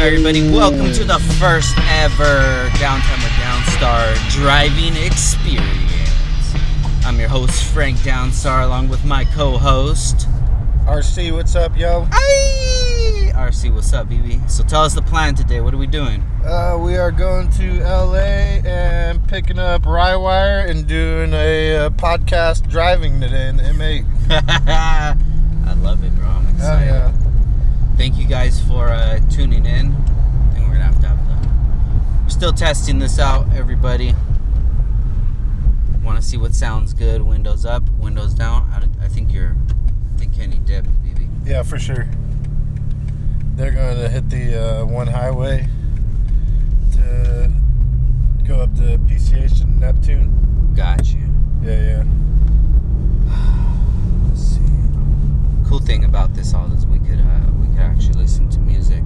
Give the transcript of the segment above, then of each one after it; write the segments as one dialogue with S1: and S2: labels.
S1: everybody. Welcome to the first ever Downtime with Downstar driving experience. I'm your host, Frank Downstar, along with my co-host,
S2: RC. What's up, yo?
S1: Hey! RC, what's up, BB? So tell us the plan today. What are we doing?
S2: We are going to LA and picking up Rywire and doing a podcast driving today in the M8.
S1: I love it, bro. I'm excited.
S2: Yeah.
S1: Thank you guys for tuning in. I think we're gonna have we're still testing this out, everybody. Want to see what sounds good? Windows up, windows down. I think Kenny dipped, BB.
S2: Yeah, for sure. They're going to hit the one highway to go up to PCH and Neptune.
S1: Got you.
S2: Yeah.
S1: Let's see. Cool thing about this all is we could actually listen to music.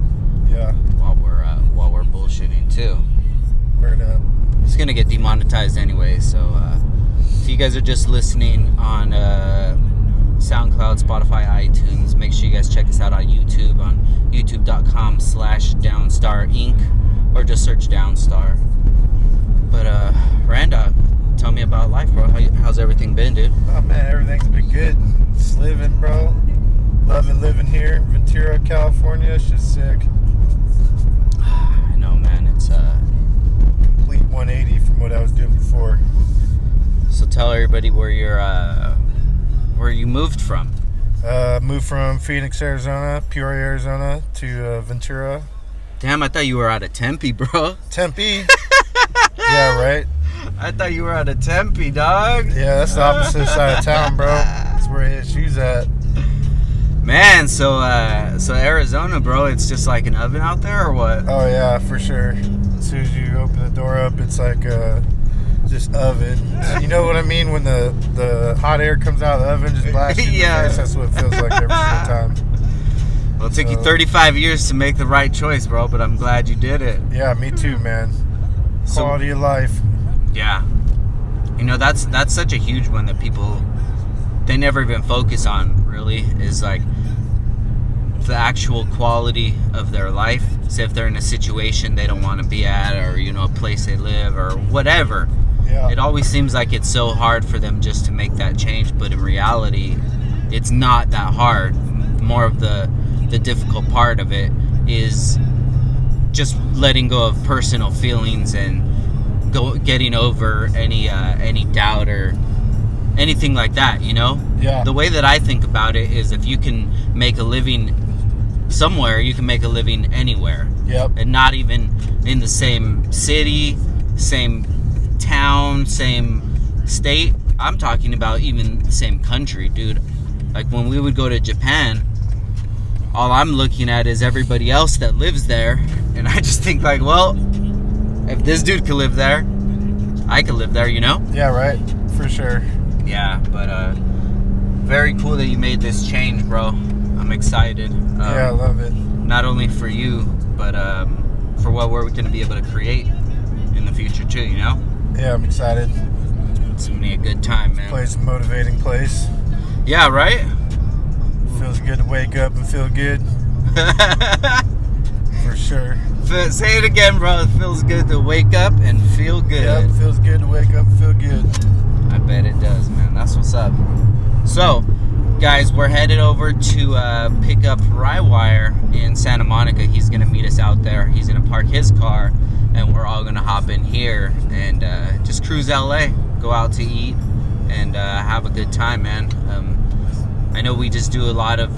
S2: Yeah.
S1: While we're bullshitting too. It's gonna get demonetized anyway. So if you guys are just listening on SoundCloud, Spotify, iTunes, make sure you guys check us out on YouTube on youtube.com/Downstar Inc. or just search Downstar. But Randa, tell me about life, bro. How's everything been, dude?
S2: Oh man, everything's been good. Just living, bro. Loving living here in Ventura, California. It's just sick.
S1: I know, man. It's
S2: complete 180 from what I was doing before.
S1: So tell everybody where you moved from.
S2: Moved from Phoenix, Arizona, Peoria, Arizona to Ventura.
S1: Damn, I thought you were out of Tempe, bro.
S2: Tempe? Yeah, right?
S1: I thought you were out of Tempe, dog.
S2: Yeah, that's the opposite side of town, bro. That's where his shoes at.
S1: Man, so Arizona, bro, it's just like an oven out there, or what?
S2: Oh yeah, for sure. As soon as you open the door up, it's like just oven. You know what I mean? When the hot air comes out of the oven, just blasting in your face. That's what it feels like every single time.
S1: Well, it took you 35 years to make the right choice, bro, but I'm glad you did it.
S2: Yeah, me too, man. Quality of life.
S1: Yeah. You know, that's such a huge one that they never even focus on, really, is like the actual quality of their life. So if they're in a situation they don't want to be at, or, you know, a place they live, or whatever.
S2: Yeah.
S1: It always seems like it's so hard for them just to make that change, but in reality, it's not that hard. More of the difficult part of it is just letting go of personal feelings and getting over any doubt or anything like that, you know?
S2: Yeah.
S1: The way that I think about it is if you can make a living somewhere, you can make a living anywhere.
S2: Yep.
S1: And not even in the same city, same town, same state. I'm talking about even the same country, dude. Like when we would go to Japan, all I'm looking at is everybody else that lives there, and I just think like, well, if this dude could live there, I could live there, you know?
S2: Yeah, right. For sure.
S1: Yeah, but very cool that you made this change, bro. I'm excited.
S2: Yeah, I love it.
S1: Not only for you, but for what we're going to be able to create in the future too, you know?
S2: Yeah, I'm excited.
S1: It's going to be a good time, man.
S2: Place a motivating place.
S1: Yeah, right?
S2: Feels good to wake up and feel good. For sure.
S1: Say it again, bro. It feels good to wake up and feel good.
S2: Yep, feels good to wake up and feel good.
S1: I bet it does, man. That's what's up. So, guys, we're headed over to pick up Rywire in Santa Monica. He's going to meet us out there. He's going to park his car, and we're all going to hop in here and just cruise LA, go out to eat, and have a good time, man. I know we just do a lot of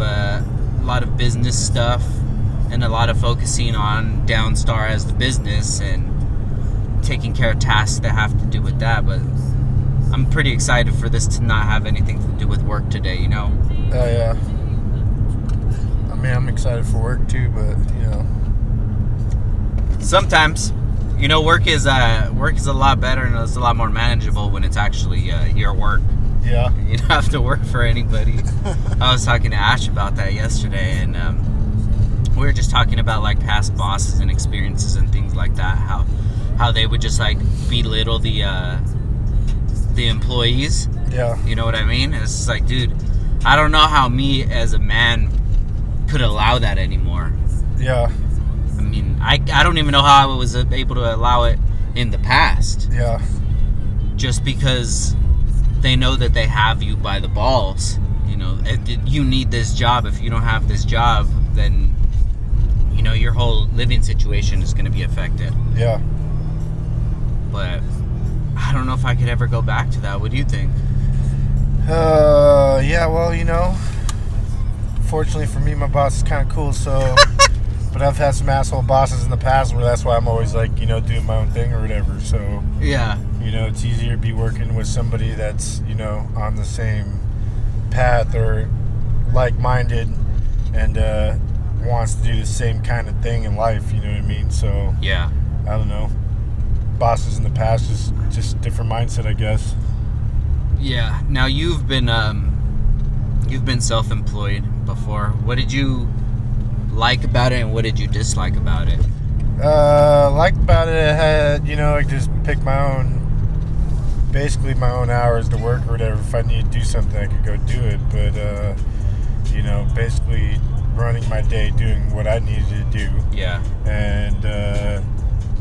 S1: business stuff and a lot of focusing on Downstar as the business and taking care of tasks that have to do with that, but I'm pretty excited for this to not have anything to do with work today, you know?
S2: Oh, yeah. I mean, I'm excited for work too, but, you know.
S1: Sometimes, you know, work is a lot better and it's a lot more manageable when it's actually your work.
S2: Yeah.
S1: You don't have to work for anybody. I was talking to Ash about that yesterday, and we were just talking about like past bosses and experiences and things like that, how they would just like belittle the employees.
S2: Yeah.
S1: You know what I mean? It's just like, dude, I don't know how me as a man could allow that anymore.
S2: Yeah.
S1: I mean, I don't even know how I was able to allow it in the past.
S2: Yeah.
S1: Just because they know that they have you by the balls. You know, you need this job. If you don't have this job, then, you know, your whole living situation is going to be affected.
S2: Yeah.
S1: But I don't know if I could ever go back to that. What do you think?
S2: Yeah, well, you know, fortunately for me, my boss is kind of cool, so... But I've had some asshole bosses in the past where that's why I'm always like, you know, doing my own thing or whatever. So,
S1: yeah,
S2: you know, it's easier to be working with somebody that's, you know, on the same path or like-minded and wants to do the same kind of thing in life, you know what I mean? So,
S1: yeah,
S2: I don't know. Bosses in the past is just different mindset, I guess.
S1: Yeah. Now you've been self-employed before. What did you like about it, and what did you dislike about it?
S2: Liked about it, I had, you know, I just pick basically my own hours to work or whatever. If I need to do something, I could go do it. But, you know, basically running my day, doing what I needed to do.
S1: Yeah.
S2: And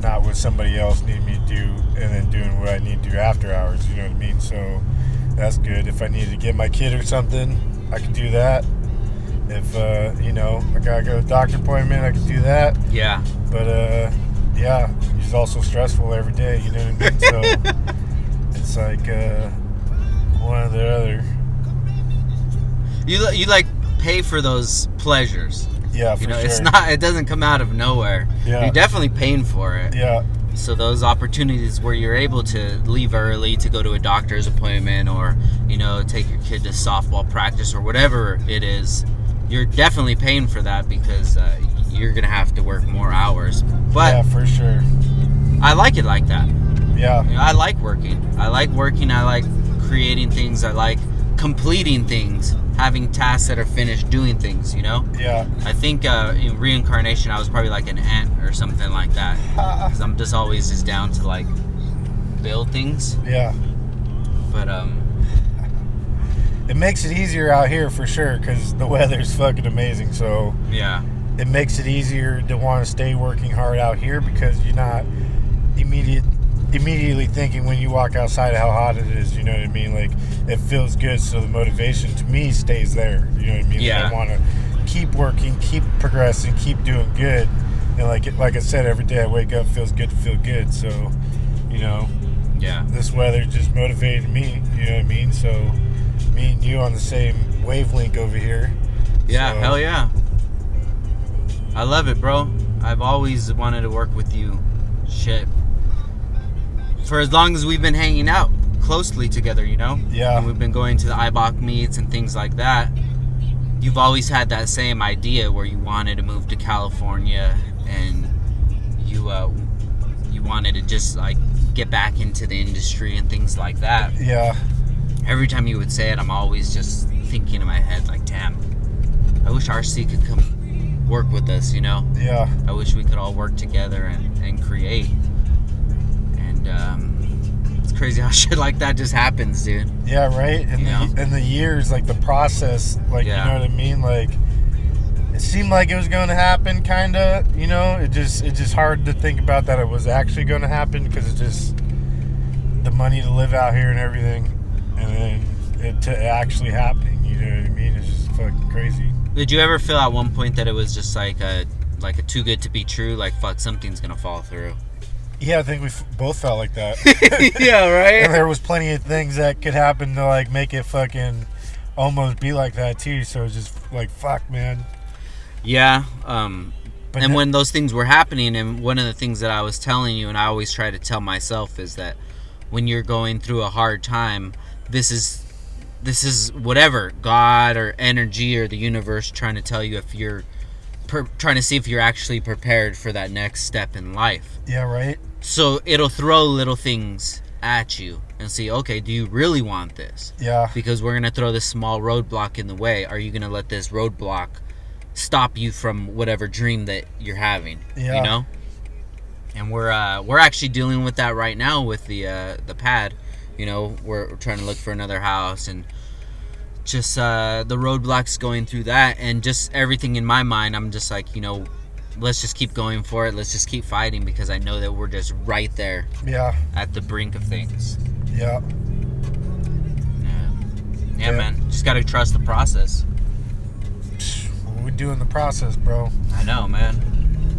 S2: not what somebody else needed me to do, and then doing what I need to do after hours, you know what I mean? So that's good. If I needed to get my kid or something, I could do that. If, you know, I gotta go to a doctor appointment, I could do that.
S1: Yeah.
S2: But, yeah, it's also stressful every day, you know what I mean? So it's like one or the other.
S1: You like pay for those pleasures.
S2: Yeah, for
S1: you know,
S2: sure.
S1: it's not. It doesn't come out of nowhere.
S2: Yeah.
S1: You're definitely paying for it.
S2: Yeah.
S1: So those opportunities where you're able to leave early to go to a doctor's appointment, or, you know, take your kid to softball practice or whatever it is, you're definitely paying for that because you're gonna have to work more hours. But
S2: yeah, for sure.
S1: I like it like that.
S2: Yeah.
S1: You know, I like working. I like creating things. I like completing things, having tasks that are finished, doing things, you know?
S2: Yeah.
S1: I think in reincarnation I was probably like an ant or something like that, because I'm just always just down to like build things.
S2: Yeah.
S1: But
S2: it makes it easier out here for sure, because the weather's fucking amazing. So
S1: yeah,
S2: it makes it easier to want to stay working hard out here, because you're not immediately thinking when you walk outside how hot it is, you know what I mean? Like, it feels good, so the motivation to me stays there, you know what I mean?
S1: Yeah.
S2: Like, I want to keep working, keep progressing, keep doing good, and like I said, every day I wake up, feels good to feel good. So, you know,
S1: yeah,
S2: this weather just motivated me, you know what I mean? So me and you on the same wavelength over here.
S1: yeah,
S2: So,
S1: hell yeah, I love it, bro. I've always wanted to work with you. Shit, for as long as we've been hanging out closely together, you know?
S2: Yeah.
S1: And we've been going to the IBOC meets and things like that. You've always had that same idea where you wanted to move to California, and you wanted to just like get back into the industry and things like that.
S2: Yeah.
S1: Every time you would say it, I'm always just thinking in my head like, damn, I wish RC could come work with us, you know?
S2: Yeah.
S1: I wish we could all work together and create. It's crazy how shit like that just happens, dude.
S2: Yeah, right? And the years, like the process, like,
S1: Yeah.
S2: you know what I mean? Like, it seemed like it was going to happen, kind of, you know? It's just hard to think about that it was actually going to happen, because it's just the money to live out here and everything, and then it to actually happening, you know what I mean? It's just fucking crazy.
S1: Did you ever feel at one point that it was just like a too good to be true, like, fuck, something's gonna fall through?
S2: Yeah, I think we both felt like that.
S1: Yeah, right?
S2: And there was plenty of things that could happen to, like, make it fucking almost be like that, too. So it's just like, fuck, man.
S1: Yeah.
S2: But
S1: and when those things were happening, and one of the things that I was telling you, and I always try to tell myself, is that when you're going through a hard time, this is whatever, God or energy or the universe trying to tell you if you're trying to see if you're actually prepared for that next step in life.
S2: Yeah, right?
S1: So it'll throw little things at you and see, okay, do you really want this?
S2: Yeah.
S1: Because we're going to throw this small roadblock in the way. Are you going to let this roadblock stop you from whatever dream that you're having?
S2: Yeah.
S1: You know? And we're actually dealing with that right now with the pad. You know, we're trying to look for another house, and just the roadblocks going through that, and just everything in my mind, I'm just like, you know, let's just keep going for it. Let's just keep fighting, because I know that we're just right there.
S2: Yeah.
S1: At the brink of things.
S2: Yeah.
S1: Yeah, man. Just gotta trust the process.
S2: We doing the process, bro.
S1: I know, man.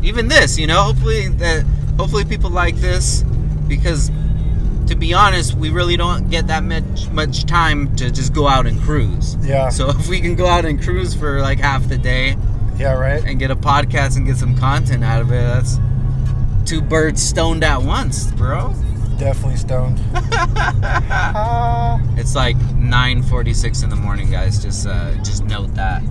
S1: Even this, you know, hopefully people like this, because to be honest, we really don't get that much time to just go out and cruise.
S2: Yeah.
S1: So if we can go out and cruise for like half the day,
S2: yeah, right,
S1: and get a podcast and get some content out of it, that's 2 birds stoned at once, bro.
S2: Definitely stoned.
S1: It's like 9:46 in the morning, guys. Just note that.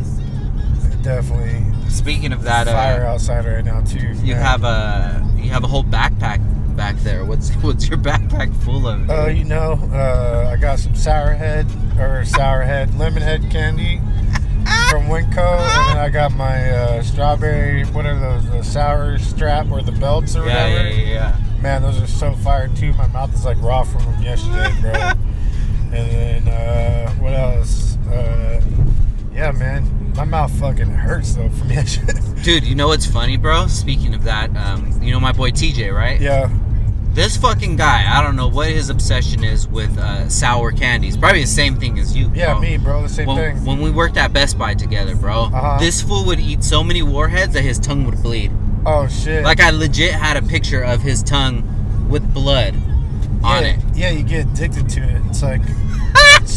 S2: Definitely.
S1: Speaking of that,
S2: fire outside right now too.
S1: You have a whole backpack back there. What's your backpack full of?
S2: You know, I got some lemon head candy from Winco, and then I got my strawberry. What are those? The sour strap or the belts or whatever?
S1: Yeah.
S2: Man, those are so fire too. My mouth is like raw from them yesterday, bro. And then what else? Yeah, man. My mouth fucking hurts though from yesterday.
S1: Dude, you know what's funny, bro? Speaking of that, you know my boy TJ, right?
S2: Yeah.
S1: This fucking guy, I don't know what his obsession is with sour candies. Probably the same thing as you, bro.
S2: Yeah, me, bro. The same thing.
S1: When we worked at Best Buy together, bro, this fool would eat so many Warheads that his tongue would bleed.
S2: Oh, shit.
S1: Like, I legit had a picture of his tongue with blood on it.
S2: Yeah, you get addicted to it. It's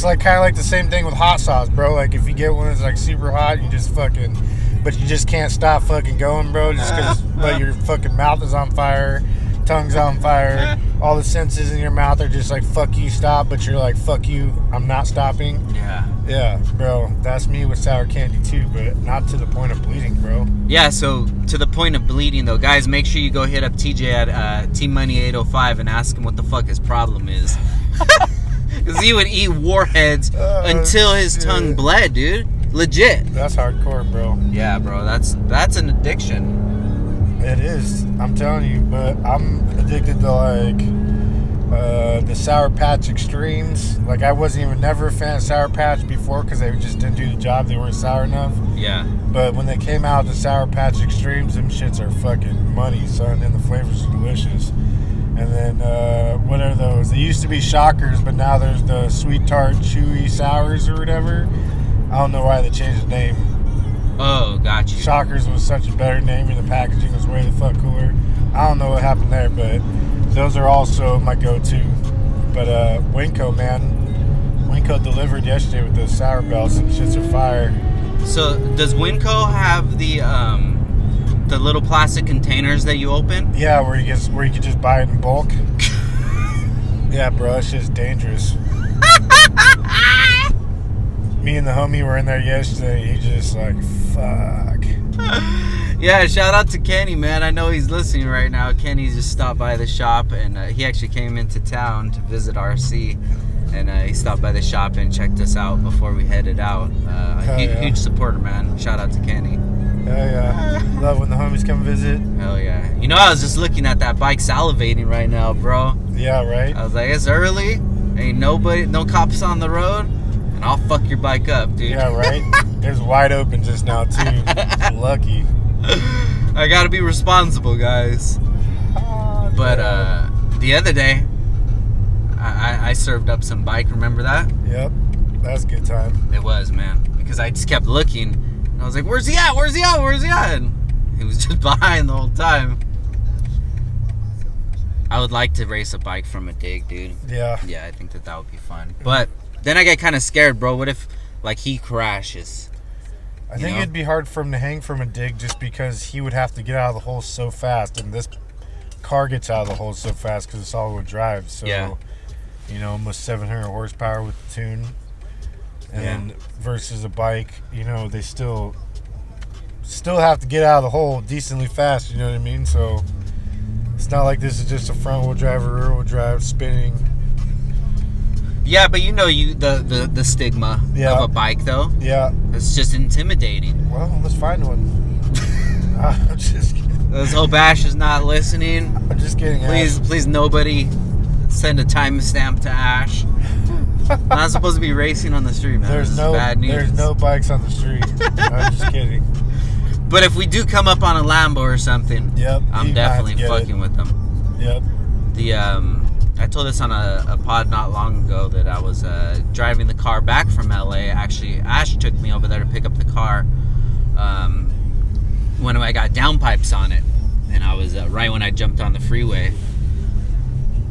S2: like kind of like the same thing with hot sauce, bro. Like, if you get one that's like super hot, you just fucking, but you just can't stop fucking going, bro. Just because, but your fucking mouth is on fire, tongue's on fire, all the senses in your mouth are just like, fuck you, stop. But you're like, fuck you, I'm not stopping. Yeah, bro. That's me with sour candy too, but not to the point of bleeding, bro.
S1: Yeah, so to the point of bleeding though, guys, make sure you go hit up TJ at TMoney805 and ask him what the fuck his problem is. Because he would eat Warheads until his tongue bled, dude. Legit.
S2: That's hardcore, bro.
S1: Yeah, bro. That's an addiction.
S2: It is. I'm telling you. But I'm addicted to like the Sour Patch Extremes. Like, I wasn't even never a fan of Sour Patch before because they just didn't do the job. They weren't sour enough.
S1: Yeah.
S2: But when they came out, the Sour Patch Extremes, them shits are fucking money, son, and the flavors are delicious. And then, what are those? They used to be Shockers, but now there's the Sweet Tart Chewy Sours or whatever. I don't know why they changed the name.
S1: Oh, got you.
S2: Shockers was such a better name, and the packaging was way the fuck cooler. I don't know what happened there, but those are also my go-to. But Winco, man. Winco delivered yesterday with those sour belts, and shits are fire.
S1: So, does Winco have the little plastic containers that you open?
S2: Yeah, where you can just buy it in bulk. Yeah, bro, that shit's dangerous. Me and the homie were in there yesterday. He just like, fuck.
S1: Yeah, shout out to Kenny, man. I know he's listening right now. Kenny just stopped by the shop, and he actually came into town to visit RC. And he stopped by the shop and checked us out before we headed out. Huge supporter, man. Shout out to Kenny.
S2: Hell yeah. Love when the homies come visit.
S1: Hell yeah. You know, I was just looking at that bike salivating right now, bro.
S2: Yeah, right?
S1: I was like, it's early. Ain't nobody, no cops on the road. And I'll fuck your bike up, dude.
S2: Yeah, right? It was wide open just now, too. Lucky.
S1: I gotta be responsible, guys. But the other day, I served up some bike. Remember that?
S2: Yep. That was a good time.
S1: It was, man. Because I just kept looking. And I was like, where's he at? Where's he at? Where's he at? And he was just behind the whole time. I would like to race a bike from a dig, dude.
S2: Yeah.
S1: Yeah, I think that would be fun. But then I get kind of scared, bro. What if, like, he crashes?
S2: I think it'd be hard for him to hang from a dig just because he would have to get out of the hole so fast. And this car gets out of the hole so fast because it's all-wheel drive. So, you know, almost 700 horsepower with the tune. And then versus a bike, you know, they still have to get out of the hole decently fast, you know what I mean? So it's not like this is just a front-wheel drive or rear-wheel drive spinning.
S1: Yeah, but you know the stigma of a bike, though.
S2: Yeah.
S1: It's just intimidating.
S2: Well, let's find one. I'm just kidding.
S1: Let's hope Ash is not listening.
S2: I'm just kidding, Ash.
S1: Please, nobody send a timestamp to Ash. Not supposed to be racing on the street, man.
S2: There's no bad news. There's no bikes on the street. I'm just kidding.
S1: But if we do come up on a Lambo or something,
S2: Yep,
S1: I'm definitely fucking with them.
S2: Yep.
S1: I told this on a pod not long ago that I was driving the car back from LA. Actually, Ash took me over there to pick up the car when I got downpipes on it. And I was right when I jumped on the freeway.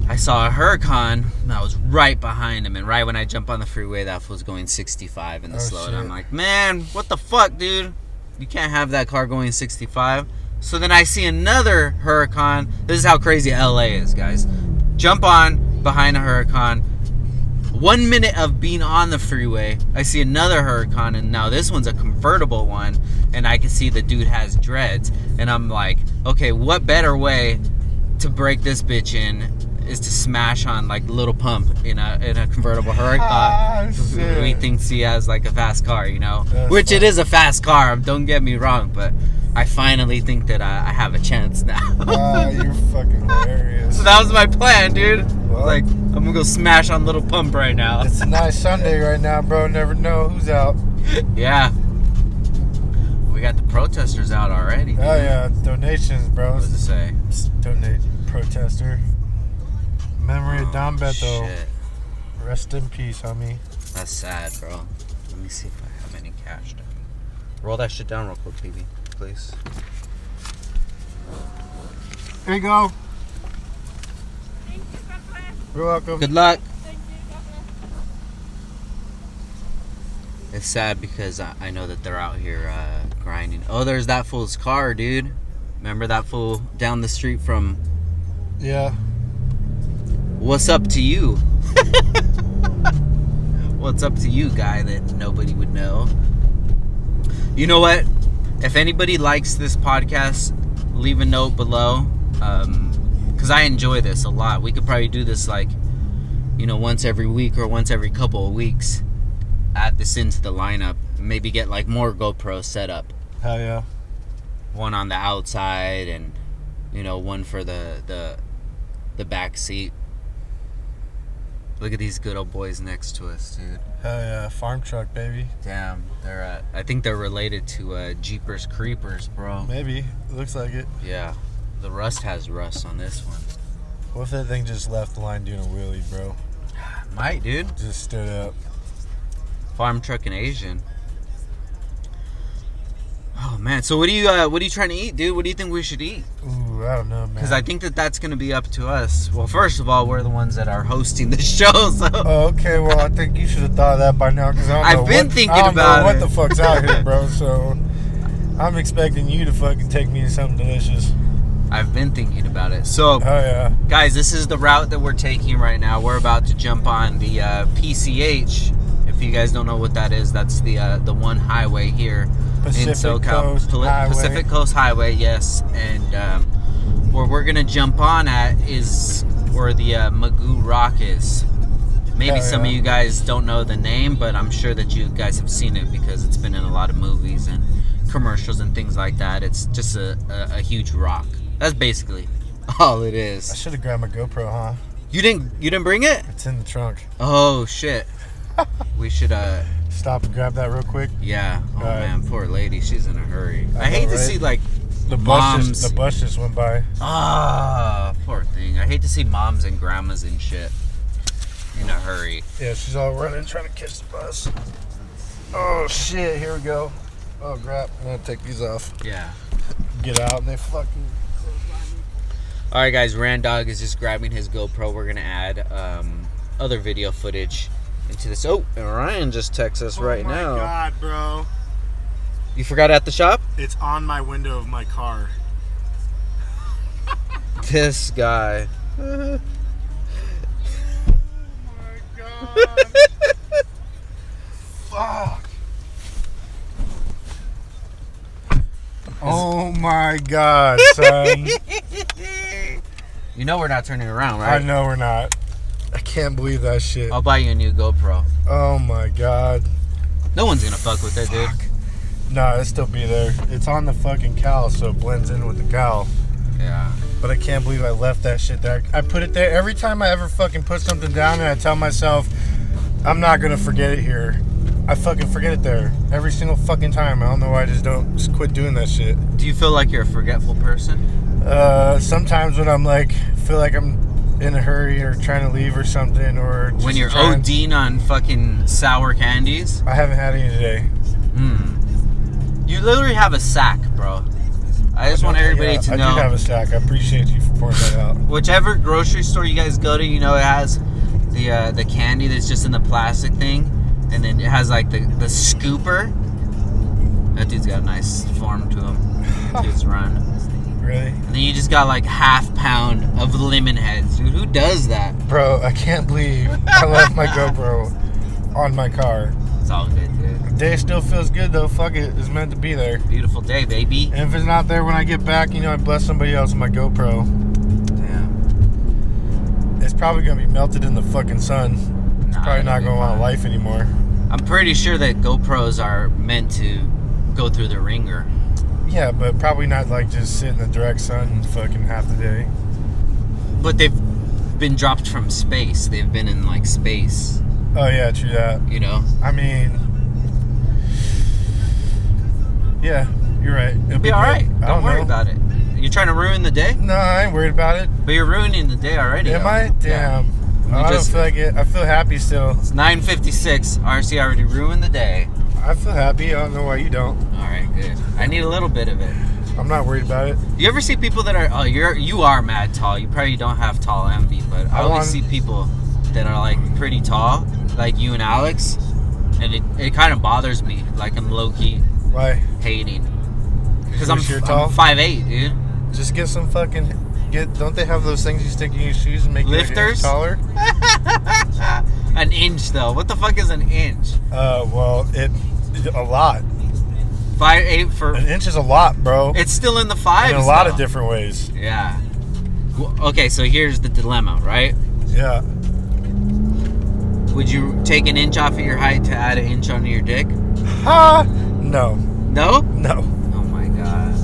S1: I saw a Huracan, and I was right behind him. And right when I jumped on the freeway, that was going 65 in the slow. And I'm like, man, what the fuck, dude? You can't have that car going 65. So then I see another Huracan. This is how crazy LA is, guys. Jump on behind a Huracan. 1 minute of being on the freeway, I see another Huracan, and now this one's a convertible one, and I can see the dude has dreads. And I'm like, okay, what better way to break this bitch in is to smash on like Little Pump in a convertible Huracan. He thinks he has like a fast car, you know, which it is a fast car. Don't get me wrong, but I finally think that I have a chance now.
S2: Wow, you're fucking hilarious.
S1: So that was my plan, dude. Well, like, I'm gonna go smash on Little Pump right now.
S2: It's a nice Sunday right now, bro. Never know who's out.
S1: Yeah. We got the protesters out already. Dude.
S2: Oh yeah, donations, bro.
S1: What does it say?
S2: Donate protester. Memory of Don Beto.
S1: Shit.
S2: Rest in peace, homie.
S1: That's sad, bro. Let me see if I have any cash down. Roll that shit down real quick, TV, please.
S2: Here you go.
S3: Thank you, God bless.
S2: You're welcome.
S1: Good luck.
S3: Thank you, God bless.
S1: It's sad because I know that they're out here grinding. Oh, there's that fool's car, dude. Remember that fool down the street from...
S2: Yeah.
S1: What's up to you? What's up to you, guy that nobody would know? You know what? If anybody likes this podcast, leave a note below. Because I enjoy this a lot. We could probably do this like, you know, once every week or once every couple of weeks. Add this into the lineup. Maybe get like more GoPros set up.
S2: Hell yeah.
S1: One on the outside and, you know, one for the back seat. Look at these good old boys next to us, dude.
S2: Hell yeah. Farm truck, baby.
S1: Damn, they're I think they're related to Jeepers Creepers, bro.
S2: Maybe. It looks like it.
S1: Yeah. The rust has rust on this one.
S2: What if that thing just left the line doing a wheelie, bro?
S1: Might, dude.
S2: Just stood up.
S1: Farm truck and Asian. Oh man, so what are you trying to eat, dude? What do you think we should eat?
S2: Ooh, I don't know, man.
S1: Because I think that's gonna be up to us. Well, first of all, we're the ones that are hosting the show, so.
S2: Oh, okay. Well, I think you should have thought of that by now, because
S1: I've been thinking about it.
S2: I don't know what the fuck's out here, bro. So I'm expecting you to fucking take me to something delicious.
S1: I've been thinking about it. So,
S2: oh yeah,
S1: guys, this is the route that we're taking right now. We're about to jump on the PCH. If you guys don't know what that is, that's the one highway here in SoCal. Pacific Coast Highway, yes. And where we're gonna jump on at is where the Magoo Rock is. Maybe some of you guys don't know the name, but I'm sure that you guys have seen it because it's been in a lot of movies and commercials and things like that. It's just a huge rock. That's basically all it is.
S2: I should have grabbed my GoPro, huh?
S1: You didn't bring it?
S2: It's in the trunk.
S1: Oh shit. We should
S2: stop and grab that real quick.
S1: Yeah. Oh man, poor lady. She's in a hurry. I
S2: know,
S1: hate to
S2: right?
S1: see like
S2: The
S1: moms.
S2: bus just went by.
S1: Ah, poor thing. I hate to see moms and grandmas and shit in a hurry.
S2: Yeah, she's all running trying to catch the bus. Oh shit, here we go. Oh crap, I'm gonna take these off.
S1: Yeah.
S2: Get out and they fucking...
S1: Alright guys, Randog is just grabbing his GoPro. We're gonna add other video footage into this. Oh, and Ryan just texts us right now.
S2: Oh my god, bro.
S1: You forgot at the shop?
S2: It's on my window of my car.
S1: This guy.
S2: Oh my god. Fuck. Oh my god, son.
S1: You know we're not turning around, right?
S2: I know we're not. I can't believe that shit.
S1: I'll buy you a new GoPro.
S2: Oh my god.
S1: No one's gonna fuck with it, dude.
S2: Nah, it'll still be there. It's on the fucking cowl, so it blends in with the cowl.
S1: Yeah.
S2: But I can't believe I left that shit there. I put it there every time I ever fucking put something down, and I tell myself, I'm not gonna forget it here. I fucking forget it there every single fucking time. I don't know why I just quit doing that shit.
S1: Do you feel like you're a forgetful person?
S2: Sometimes when I'm like, feel like I'm in a hurry or trying to leave or something, or just
S1: When you're ODing on fucking sour candies?
S2: I haven't had any today.
S1: You literally have a sack, bro. I just want everybody to know.
S2: I do have a stack. I appreciate you for pouring that out.
S1: Whichever grocery store you guys go to, you know, it has the candy that's just in the plastic thing, and then it has like the scooper. That dude's got a nice form to him. To his run.
S2: Really?
S1: And then you just got like half pound of lemon heads, dude. Who does that?
S2: Bro, I can't believe I left my GoPro on my car.
S1: It's all good, dude.
S2: The day still feels good though. Fuck it. It's meant to be there.
S1: Beautiful day, baby.
S2: And if it's not there when I get back, you know, I bless somebody else with my GoPro.
S1: Damn.
S2: It's probably going to be melted in the fucking sun. It's probably not going to want life anymore.
S1: I'm pretty sure that GoPros are meant to go through the ringer.
S2: Yeah, but probably not like just sit in the direct sun fucking half the day.
S1: But they've been dropped from space. They've been in like space.
S2: Oh yeah, true that.
S1: You know?
S2: I mean, yeah, you're right. It'll
S1: be alright. Don't worry
S2: know.
S1: about it. You trying to ruin the day?
S2: No, I ain't worried about it.
S1: But you're ruining the day already.
S2: Am
S1: though.
S2: I? Damn.
S1: Yeah.
S2: I don't feel like it. I feel happy still.
S1: It's 9:56. RC already ruined the day.
S2: I feel happy. I don't know why you don't.
S1: Alright, good. I need a little bit of it.
S2: I'm not worried about it.
S1: You ever see people that are you are mad tall. You probably don't have tall envy, but I always see people that are like pretty tall, like you and Alex, and it kind of bothers me. Like I'm low key
S2: Why?
S1: hating because I'm
S2: tall?
S1: 5'8", dude.
S2: Just get some fucking Don't they have those things you stick in your shoes and make
S1: lifters?
S2: You like an inch taller?
S1: An inch though. What the fuck is an inch?
S2: Well, a lot.
S1: 5'8" for
S2: an inch is a lot, bro.
S1: It's still in the fives.
S2: In a lot of different ways.
S1: Yeah. Well, okay, so here's the dilemma, right?
S2: Yeah.
S1: Would you take an inch off of your height to add an inch onto your dick?
S2: Ha! No.
S1: No?
S2: No.
S1: Oh my god.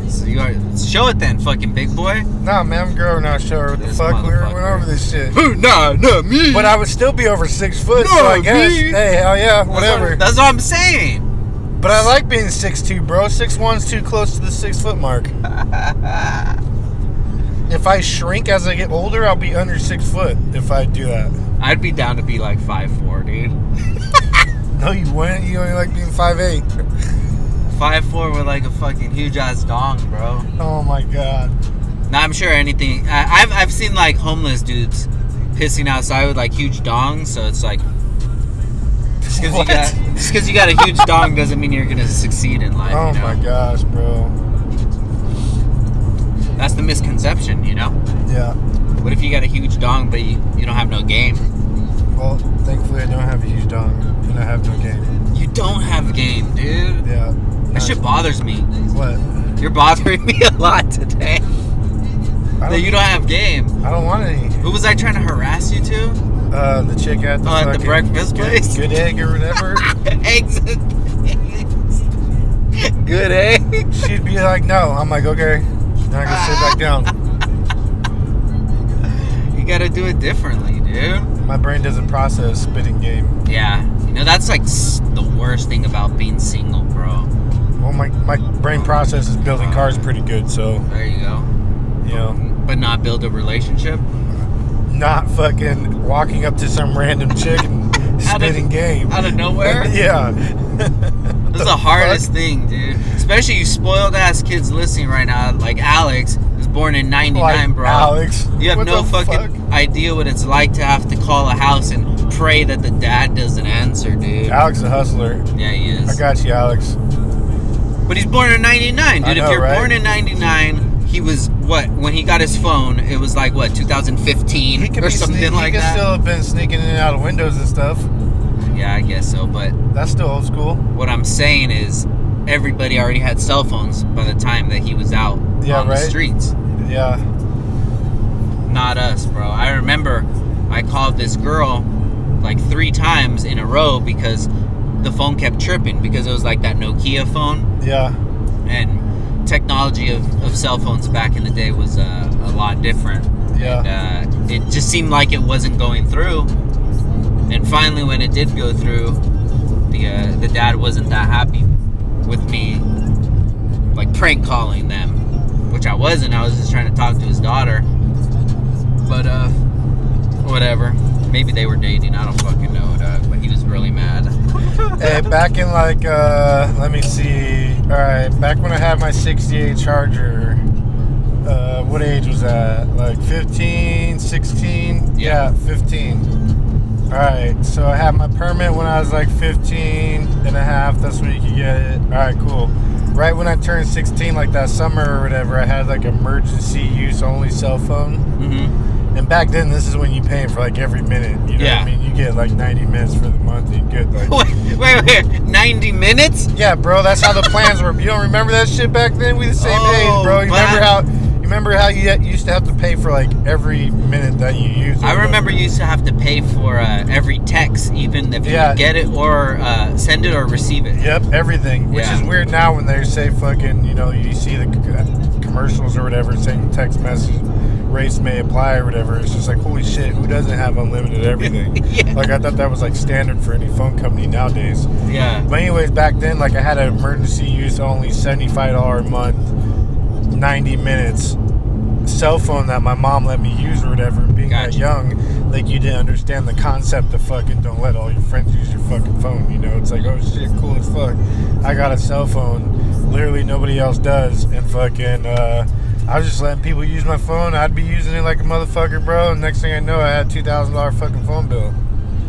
S1: So you are show it then, fucking big boy.
S2: Nah, man, I'm growing now. Show her what the fuck. We went over this shit.
S1: Nah, not me.
S2: But I would still be over 6 foot,
S1: no,
S2: so I guess.
S1: Me.
S2: Hey, hell yeah, whatever.
S1: That's what I'm saying.
S2: But I like being 6'2", bro. 6'1's too close to the 6 foot mark. If I shrink as I get older, I'll be under 6 foot if I do that.
S1: I'd be down to be like 5'4", dude.
S2: No, you wouldn't. You only like being 5'8".
S1: 5'4" with like a fucking huge ass dong, bro.
S2: Oh my god.
S1: Now I'm sure anything. I've seen like homeless dudes pissing outside with like huge dongs, so it's like just because you got a huge dong doesn't mean you're gonna succeed in life.
S2: Oh
S1: you know?
S2: my gosh, bro.
S1: That's the misconception, you know.
S2: Yeah.
S1: What if you got a huge dong but you don't have no game?
S2: Well, thankfully I don't have a huge dong and I have no game.
S1: You don't have game, dude.
S2: Yeah.
S1: That shit bothers me.
S2: What?
S1: You're bothering me a lot today. That you don't have game.
S2: I don't want any.
S1: Who was I trying to harass you to?
S2: The chick at the
S1: breakfast place.
S2: Good egg or whatever.
S1: Eggs. Good egg.
S2: She'd be like, no. I'm like, okay. Then I can sit back down.
S1: You gotta do it differently, dude.
S2: My brain doesn't process spitting game.
S1: Yeah. You know, that's like the worst thing about being single, bro.
S2: Well, my brain processes building cars pretty good, so.
S1: There you go.
S2: You know.
S1: But not build a relationship?
S2: Not fucking walking up to some random chick and spitting game.
S1: Out of nowhere?
S2: Yeah.
S1: This is the hardest thing, dude. Especially you spoiled ass kids listening right now. Like Alex was born in 99,
S2: like
S1: bro.
S2: Alex.
S1: You have
S2: what
S1: no
S2: fuck?
S1: idea what it's like to have to call a house and pray that the dad doesn't answer, dude.
S2: Alex a hustler.
S1: Yeah, he is.
S2: I got you, Alex.
S1: But he's born in 99, dude.
S2: I know,
S1: if you're
S2: right?
S1: born in 99, he was, what, when he got his phone, it was like, what, 2015 or something like that?
S2: He could still have been sneaking in and out of windows and stuff.
S1: Yeah, I guess so, but
S2: that's still old school.
S1: What I'm saying is everybody already had cell phones by the time that he was out on the streets.
S2: Yeah.
S1: Not us, bro. I remember I called this girl like 3 times in a row because the phone kept tripping because it was like that Nokia phone.
S2: Yeah.
S1: And technology of cell phones back in the day was a lot different.
S2: Yeah.
S1: And it just seemed like it wasn't going through. And finally, when it did go through, the dad wasn't that happy with me, like, prank calling them, which I wasn't. I was just trying to talk to his daughter. But whatever. Maybe they were dating. I don't fucking know, dog. But he was really mad.
S2: Hey, back in like, let me see. All right, back when I had my 68 Charger, what age was that? Like 15, 16? Yeah, 15. All right, so I had my permit when I was like 15 and a half. That's when you could get it. All right, cool. Right when I turned 16, like that summer or whatever, I had like emergency use only cell phone.
S1: Mm-hmm.
S2: And back then, this is when you paying for like every minute. You know what I mean? You get like 90 minutes for the month. You get like...
S1: Wait, 90 minutes?
S2: Yeah, bro, that's how the plans were. You don't remember that shit back then? We the same age, bro. You remember how you used to have to pay for like every minute that you used?
S1: I remember you used to have to pay for every text, even if you get it or send it or receive it.
S2: Yep, everything. Which is weird now when they say fucking, you know, you see the commercials or whatever saying text message rates may apply or whatever. It's just like, holy shit, who doesn't have unlimited everything? Like, I thought that was like standard for any phone company nowadays.
S1: Yeah.
S2: But anyways, back then, like, I had an emergency use only $75 a month, 90 minutes cell phone that my mom let me use or whatever. Being that young, like, you didn't understand the concept of fucking don't let all your friends use your fucking phone, you know? It's like, oh shit, cool as fuck. I got a cell phone, literally nobody else does, and fucking I was just letting people use my phone. I'd be using it like a motherfucker, bro, and next thing I know, I had a $2,000 fucking phone bill.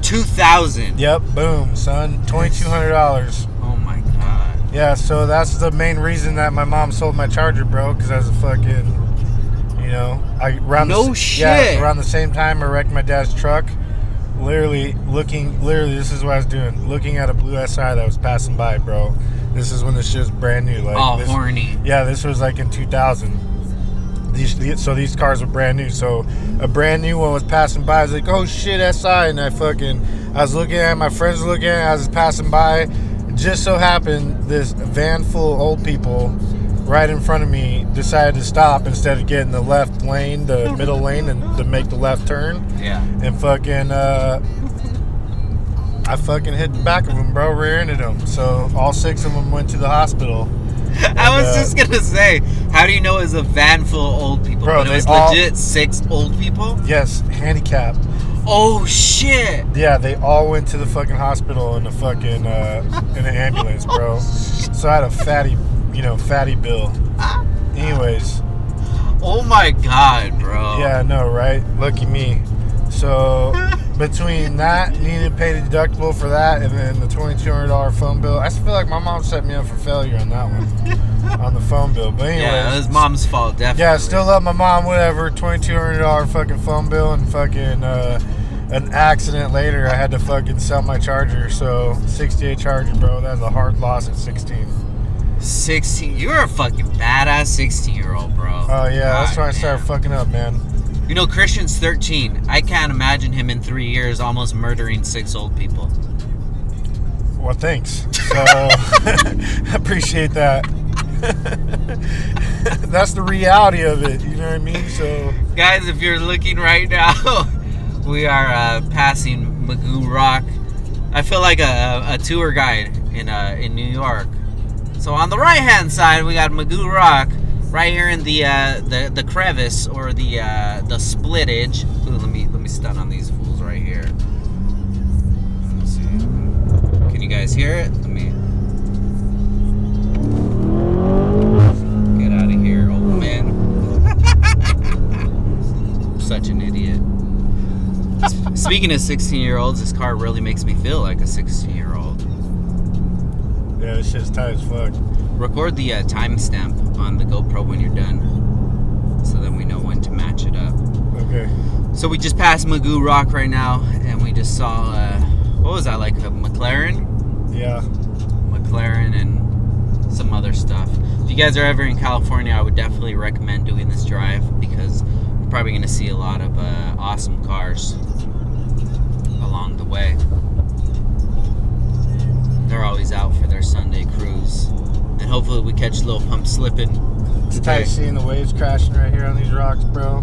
S1: $2,000?
S2: Yep, boom, son. $2,200.
S1: Oh my god.
S2: Yeah, so that's the main reason that my mom sold my Charger, bro, because I was a fucking, you know, around the same time I wrecked my dad's truck. Literally, this is what I was doing. Looking at a blue SI that was passing by, bro. This is when the shit was brand new. Like,
S1: horny.
S2: Yeah, this was like in 2000. These cars were brand new. So a brand new one was passing by. I was like, oh shit, SI. And I was looking at it, my friends were looking at it, I was passing by. It just so happened this van full of old people right in front of me decided to stop instead of getting the left lane, the middle lane, and to make the left turn.
S1: Yeah.
S2: And fucking, I fucking hit the back of them, bro, rear-ended them. So all 6 of them went to the hospital.
S1: I was just gonna say, how do you know it was a van full of old people?
S2: Bro,
S1: but it was legit 6 old people?
S2: Yes, handicapped.
S1: Oh shit!
S2: Yeah, they all went to the fucking hospital in a fucking in an ambulance, bro. So I had a fatty bill. Anyways.
S1: Oh my god, bro.
S2: Yeah, I know, right? Lucky me. So between that, needing to pay the deductible for that, and then the $2,200 phone bill, I feel like my mom set me up for failure on that one, on the phone bill. But anyways,
S1: yeah, it was mom's fault, definitely.
S2: Yeah, still love my mom, whatever. $2,200 fucking phone bill, and fucking an accident later, I had to fucking sell my Charger. So 68 Charger, bro. That was a hard loss at 16.
S1: 16? You're a fucking badass 16-year-old, bro.
S2: Oh yeah, that's when I started fucking up, man.
S1: You know, Christian's 13. I can't imagine him in 3 years almost murdering 6 old people.
S2: Well, thanks. So, I appreciate that. That's the reality of it, you know what I mean? So,
S1: guys, if you're looking right now, we are passing Magoo Rock. I feel like a tour guide in New York. So on the right-hand side, we got Magoo Rock. Right here in the crevice or the splittage. Ooh, let me stun on these fools right here. Let's see. Can you guys hear it? Let me get out of here, old man. I'm such an idiot. Speaking of 16-year-olds, this car really makes me feel like a 16-year-old.
S2: Yeah, this shit's tight as fuck.
S1: Record the timestamp on the GoPro when you're done, so then we know when to match it up.
S2: Okay.
S1: So we just passed Magoo Rock right now, and we just saw, what was that, like a McLaren?
S2: Yeah.
S1: McLaren and some other stuff. If you guys are ever in California, I would definitely recommend doing this drive, because you're probably going to see a lot of awesome cars along the way. They're always out for their Sunday cruise. And hopefully we catch a little pump slipping.
S2: It's tight seeing the waves crashing right here on these rocks, bro.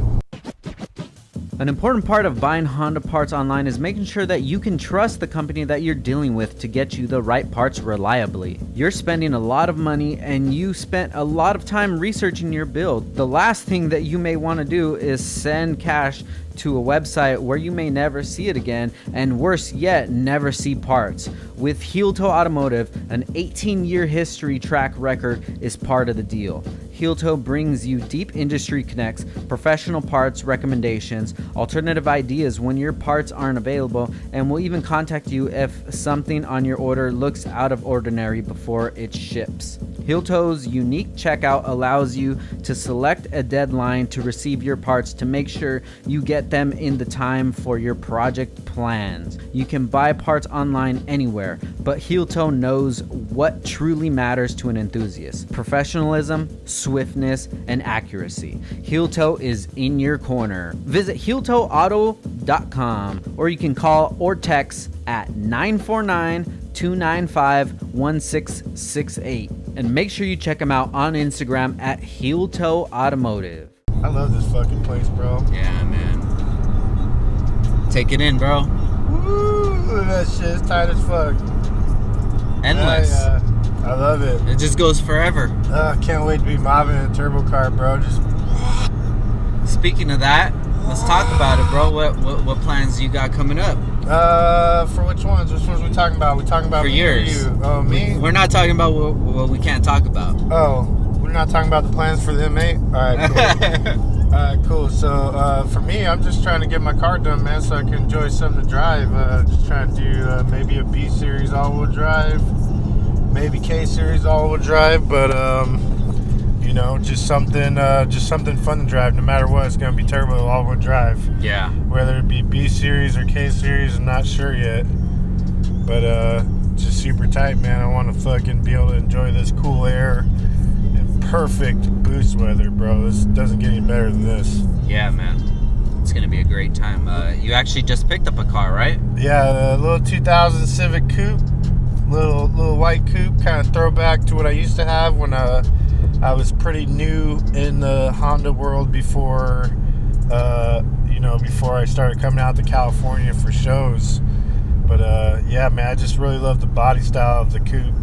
S4: An important part of buying Honda parts online is making sure that you can trust the company that you're dealing with to get you the right parts reliably. You're spending a lot of money and you spent a lot of time researching your build. The last thing that you may want to do is send cash to a website where you may never see it again, and worse yet, never see parts. With Heel Toe Automotive, an 18-year history track record is part of the deal. Heel Toe brings you deep industry connects, professional parts recommendations, alternative ideas when your parts aren't available, and will even contact you if something on your order looks out of ordinary before it ships. Heel Toe's unique checkout allows you to select a deadline to receive your parts to make sure you get them in the time for your project plans. You can buy parts online anywhere, but Heel Toe knows what truly matters to an enthusiast: professionalism, swiftness, and accuracy. Heel Toe is in your corner. Visit HeelToeAuto.com, or you can call or text at 949-295-1668. And make sure you check them out on Instagram at Heel Toe Automotive.
S2: I love this fucking place, bro.
S1: Yeah, man. Take it in, bro.
S2: Woo, that shit's tight as fuck.
S1: Endless.
S2: I love it.
S1: It just goes forever.
S2: I can't wait to be mobbing in a turbo car, bro. Just
S1: Speaking of that, let's talk about it, bro. What plans you got coming up?
S2: for which ones? Which ones we talking about? We talking about
S1: For
S2: me
S1: yours.
S2: or you? Oh, me?
S1: We're not talking about what we can't talk about.
S2: Oh, we're not talking about the plans for the M8? All right, cool. Alright, cool. So, for me, I'm just trying to get my car done, man, so I can enjoy something to drive. Just trying to do maybe a B series all-wheel drive, maybe K series all-wheel drive, but you know, just something fun to drive. No matter what, it's gonna be turbo all-wheel drive.
S1: Yeah.
S2: Whether it be B series or K series, I'm not sure yet. But just super tight, man. I want to fucking be able to enjoy this cool air. Perfect boost weather, bro. This doesn't get any better than this.
S1: Yeah, man. It's gonna be a great time. You actually just picked up a car, right?
S2: Yeah, a little 2000 Civic Coupe, little white coupe, kind of throwback to what I used to have when I was pretty new in the Honda world before, before I started coming out to California for shows. But yeah, man, I just really love the body style of the coupe.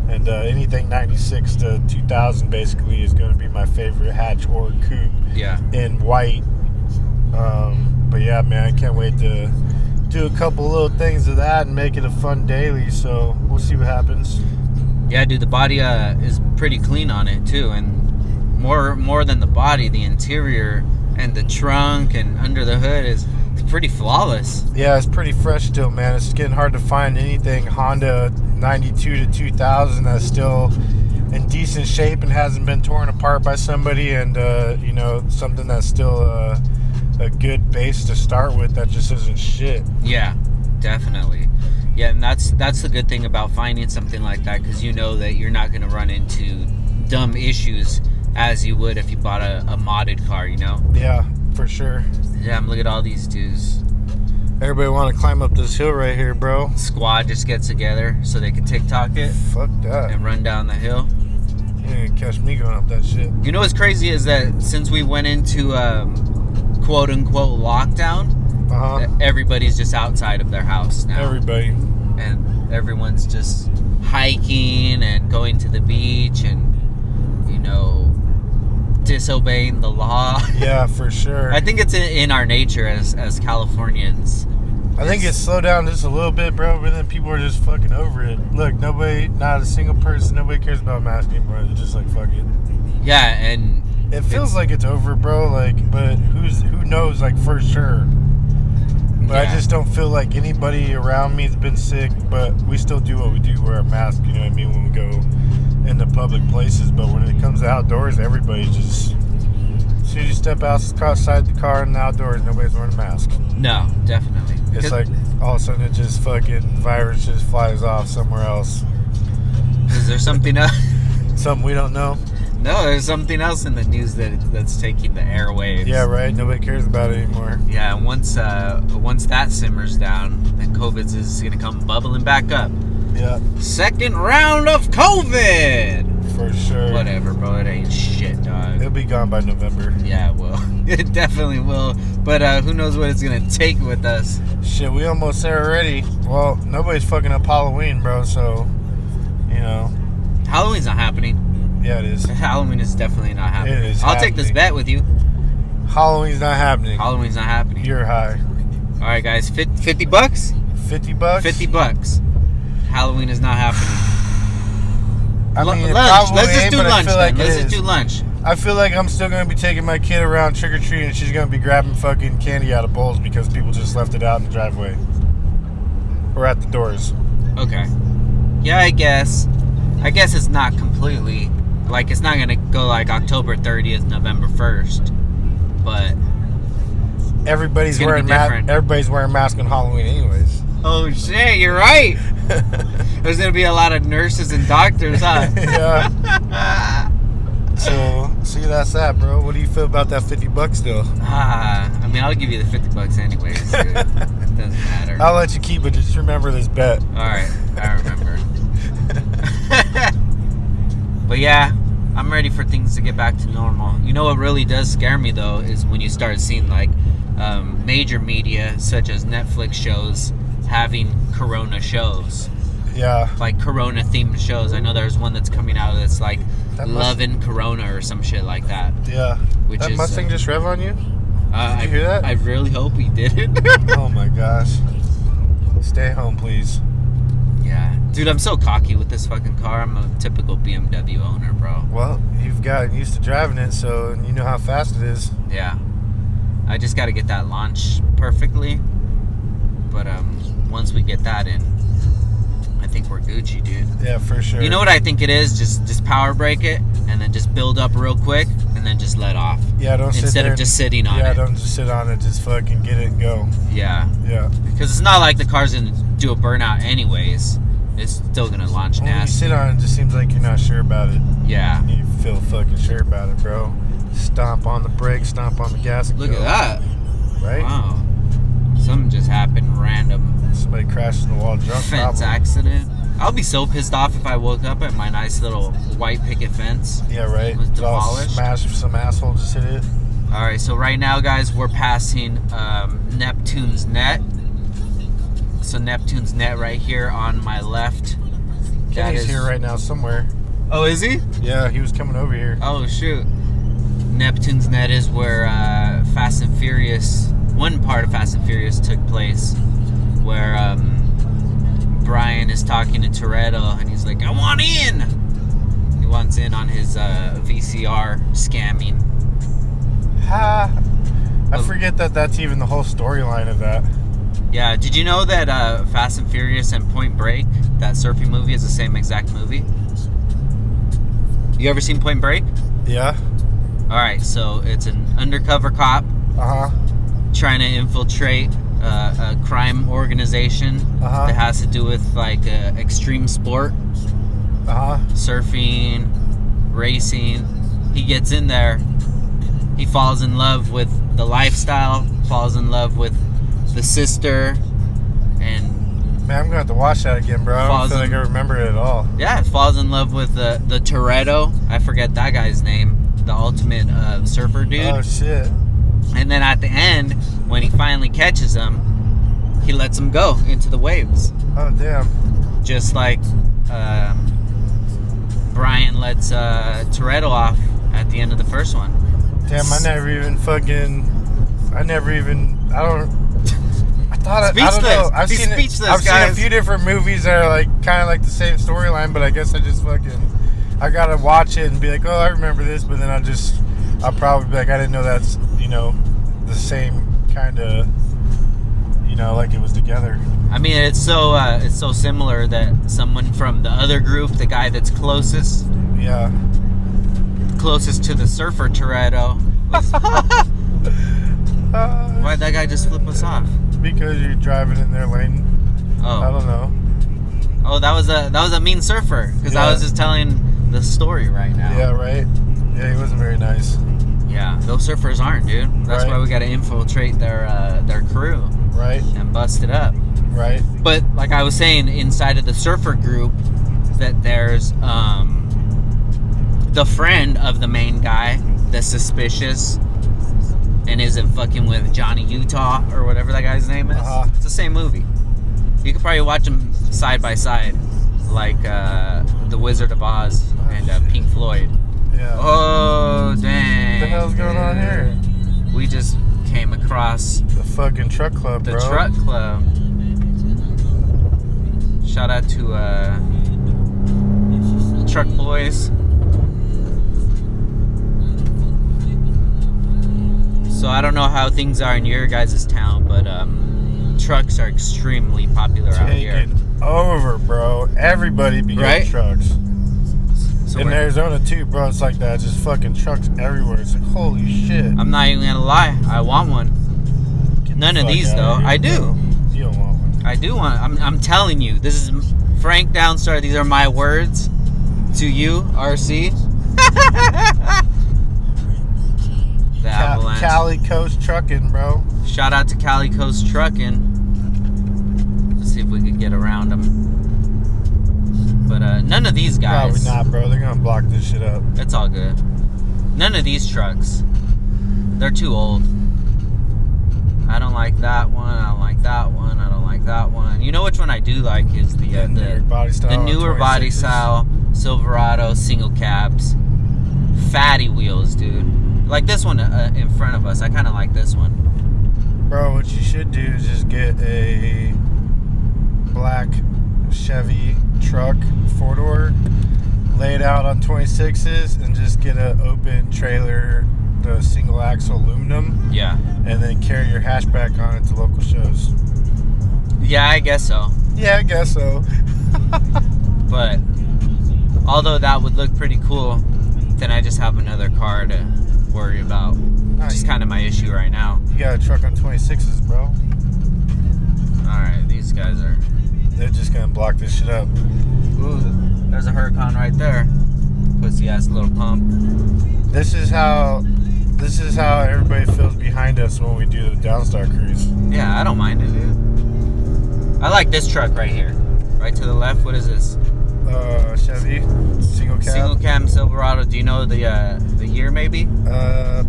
S2: And anything 96 to 2000 basically is going to be my favorite hatch or coupe.
S1: Yeah.
S2: In white. But yeah, man, I can't wait to do a couple little things of that and make it a fun daily. So we'll see what happens.
S1: Yeah, dude, the body is pretty clean on it too, and more than the body, the interior and the trunk and under the hood is pretty flawless.
S2: Yeah, it's pretty fresh still, man. It's getting hard to find anything Honda 92 to 2000 that's still in decent shape and hasn't been torn apart by somebody, and something that's still a good base to start with that just isn't shit.
S1: Yeah, definitely. Yeah, and that's the good thing about finding something like that, because you know that you're not going to run into dumb issues as you would if you bought a modded car, you know?
S2: Yeah, for sure.
S1: Damn, look at all these dudes.
S2: Everybody want to climb up this hill right here, bro.
S1: Squad just gets together so they can TikTok it.
S2: Fuck that.
S1: And run down the hill.
S2: You ain't gonna catch me going up that shit.
S1: You know what's crazy is that since we went into quote unquote lockdown, everybody's just outside of their house now.
S2: Everybody.
S1: And everyone's just hiking and going to the beach and, disobeying the law.
S2: Yeah, for sure.
S1: I think it's in our nature as Californians.
S2: I think it's slowed down just a little bit, bro, but then people are just fucking over it. Look, not a single person, nobody cares about masks anymore. They're just like, fuck it.
S1: Yeah, and
S2: it feels like it's over, bro, but who knows, like, for sure. But
S1: yeah.
S2: I just don't feel like anybody around me has been sick, but we still do what we do, wear a mask, you know what I mean, when we go into public places. But when it comes to outdoors, everybody's just, as soon as you step outside the car in the outdoors, nobody's wearing a mask.
S1: No, definitely.
S2: It's like all of a sudden it just fucking virus just flies off somewhere else.
S1: Is there something else?
S2: Something we don't know?
S1: No, there's something else in the news that's taking the airwaves.
S2: Yeah, right. Nobody cares about it anymore.
S1: Yeah, and once that simmers down, then COVID is gonna come bubbling back up.
S2: Yeah.
S1: Second round of COVID.
S2: For sure.
S1: Whatever, bro. It ain't shit, dog.
S2: It'll be gone by November.
S1: Yeah, it will. It definitely will. But who knows what it's gonna take with us.
S2: Shit, we almost there already. Well, nobody's fucking up Halloween, bro, so, you know.
S1: Halloween's not happening.
S2: Yeah, it is.
S1: Halloween is definitely not happening.
S2: It is
S1: I'll take this bet with you.
S2: Halloween's not happening.
S1: Halloween's not happening.
S2: You're high.
S1: All right, guys. $50 bucks?
S2: $50?
S1: 50 bucks. Halloween is not happening.
S2: I mean,
S1: Lunch. Let's just do lunch then.
S2: Like
S1: Let's just do lunch.
S2: I feel like I'm still going to be taking my kid around trick-or-treating and she's going to be grabbing fucking candy out of bowls because people just left it out in the driveway. Or at the doors.
S1: Okay. Yeah, I guess. I guess it's not completely... Like, it's not going to go like October 30th, November 1st. But...
S2: Everybody's wearing masks on Halloween anyways.
S1: Oh, shit, you're right. There's going to be a lot of nurses and doctors, huh?
S2: Yeah. So, see, that's that, bro. What do you feel about that $50 though?
S1: I mean, I'll give you the $50 anyways. It doesn't matter.
S2: I'll let you keep it. Just remember this bet.
S1: All right, I remember. But yeah, I'm ready for things to get back to normal. You know what really does scare me though is when you start seeing like major media such as Netflix shows having Corona shows.
S2: Yeah.
S1: Like Corona themed shows. I know there's one that's coming out that's like Lovin' Corona or some shit like that.
S2: Yeah.
S1: Which
S2: that
S1: is,
S2: Mustang just rev on you? Did you hear that?
S1: I really hope he didn't.
S2: Oh my gosh. Stay home, please.
S1: Yeah. Dude, I'm so cocky with this fucking car. I'm a typical BMW owner, bro.
S2: Well, you've gotten used to driving it, so you know how fast it is.
S1: Yeah. I just got to get that launch perfectly. But once we get that in, I think we're Gucci, dude.
S2: Yeah, for sure.
S1: You know what I think it is? Just power brake it and then just build up real quick and then just let off.
S2: Yeah, don't sit
S1: instead
S2: there
S1: of just sitting on it.
S2: Yeah, don't just sit on it. Just fucking get it and go.
S1: Yeah.
S2: Yeah.
S1: Because it's not like the car's gonna do a burnout anyways. It's still gonna launch
S2: When you
S1: nasty.
S2: sit on it, it just seems like you're not sure about it.
S1: Yeah.
S2: You feel fucking sure about it, bro. Stomp on the brake, stomp on the gas. And
S1: Look
S2: go.
S1: at that.
S2: Right?
S1: Wow. Something just happened random.
S2: Somebody crashed in the wall drunk.
S1: Fence
S2: probably.
S1: accident. I'll be so pissed off if I woke up at my nice little white picket fence.
S2: Yeah, right.
S1: Was
S2: It's all
S1: demolished.
S2: smashed. Some asshole just hit it.
S1: All right, so right now, guys, we're passing Neptune's Net. So Neptune's Net right here on my left.
S2: Kenny's here right now somewhere.
S1: Oh, is he?
S2: Yeah, he was coming over here.
S1: Oh, shoot. Neptune's Net is where Fast and Furious, one part of Fast and Furious took place, where Brian is talking to Toretto, and he's like, I want in! He wants in on his VCR scamming.
S2: Ha! I forget that that's even the whole storyline of that.
S1: Yeah, did you know that Fast and Furious and Point Break, that surfing movie, is the same exact movie? You ever seen Point Break?
S2: Yeah.
S1: Alright, so it's an undercover cop
S2: Uh-huh.
S1: trying to infiltrate a crime organization that has to do with like extreme sport, surfing, racing. He gets in there, he falls in love with the lifestyle, falls in love with the sister, and
S2: Man, I'm gonna have to watch that again, bro. I don't feel like I remember it at all.
S1: yeah, falls in love with the Toretto. I forget that guy's name, the ultimate surfer dude.
S2: Oh shit.
S1: And then at the end, when he finally catches him, he lets him go into the waves.
S2: Oh damn.
S1: Just like Brian lets Toretto off at the end of the first one.
S2: Damn, I don't know. I've seen a few different movies that are like kind of like the same storyline, but I guess I gotta watch it and be like, oh, I remember this, but then I'll probably be like, I didn't know that's, the same kind of, like it was together.
S1: I mean, it's so similar that someone from the other group, the guy that's closest to the surfer Toretto, why'd that guy just flip us off?
S2: Because you're driving in their lane.
S1: Oh,
S2: I don't know.
S1: Oh, that was a mean surfer. Because I was just telling the story right now.
S2: Yeah, right. Yeah, he wasn't very nice.
S1: Yeah, those surfers aren't, dude. That's why we got to infiltrate their crew.
S2: Right.
S1: And bust it up.
S2: Right.
S1: But like I was saying, inside of the surfer group, that there's the friend of the main guy that's suspicious and isn't fucking with Johnny Utah or whatever that guy's name is. It's the same movie. You could probably watch them side by side, like The Wizard of Oz and Pink Floyd.
S2: Yeah.
S1: Oh, dang.
S2: What the hell's going on here?
S1: We just came across
S2: The fucking truck club,
S1: the
S2: bro.
S1: truck club. Shout out to the truck boys. So I don't know how things are in your guys' town, but trucks are extremely popular out here.
S2: Taking over, bro. Everybody be
S1: Right?
S2: getting trucks.
S1: So
S2: In
S1: we're-
S2: Arizona too, bro. It's like that. Just fucking trucks everywhere. It's like, holy shit.
S1: I'm not even gonna lie, I want one. None of
S2: Fuck
S1: these
S2: outta
S1: though.
S2: here,
S1: I do.
S2: bro. You don't want one.
S1: I do want. I'm telling you, this is Frank Downstar. These are my words to you, RC. The Avalanche.
S2: Cali Coast Trucking, bro.
S1: Shout out to Cali Coast Trucking. Let's see if we could get around them. But none of these guys.
S2: Probably not, bro. They're gonna block this shit up.
S1: It's all good. None of these trucks. They're too old. I don't like that one. I don't like that one. I don't like that one. You know which one I do like is the
S2: newer body style.
S1: the newer body
S2: 26s.
S1: style Silverado single cabs, fatty wheels, dude. Like this one in front of us. I kind of like this one.
S2: Bro, what you should do is just get a black Chevy truck, 4-door, lay it out on 26s, and just get an open trailer, the single axle aluminum,
S1: Yeah.
S2: and then carry your hatchback on it to local shows.
S1: Yeah, I guess so.
S2: Yeah, I guess so.
S1: But although that would look pretty cool, then I just have another car to worry about. Which is kind of my issue right now.
S2: You got a truck on 26s, bro.
S1: Alright, these guys are...
S2: They're just gonna block this shit up.
S1: Ooh, there's a Huracan right there. Pussy ass little pump.
S2: This is how everybody feels behind us when we do the Downstar cruise.
S1: Yeah, I don't mind it, dude. I like this truck right here. Right to the left, what is this?
S2: Chevy, single cab.
S1: Single cam Silverado. Do you know the year maybe?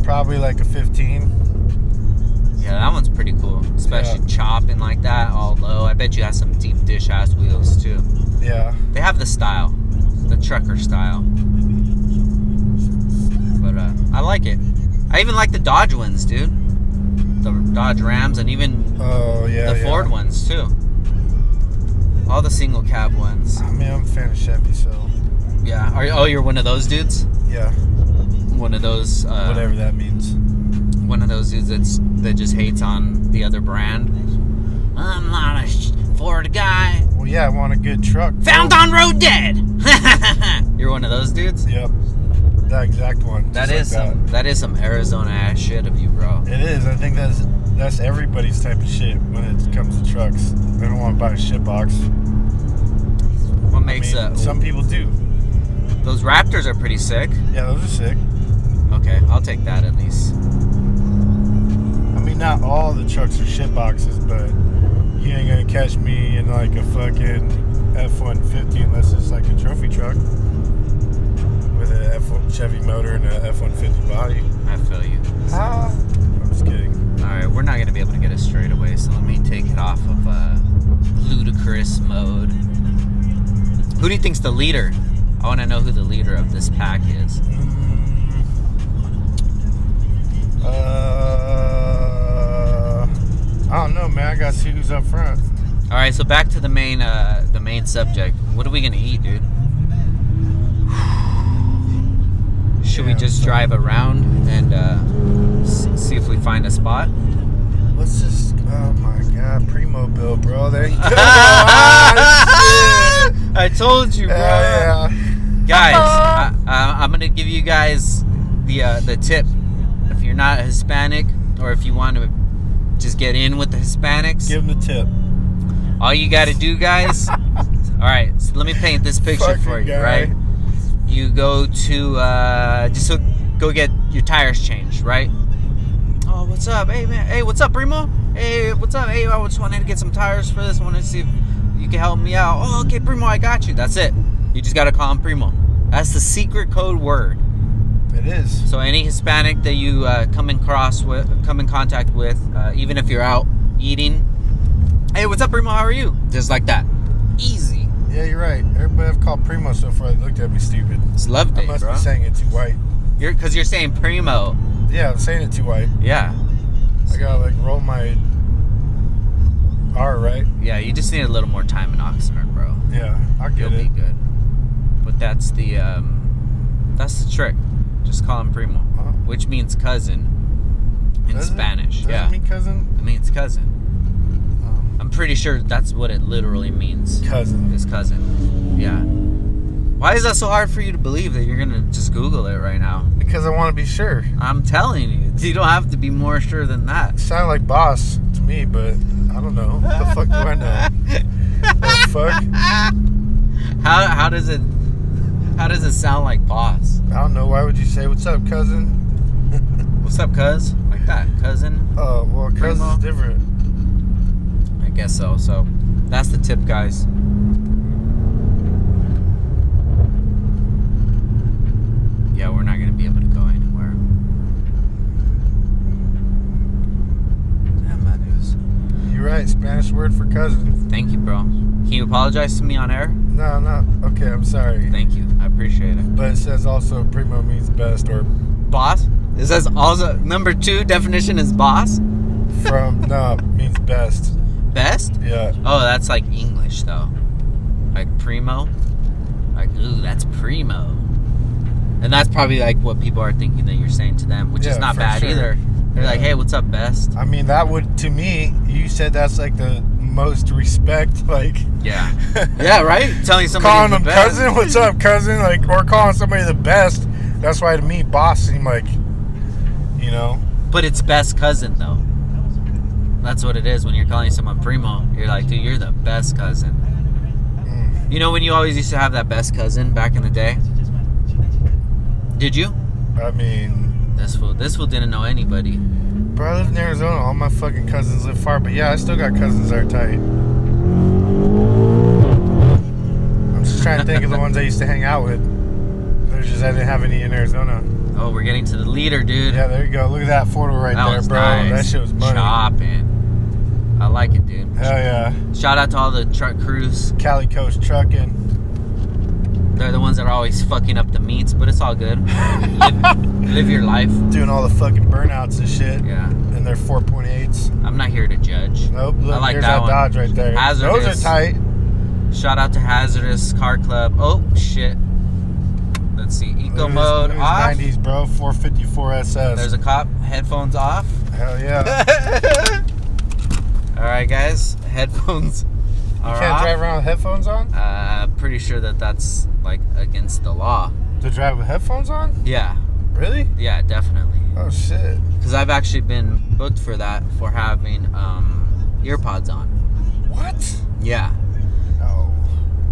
S2: Probably like a 15.
S1: Yeah, that one's pretty cool. Especially
S2: Yeah.
S1: chopping like that, all low. I bet you have some deep dish ass wheels too.
S2: Yeah.
S1: They have the style. The trucker style. But I like it. I even like the Dodge ones, dude. The Dodge Rams and even
S2: Oh yeah.
S1: the Ford ones too. All the single cab ones.
S2: I mean, I'm a fan of Chevy, so
S1: Yeah. You're one of those dudes?
S2: yeah.
S1: One of those
S2: Whatever that means.
S1: one of those dudes that just hates on the other brand. I'm not a Ford guy.
S2: Well, yeah, I want a good truck. bro.
S1: Found on road dead. You're one of those dudes?
S2: Yep. That exact one.
S1: That
S2: just
S1: is
S2: like
S1: that is some Arizona ass shit of you, bro.
S2: It is. I think that's everybody's type of shit when it comes to trucks. They don't want to buy a shit box.
S1: What makes
S2: some people do.
S1: those Raptors are pretty sick.
S2: Yeah, those are sick.
S1: Okay, I'll take that at least.
S2: I mean, not all the trucks are shit boxes, but you ain't gonna catch me in like a fucking F-150 unless it's like a trophy truck with a Chevy motor and a F-150 body.
S1: I feel you.
S2: I'm just kidding.
S1: Alright, we're not gonna be able to get it straight away, so let me take it off of ludicrous mode. Who do you think's the leader? I wanna know who the leader of this pack is.
S2: I don't know, man. I gotta see who's up front.
S1: Alright, so back to the main subject. What are we gonna eat, dude? Should we just drive around and see if we find a spot?
S2: Let's just. Oh my God, Primo Bill, bro. There you go.
S1: I told you, bro.
S2: Yeah.
S1: Guys, I'm gonna give you guys the tip. If you're not Hispanic, or if you want to just get in with the Hispanics,
S2: Give him the tip.
S1: all you gotta do, guys. All right, so let me paint this picture
S2: Fucking
S1: for you.
S2: guy.
S1: Right, you go to go get your tires changed, right? Oh, what's up? Hey, man. Hey, what's up, Primo? Hey, what's up? Hey, I just wanted to get some tires for this. I wanted to see if you can help me out. Oh, okay, Primo, I got you. That's it. You just got to call him Primo. That's the secret code word.
S2: It is.
S1: So any Hispanic that you come in contact with, even if you're out eating, hey, what's up, Primo? How are you? Just like that, easy.
S2: Yeah, you're right. Everybody I've called Primo so far, they looked at me stupid.
S1: It's love day,
S2: I must
S1: bro.
S2: be saying it too white.
S1: Because you're saying Primo.
S2: Yeah, I'm saying it too white.
S1: Yeah.
S2: I gotta like roll my R, right?
S1: Yeah, you just need a little more time in Oxnard, bro.
S2: Yeah, I'll get
S1: You'll
S2: it.
S1: be good. But that's the trick. Just call him Primo, which means cousin in
S2: Does it?
S1: Spanish.
S2: Does
S1: Yeah,
S2: it mean cousin?
S1: it means cousin. I'm pretty sure that's what it literally means.
S2: Cousin.
S1: Is cousin. Yeah. Why is that so hard for you to believe that you're gonna just Google it right now?
S2: Because I want to be sure.
S1: I'm telling you, you don't have to be more sure than that.
S2: It sounded like boss to me, but I don't know. What the fuck do I know? The fuck?
S1: How does it sound like boss?
S2: I don't know. Why would you say, what's up, cousin?
S1: What's up, cuz? Like that, cousin?
S2: Oh, well,
S1: Primo?
S2: cousin's different.
S1: I guess so. So that's the tip, guys. Yeah, we're not gonna be able to go anywhere. Damn, that is.
S2: You're right. Spanish word for cousin.
S1: Thank you, bro. Can you apologize to me on air?
S2: No, no. Okay, I'm sorry.
S1: Thank you. I appreciate it.
S2: But it says also Primo means best or
S1: Boss? It says also number 2 definition is boss.
S2: from, no, means best.
S1: Best?
S2: Yeah.
S1: Oh, that's like English though. Like primo. Like, ooh, that's primo. And that's probably like what people are thinking that you're saying to them, which is
S2: Yeah,
S1: not
S2: for
S1: bad
S2: sure.
S1: either. They're like, hey, what's up, best?
S2: I mean, that would, to me, you said that's like the most respect, like.
S1: Yeah. Yeah, right? Telling somebody
S2: Calling
S1: the
S2: them
S1: best.
S2: cousin, what's up, cousin? Like, or calling somebody the best. That's why to me, boss seemed like, you know.
S1: But it's best cousin though. That's what it is when you're calling someone primo. You're like, dude, you're the best cousin.
S2: Mm.
S1: You know when you always used to have that best cousin back in the day? Did you?
S2: I mean,
S1: This fool didn't know anybody.
S2: bro, I live in Arizona. All my fucking cousins live far, but yeah, I still got cousins that are tight. I'm just trying to think of the ones I used to hang out with. There's just I didn't have any in Arizona.
S1: Oh, we're getting to the leader, dude.
S2: Yeah, there you go. Look at that photo right
S1: That
S2: there,
S1: was
S2: bro.
S1: nice.
S2: That shit was money.
S1: Chopping. I like it, dude.
S2: Hell yeah.
S1: Shout out to all the truck crews.
S2: Cali Coast trucking.
S1: They're the ones that are always fucking up the meats, but it's all good. live your life.
S2: Doing all the fucking burnouts and shit.
S1: Yeah.
S2: And their 4.8s.
S1: I'm not here to judge.
S2: Nope. Look,
S1: I like
S2: here's
S1: that
S2: that
S1: one.
S2: Dodge right there.
S1: Hazardous.
S2: Those are tight.
S1: Shout out to Hazardous Car Club. Oh, shit. Let's see. Eco mode off.
S2: 90s, bro. 454 SS.
S1: There's a cop. Headphones off.
S2: Hell yeah.
S1: All right, guys. Headphones
S2: You
S1: are
S2: can't
S1: off.
S2: drive around with headphones on?
S1: Pretty sure that that's like against the law.
S2: To drive with headphones on?
S1: Yeah.
S2: Really?
S1: Yeah, definitely.
S2: Oh, shit.
S1: Because I've actually been booked for that, for having earpods on.
S2: What?
S1: Yeah.
S2: No.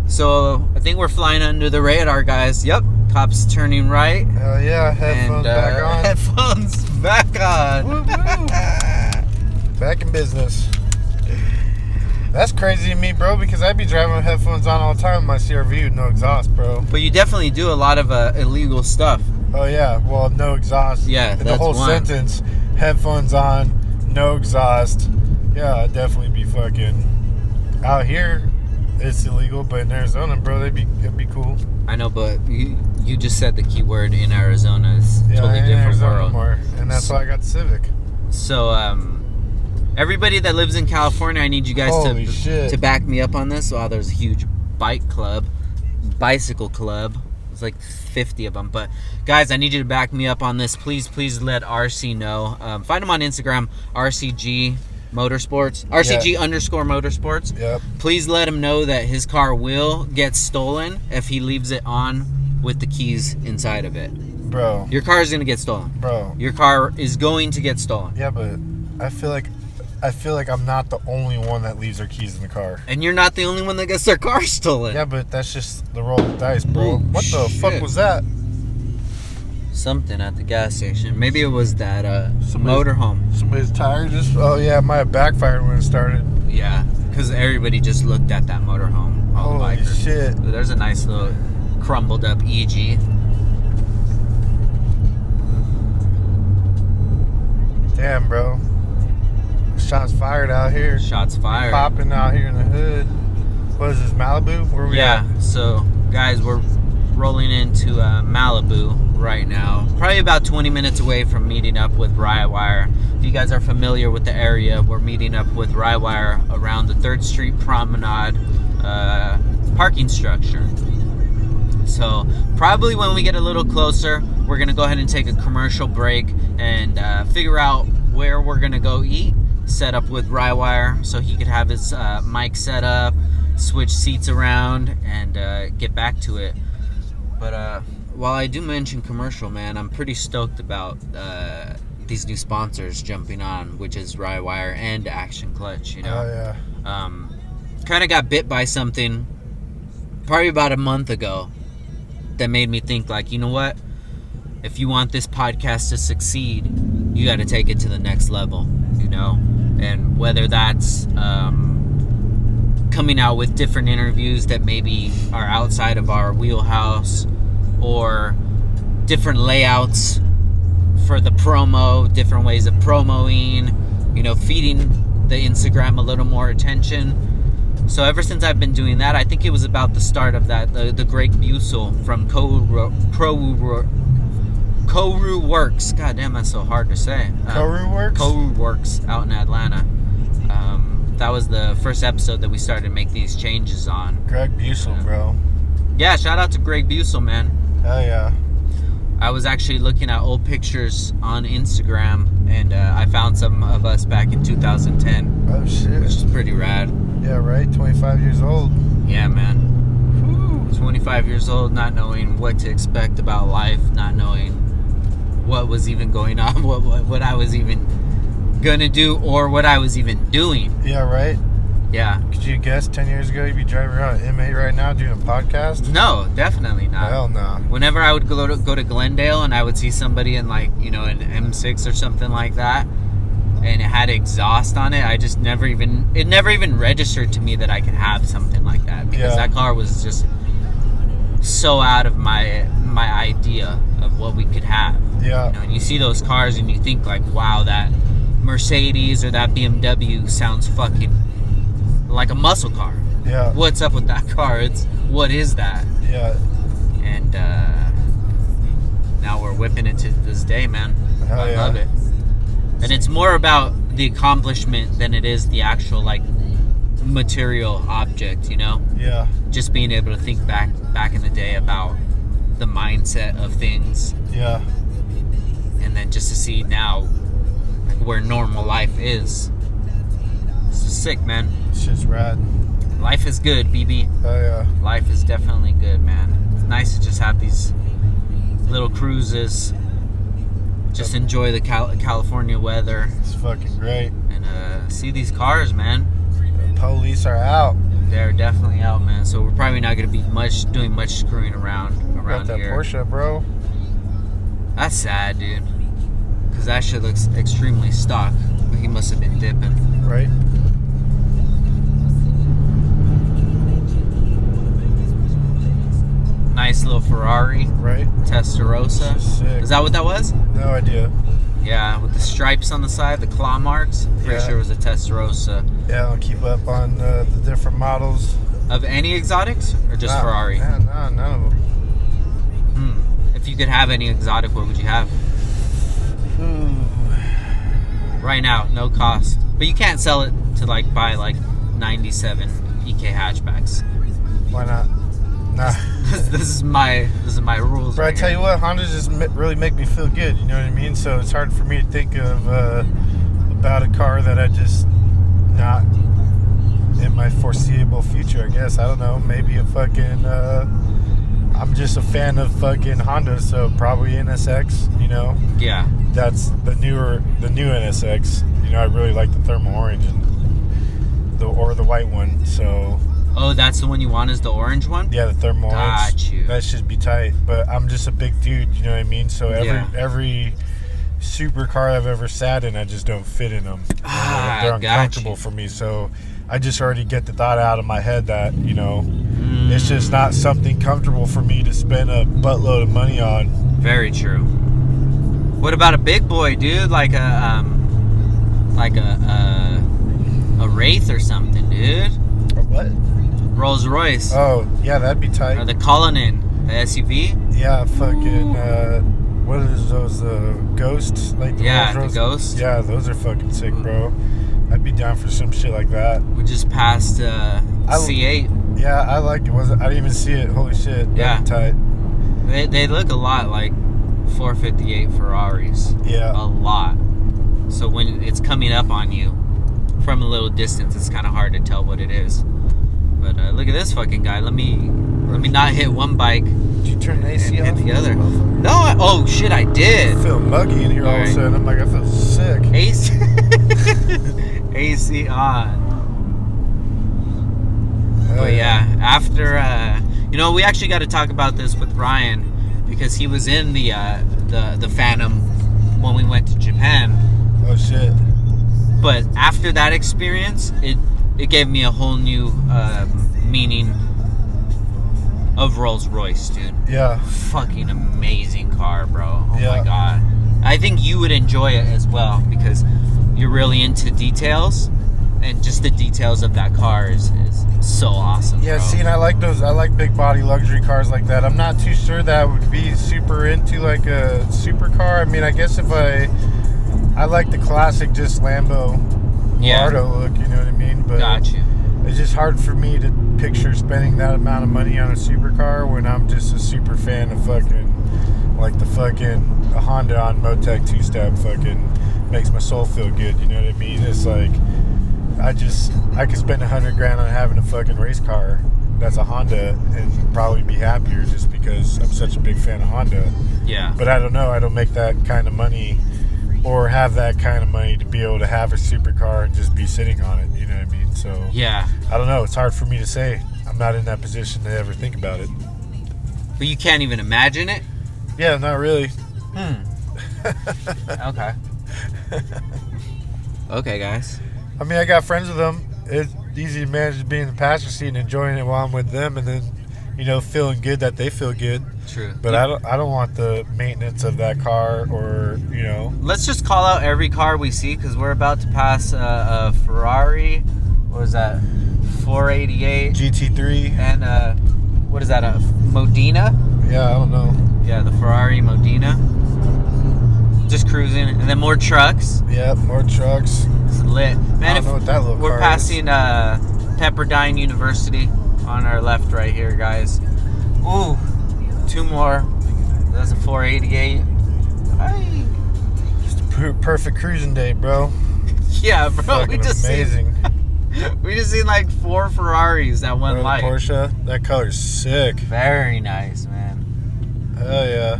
S1: So I think we're flying under the radar, guys. Yep. Cops turning right.
S2: Hell yeah. Headphones back on.
S1: Headphones back on.
S2: Woo, woo. Back in business. That's crazy to me, bro, because I'd be driving with headphones on all the time in my CRV with no exhaust, bro.
S1: But you definitely do a lot of illegal stuff.
S2: Oh, yeah. Well, no exhaust.
S1: Yeah,
S2: The
S1: that's
S2: whole
S1: one.
S2: sentence, headphones on, no exhaust. Yeah, I'd definitely be fucking... Out here, it's illegal, but in Arizona, bro, it'd be cool.
S1: I know, but you just said the key word in Arizona is
S2: Yeah,
S1: totally
S2: in
S1: different
S2: Arizona
S1: world.
S2: more, and that's why I got the Civic.
S1: So, everybody that lives in California, I need you guys
S2: Holy shit.
S1: to back me up on this. Wow, there's a huge bicycle club. There's like 50 of them. But guys, I need you to back me up on this. Please let RC know. Find him on Instagram, RCG Motorsports, RCG_Motorsports.
S2: Yep.
S1: Please let him know that his car will get stolen if he leaves it on with the keys inside of it.
S2: Bro.
S1: Your car is going to get stolen.
S2: Bro.
S1: Your car is going to get stolen.
S2: Yeah, but I feel like I'm not the only one that leaves their keys in the car.
S1: And you're not the only one that gets their car stolen.
S2: Yeah, but that's just the roll of the dice, bro.
S1: Ooh,
S2: What the fuck
S1: shit.
S2: was that?
S1: Something at the gas station. Maybe it was that
S2: Somebody's-
S1: motorhome.
S2: Somebody's tire just... Oh, yeah, it might have backfired when it started.
S1: Yeah, because everybody just looked at that motorhome. All the
S2: Holy
S1: bikers.
S2: shit.
S1: There's a nice little crumbled up EG.
S2: Damn, bro. Shots fired out here.
S1: Shots fired.
S2: Popping out here in the hood. What is this, Malibu? Where are we at?
S1: Yeah, so guys, we're rolling into Malibu right now. Probably about 20 minutes away from meeting up with Rywire. If you guys are familiar with the area, we're meeting up with Rywire around the 3rd Street Promenade parking structure. So probably when we get a little closer, we're gonna go ahead and take a commercial break and figure out where we're gonna go eat, set up with Rywire so he could have his mic set up, switch seats around, and get back to it. But while I do mention commercial, man, I'm pretty stoked about these new sponsors jumping on, which is Rywire and Action Clutch, you know.
S2: Oh, yeah.
S1: Kind of got bit by something probably about a month ago that made me think, like, you know what? If you want this podcast to succeed, you got to take it to the next level, you know? And whether that's coming out with different interviews that maybe are outside of our wheelhouse, or different layouts for the promo, different ways of promoing, you know, feeding the Instagram a little more attention. So ever since I've been doing that, I think it was about the start of that, the Greg Busel from Koru Works. God damn, that's so hard to say.
S2: Koru Works?
S1: Koru Works out in Atlanta. That was the first episode that we started to make these changes on.
S2: Greg Busel, bro.
S1: Yeah, shout out to Greg Busel, man.
S2: Hell yeah.
S1: I was actually looking at old pictures on Instagram, and I found some of us back in 2010.
S2: Oh, shit.
S1: Which is pretty rad.
S2: Yeah, right? 25 years old.
S1: Yeah, man. Whew. 25 years old, not knowing what to expect about life, not knowing what was even going on, what I was even gonna do, or what I was even doing.
S2: Yeah, right?
S1: Yeah.
S2: Could you guess 10 years ago you'd be driving around an M8 right now doing a podcast?
S1: No, definitely not.
S2: Hell no.
S1: Whenever I would go to Glendale and I would see somebody in, like, you know, an M6 or something like that, and it had exhaust on it, it never even registered to me that I could have something like that, because that car was just so out of my idea of what we could have.
S2: Yeah.
S1: You know, and you see those cars and you think, like, wow, that Mercedes or that BMW sounds fucking like a muscle car.
S2: Yeah.
S1: What's up with that car? What is that?
S2: Yeah.
S1: And now we're whipping it to this day, man.
S2: Hell
S1: I love it. And it's more about the accomplishment than it is the actual, like, material object, you know?
S2: Yeah.
S1: Just being able to think back in the day about the mindset of things.
S2: Yeah.
S1: And then just to see now, like, where normal life is. It's just sick, man.
S2: It's just rad.
S1: Life is good, BB.
S2: Oh, yeah.
S1: Life is definitely good, man. It's nice to just have these little cruises. Just enjoy the California weather.
S2: It's fucking great.
S1: And see these cars, man.
S2: The police are out.
S1: They're definitely out, man. So we're probably not going to be doing much screwing around
S2: Got that
S1: here.
S2: Porsche, bro.
S1: That's sad, dude. Because that shit looks extremely stock. But he must have been dipping.
S2: Right?
S1: Nice little Ferrari.
S2: Right?
S1: Testarossa.
S2: Sick.
S1: Is that what that was?
S2: No idea.
S1: Yeah, with the stripes on the side, the claw marks. Pretty sure it was a Testarossa.
S2: Yeah, I'll keep up on the different models.
S1: Of any exotics? Or just Ferrari?
S2: Nah, none of them.
S1: If you could have any exotic, what would you have? Right now, no cost. But you can't sell it to, like, buy, like, 97 EK hatchbacks.
S2: Why not? Nah.
S1: this is my rules.
S2: Bro, I tell you what, Honda just really make me feel good. You know what I mean? So it's hard for me to think of about a car that I just not in my foreseeable future. I guess I don't know. Maybe a fucking. I'm just a fan of fucking Honda, so probably NSX. You know?
S1: Yeah.
S2: That's the new NSX. You know, I really like the thermal orange and or the white one. So.
S1: Oh, that's the one you want, is the orange one?
S2: Yeah, the thermal orange.
S1: Got you.
S2: That should be tight. But I'm just a big dude, you know what I mean? So every supercar I've ever sat in, I just don't fit in them. They're uncomfortable for me. So I just already get the thought out of my head that, you know, It's just not something comfortable for me to spend a buttload of money on.
S1: Very true. What about a big boy, dude? Like a Wraith or something, dude?
S2: Or what?
S1: Rolls Royce.
S2: Oh, yeah, that'd be tight.
S1: Or the Cullinan, the SUV.
S2: Yeah, fucking, what is those, ghosts? Like the
S1: Yeah,
S2: Rolls
S1: the
S2: Royce?
S1: Ghost.
S2: Yeah, those are fucking sick, bro. I'd be down for some shit like that.
S1: We just passed C8.
S2: Yeah, I like it. I didn't even see it. Holy shit.
S1: Yeah.
S2: Tight.
S1: They look a lot like 458 Ferraris.
S2: Yeah.
S1: A lot. So when it's coming up on you from a little distance, it's kind of hard to tell what it is. But look at this fucking guy. Let me not hit one bike and
S2: Did you turn the AC
S1: hit
S2: off?
S1: the other. No, oh shit, I did.
S2: I feel muggy in here all of a
S1: Alright.
S2: sudden. I'm like, I feel sick.
S1: AC, AC on. But yeah, after we actually got to talk about this with Ryan because he was in the Phantom when we went to Japan.
S2: Oh shit.
S1: But after that experience, it gave me a whole new meaning of Rolls Royce, dude.
S2: Yeah.
S1: Fucking amazing car, bro. Oh
S2: Yeah.
S1: my god. I think you would enjoy it as well because you're really into details, and just the details of that car is so awesome.
S2: Yeah,
S1: bro.
S2: see, and I like those. I like big body luxury cars like that. I'm not too sure that I would be super into like a supercar. I mean, I guess if I like the classic just Lambo Gallardo look, you know what I mean? But
S1: Got you.
S2: it's just hard for me to picture spending that amount of money on a supercar when I'm just a super fan of fucking like the fucking Honda on Motec 2-step fucking makes my soul feel good, you know what I mean? It's like I could spend $100,000 on having a fucking race car that's a Honda and probably be happier just because I'm such a big fan of Honda.
S1: Yeah.
S2: But I don't know, I don't make that kind of money or have that kind of money to be able to have a supercar and just be sitting on it, you know what I mean? So
S1: Yeah.
S2: I don't know, it's hard for me to say. I'm not in that position to ever think about it.
S1: But you can't even imagine it?
S2: Yeah, not really.
S1: Okay. Okay, guys.
S2: I mean, I got friends with them. It's easy to manage to be in the passenger seat and enjoying it while I'm with them, and then, feeling good that they feel good.
S1: True.
S2: But I don't want the maintenance of that car, or
S1: Let's just call out every car we see because we're about to pass a Ferrari. What was that? 488.
S2: GT3.
S1: And what is that? A Modena?
S2: Yeah, I don't know.
S1: Yeah, the Ferrari Modena. Just cruising, and then more trucks.
S2: Yep, more trucks.
S1: It's lit, man.
S2: I don't know what that little
S1: we're
S2: car
S1: passing Pepperdine University on our left, right here, guys. Ooh, two more. That's a 488. Hey.
S2: Just a perfect cruising day, bro.
S1: Yeah, bro.
S2: Fucking amazing.
S1: We just seen like 4 Ferraris that one
S2: Or the
S1: light.
S2: Porsche. That color's sick.
S1: Very nice, man.
S2: Hell yeah.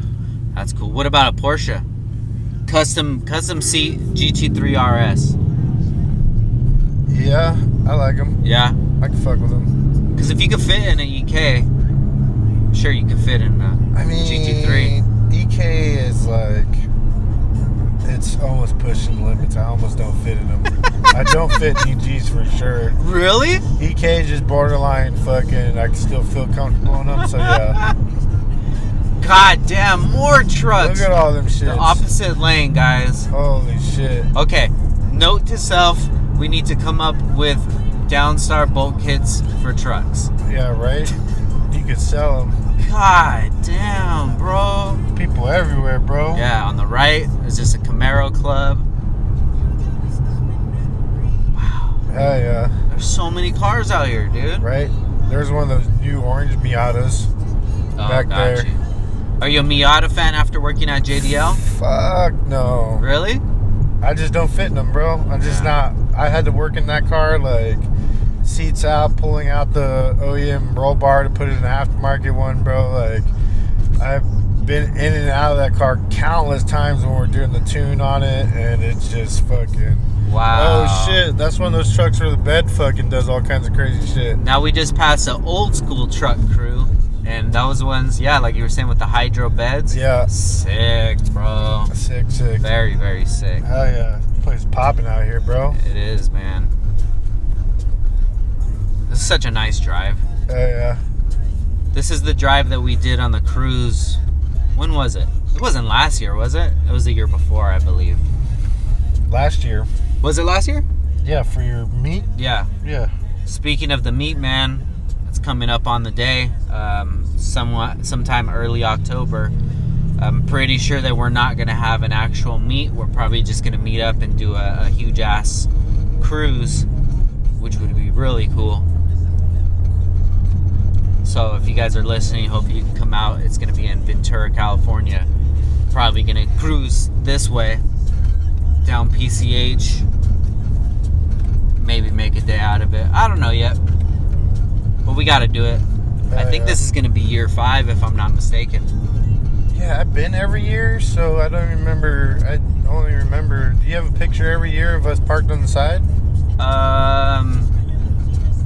S1: That's cool. What about a Porsche? Custom seat GT3 RS.
S2: Yeah, I like them.
S1: Yeah.
S2: I can fuck with them.
S1: Because if you could fit in an EK, sure you could fit in a GT3.
S2: EK is like, it's almost pushing limits. I almost don't fit in them. I don't fit in EGs for sure.
S1: Really?
S2: EK is just borderline fucking, I can still feel comfortable in them, so yeah.
S1: God damn, more trucks.
S2: Look at all them shits.
S1: The opposite lane, guys.
S2: Holy shit.
S1: Okay, note to self, we need to come up with Downstar bolt kits for trucks.
S2: Yeah, right? You could sell them.
S1: God damn, bro.
S2: People everywhere, bro.
S1: Yeah, on the right is just a Camaro Club. Wow.
S2: Hell yeah.
S1: There's so many cars out here, dude.
S2: Right? There's one of those new orange Miatas back
S1: got
S2: there.
S1: you. Are you a Miata fan after working at JDL?
S2: Fuck no.
S1: Really?
S2: I just don't fit in them, bro. I'm just not. I had to work in that car, like, seats out, pulling out the OEM roll bar to put it in an aftermarket one, bro. Like, I've been in and out of that car countless times when we're doing the tune on it, and it's just fucking...
S1: Wow.
S2: Oh, shit. That's one of those trucks where the bed fucking does all kinds of crazy shit.
S1: Now we just passed an old school truck crew, and those ones, yeah, like you were saying with the hydro beds.
S2: Yeah.
S1: Sick, bro.
S2: Sick, sick.
S1: Very, very sick.
S2: Hell yeah. This place is popping out here, bro.
S1: It is, man. This is such a nice drive.
S2: Hell yeah.
S1: This is the drive that we did on the cruise. When was it? It wasn't last year, was it? It was the year before, I believe.
S2: Last year.
S1: Was it last year?
S2: Yeah, for your meat?
S1: Yeah.
S2: Yeah.
S1: Speaking of the meat, man, it's coming up on the day, sometime early October. I'm pretty sure that we're not going to have an actual meet. We're probably just going to meet up and do a huge ass cruise, which would be really cool. So if you guys are listening, hope you can come out. It's going to be in Ventura, California. Probably going to cruise this way down PCH. Maybe make a day out of it. I don't know yet, but we got to do it. I think this is going to be year 5 if I'm not mistaken.
S2: Yeah, I've been every year, so I don't remember. I only remember. Do you have a picture every year of us parked on the side?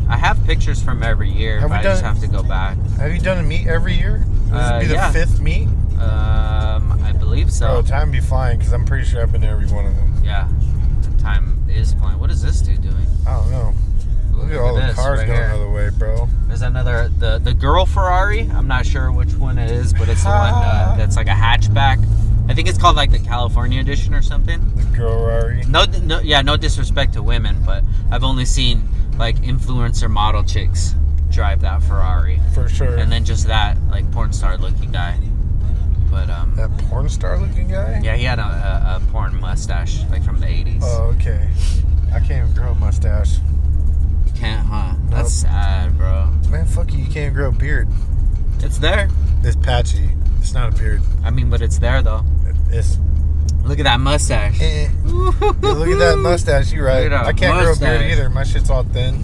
S1: I have pictures from every year, but I just have to go back.
S2: Have you done a meet every year? This would be the 5th meet?
S1: I believe so.
S2: Oh, time be flying, because I'm pretty sure I've been to every one of them.
S1: Yeah, time is flying. What is this dude doing?
S2: I don't know. Look at all the cars
S1: right
S2: going
S1: here.
S2: the other way, bro.
S1: There's another, the girl Ferrari. I'm not sure which one it is, but it's the one that's like a hatchback. I think it's called like the California edition or something.
S2: The girl Ferrari.
S1: No disrespect to women, but I've only seen like influencer model chicks drive that Ferrari.
S2: For sure.
S1: And then just that like porn star looking guy. But
S2: that porn star looking guy?
S1: yeah, he had a porn mustache like from the 80s.
S2: Oh, okay. I can't even grow a mustache.
S1: Can't, huh?
S2: Nope.
S1: That's sad, bro.
S2: Man, fuck you. You can't grow a beard.
S1: It's there.
S2: It's patchy. It's not a beard.
S1: I mean, but it's there though.
S2: It's.
S1: Look at that mustache.
S2: Yeah, look at that mustache. You're right.
S1: Look at that
S2: I can't grow a
S1: mustache.
S2: beard either. My shit's all thin.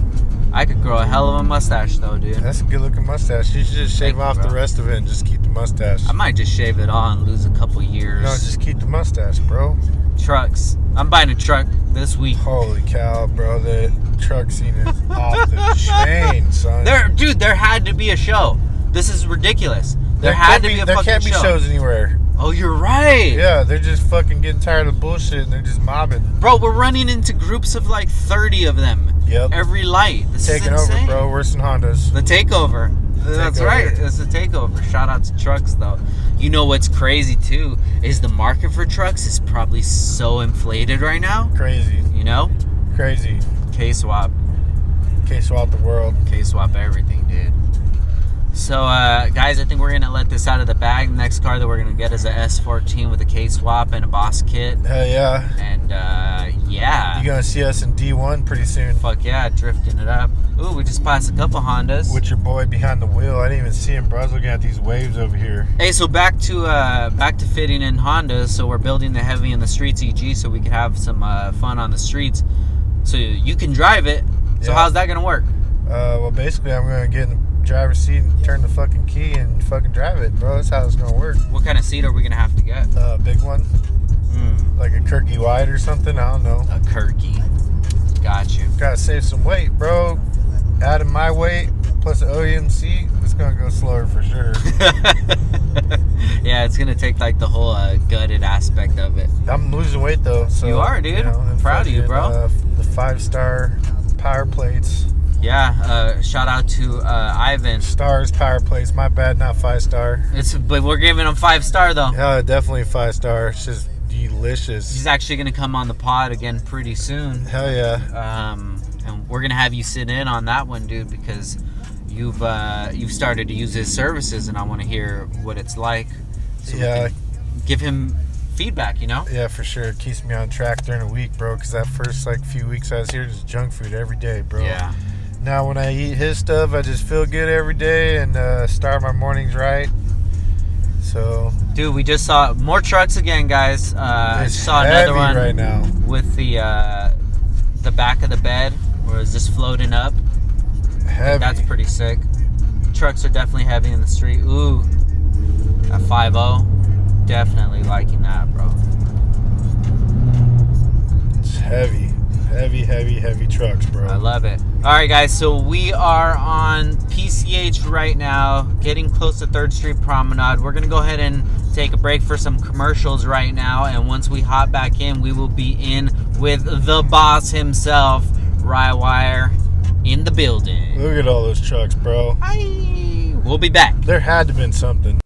S1: I could grow a hell of a mustache though, dude.
S2: That's a good looking mustache. You should just shave off the rest of it and just keep the mustache.
S1: I might just shave it all and lose a couple years.
S2: No, just keep the mustache, bro.
S1: Trucks. I'm buying a truck this week.
S2: Holy cow, bro. The truck scene is off the chain, son.
S1: There had to be a show. This is ridiculous. There had to be a fucking show.
S2: There can't be shows anywhere.
S1: Oh, you're right.
S2: Yeah, they're just fucking getting tired of bullshit and they're just mobbing.
S1: Bro, we're running into groups of like 30 of them.
S2: Yep.
S1: Every light. This
S2: Taking
S1: is insane.
S2: over, bro. Worse than Hondas.
S1: The takeover. That's
S2: Takeover.
S1: right. It's the takeover. Shout out to trucks, though. You know what's crazy, too, is the market for trucks is probably so inflated right now.
S2: Crazy.
S1: You know?
S2: Crazy.
S1: K-swap.
S2: K-swap the world.
S1: K-swap everything, dude. So, guys, I think we're going to let this out of the bag. The next car that we're going to get is a S14 with a K-swap and a Boss kit.
S2: Hell yeah.
S1: And, yeah.
S2: You're going to see us in D1 pretty soon.
S1: Fuck yeah, drifting it up. Ooh, we just passed a couple Hondas.
S2: With your boy behind the wheel. I didn't even see him, bro. I was looking at these waves over here.
S1: Hey, so back to fitting in Hondas. So we're building the heavy in the streets EG so we can have some fun on the streets. So you can drive it. So
S2: Yeah.
S1: how's that going to work?
S2: Well, basically, I'm going to get in the driver's seat and turn the fucking key and fucking drive it, bro. That's how it's going to work.
S1: What kind of seat are we going to have to get?
S2: Big one. Like a Kirky wide or something. I don't know.
S1: A Kirky. Got you.
S2: Gotta save some weight, bro. Adding my weight plus the OEM seat, it's gonna go slower for sure.
S1: Yeah, it's going to take like the whole gutted aspect of it.
S2: I'm losing weight though. So
S1: You are, dude.
S2: and
S1: Proud of you, bro.
S2: The 5-star power plates.
S1: Yeah, shout out to Ivan.
S2: Stars power plates. My bad, not 5-star.
S1: But we're giving him 5-star though.
S2: Yeah, definitely 5-star. It's just delicious.
S1: He's actually going to come on the pod again pretty soon.
S2: Hell yeah.
S1: And we're gonna have you sit in on that one, dude, because you've started to use his services, and I want to hear what it's like. So
S2: Yeah.
S1: we can give him feedback, you know?
S2: Yeah, for sure. It keeps me on track during the week, bro. Because that first like few weeks I was here, just junk food every day, bro.
S1: Yeah.
S2: Now when I eat his stuff, I just feel good every day and start my mornings right. So,
S1: Dude, we just saw more trucks again, guys. I
S2: it's
S1: saw
S2: heavy
S1: another one
S2: right now.
S1: with the back of the bed where it's just floating up.
S2: Heavy.
S1: That's pretty sick. Trucks are definitely heavy in the street. Ooh, a 5.0. Definitely liking that, bro.
S2: It's heavy. Heavy trucks, bro.
S1: I love it. All right, guys, so we are on PCH right now, getting close to 3rd Street Promenade. We're going to go ahead and take a break for some commercials right now, and once we hop back in, we will be in with the boss himself, Rywire, in the building.
S2: Look at all those trucks, bro.
S1: Hi. We'll be back.
S2: There had to have been something.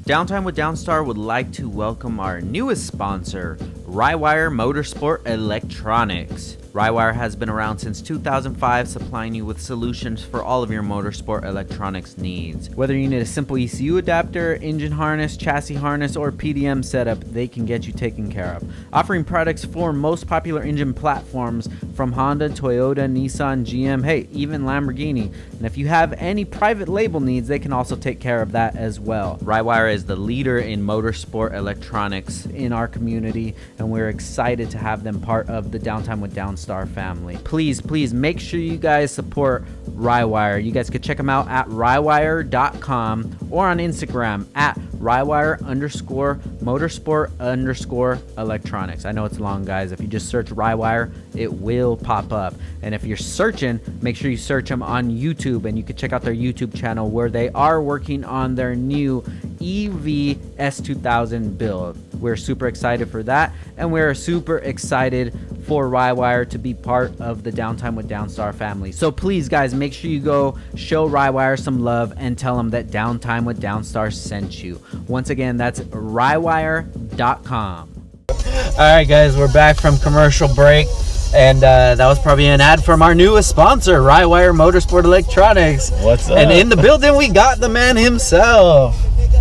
S4: Downtime with Downstar would like to welcome our newest sponsor, Rywire Motorsport Electronics. Rywire has been around since 2005, supplying you with solutions for all of your motorsport electronics needs. Whether you need a simple ECU adapter, engine harness, chassis harness, or PDM setup, they can get you taken care of. Offering products for most popular engine platforms from Honda, Toyota, Nissan, GM, hey, even Lamborghini. And if you have any private label needs, they can also take care of that as well. Rywire is the leader in motorsport electronics in our community, and we're excited to have them part of the Downtime with Downstar family. Please make sure you guys support Rywire. You guys could check them out at rywire.com or on Instagram at Rywire_motorsport_electronics. I know it's long, guys. If you just search Rywire, it will pop up. And if you're searching, make sure you search them on YouTube, and you can check out their YouTube channel where they are working on their new EV S2000 build. We're super excited for that, and we're super excited for Rywire to be part of the Downtime with Downstar family. So please, guys, make sure you go show Rywire some love and tell them that Downtime with Downstar sent you. Once again, that's Rywire.com. All right, guys, we're back from commercial break, and that was probably an ad from our newest sponsor, Rywire Motorsport Electronics.
S5: What's up?
S4: And in the building, we got the man himself.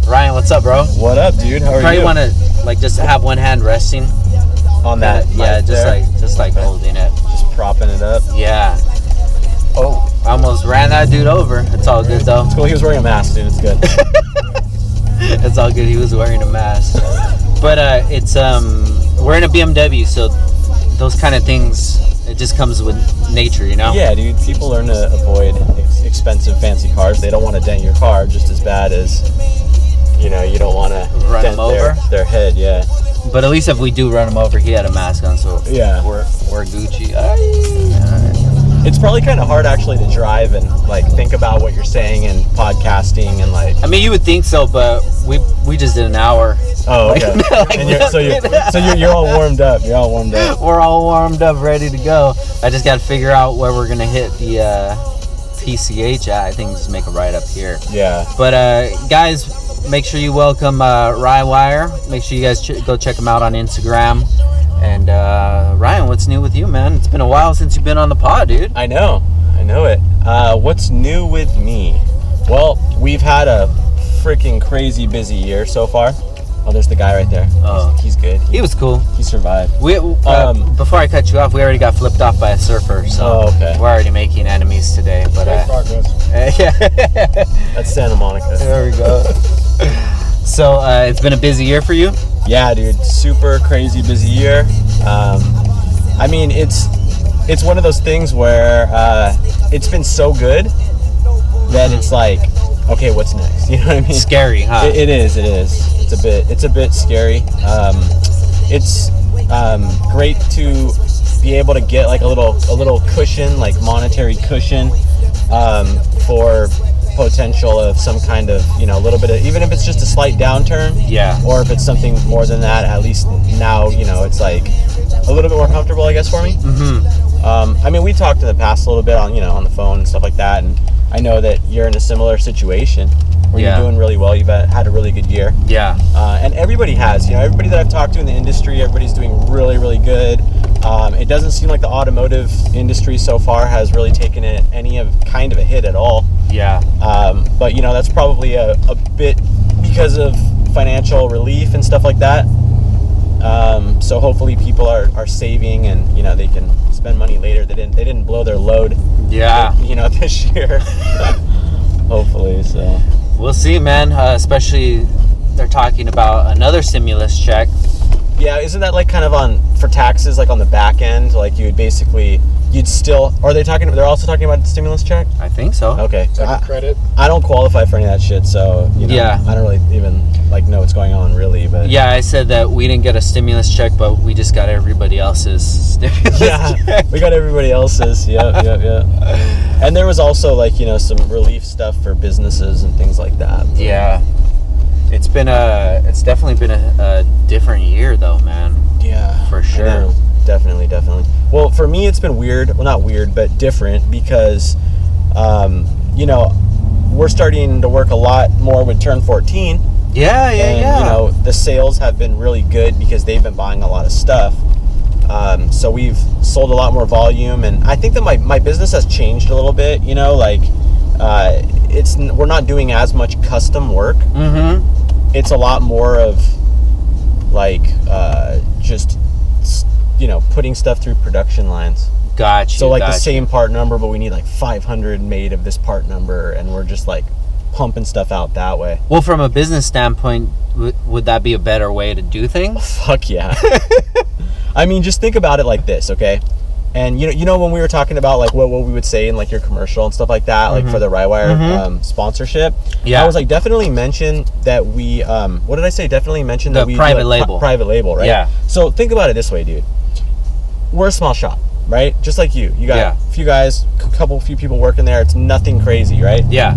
S4: Ryan, what's up, bro?
S5: What up, dude? How are
S4: Probably
S5: you?
S4: want to just have one hand resting
S5: On that?
S4: yeah,
S5: mic
S4: just
S5: there?
S4: like holding it.
S5: Just propping it up.
S4: Yeah,
S5: Oh,
S4: I almost ran that dude over. It's all good though.
S5: it's cool. He was wearing a mask, dude. It's good.
S4: It's all good. He was wearing a mask. But it's we're in a BMW, so those kind of things, it just comes with nature, you know.
S5: Yeah, dude. People learn to avoid expensive, fancy cars. They don't want to dent your car just as bad as, you don't want to
S4: Run
S5: dent
S4: them over?
S5: their head. Yeah.
S4: But at least if we do run him over, he had a mask on, so
S5: Yeah.
S4: we're Gucci.
S5: It's probably kind of hard actually to drive and think about what you're saying and podcasting and
S4: I mean, you would think so, but we just did an hour.
S5: Oh, okay. And you're all warmed up. You're all warmed up.
S4: We're all warmed up, ready to go. I just got to figure out where we're gonna hit the PCH at. I think just make a right up here.
S5: Yeah.
S4: But guys, make sure you welcome Rywire. Make sure you guys go check them out on Instagram. And Ryan, what's new with you, man? It's been a while since you've been on the pod, dude.
S5: I know it. What's new with me? Well, we've had a freaking crazy busy year so far. Oh, there's the guy right there.
S4: Oh.
S5: He's good.
S4: He was cool.
S5: He survived.
S4: Before I cut you off, we already got flipped off by a surfer, so
S5: Oh, okay.
S4: we're already making enemies today. But
S2: Progress.
S4: yeah,
S5: That's Santa Monica.
S4: there we go. So it's been a busy year for you.
S5: Yeah, dude. Super crazy busy year. I mean, it's one of those things where it's been so good that it's like, okay, what's next? You know what I mean?
S4: Scary, huh?
S5: It is. It's a bit scary. It's great to be able to get like a little cushion, like monetary cushion, for potential of some kind of, a little bit of, even if it's just a slight downturn.
S4: Yeah.
S5: Or if it's something more than that, at least now, it's like a little bit more comfortable, I guess, for me.
S4: Mm-hmm.
S5: I mean, we talked in the past a little bit on the phone and stuff like that, and I know that you're in a similar situation where
S4: Yeah.
S5: you're doing really well. You've had a really good year.
S4: Yeah.
S5: And everybody has, everybody that I've talked to in the industry, everybody's doing really, really good. It doesn't seem like the automotive industry so far has really taken any kind of a hit at all.
S4: Yeah.
S5: But that's probably a bit because of financial relief and stuff like that. So hopefully people are saving and they can spend money later. They didn't blow their load.
S4: Yeah.
S5: This year. Hopefully, so.
S4: We'll see, man. Especially they're talking about another stimulus check.
S5: Yeah, isn't that like kind of for taxes, like on the back end, like you'd still, they're also talking about the stimulus check?
S4: I think so.
S5: Okay.
S2: Like credit.
S5: I don't qualify for any of that shit, so,
S4: Yeah.
S5: I don't really even know what's going on really, but.
S4: Yeah, I said that we didn't get a stimulus check, but we just got everybody else's stimulus check.
S5: Yeah, we got everybody else's. Yep. And there was also some relief stuff for businesses and things like that.
S4: Yeah. It's definitely been a different year though, man.
S5: Yeah,
S4: For
S5: I
S4: sure.
S5: know. Definitely. Well, for me, it's been weird. Well, not weird, but different because, when we're starting to work a lot more with Turn 14.
S1: Yeah.
S5: You know, the sales have been really good because they've been buying a lot of stuff. So we've sold a lot more volume, and I think that my business has changed a little bit. You know, like we're not doing as much custom work. Mm-hmm. It's a lot more of like just, you know, putting stuff through production lines.
S1: Gotcha.
S5: So like the same part number, but we need like 500 made of this part number, and we're just like pumping stuff out that way.
S1: Well, from a business standpoint, would that be a better way to do things?
S5: Fuck yeah. I mean, just think about it like this, okay? And you know when we were talking about like what we would say in like your commercial and stuff like that, like for the Rywire sponsorship, I was like, definitely mention that we what did I say? Definitely mention that we
S1: private label.
S5: Private label, right? Yeah. So think about it this way, dude. We're a small shop, right? Just like you. You got a few guys, few people working there. It's nothing crazy, right? Yeah.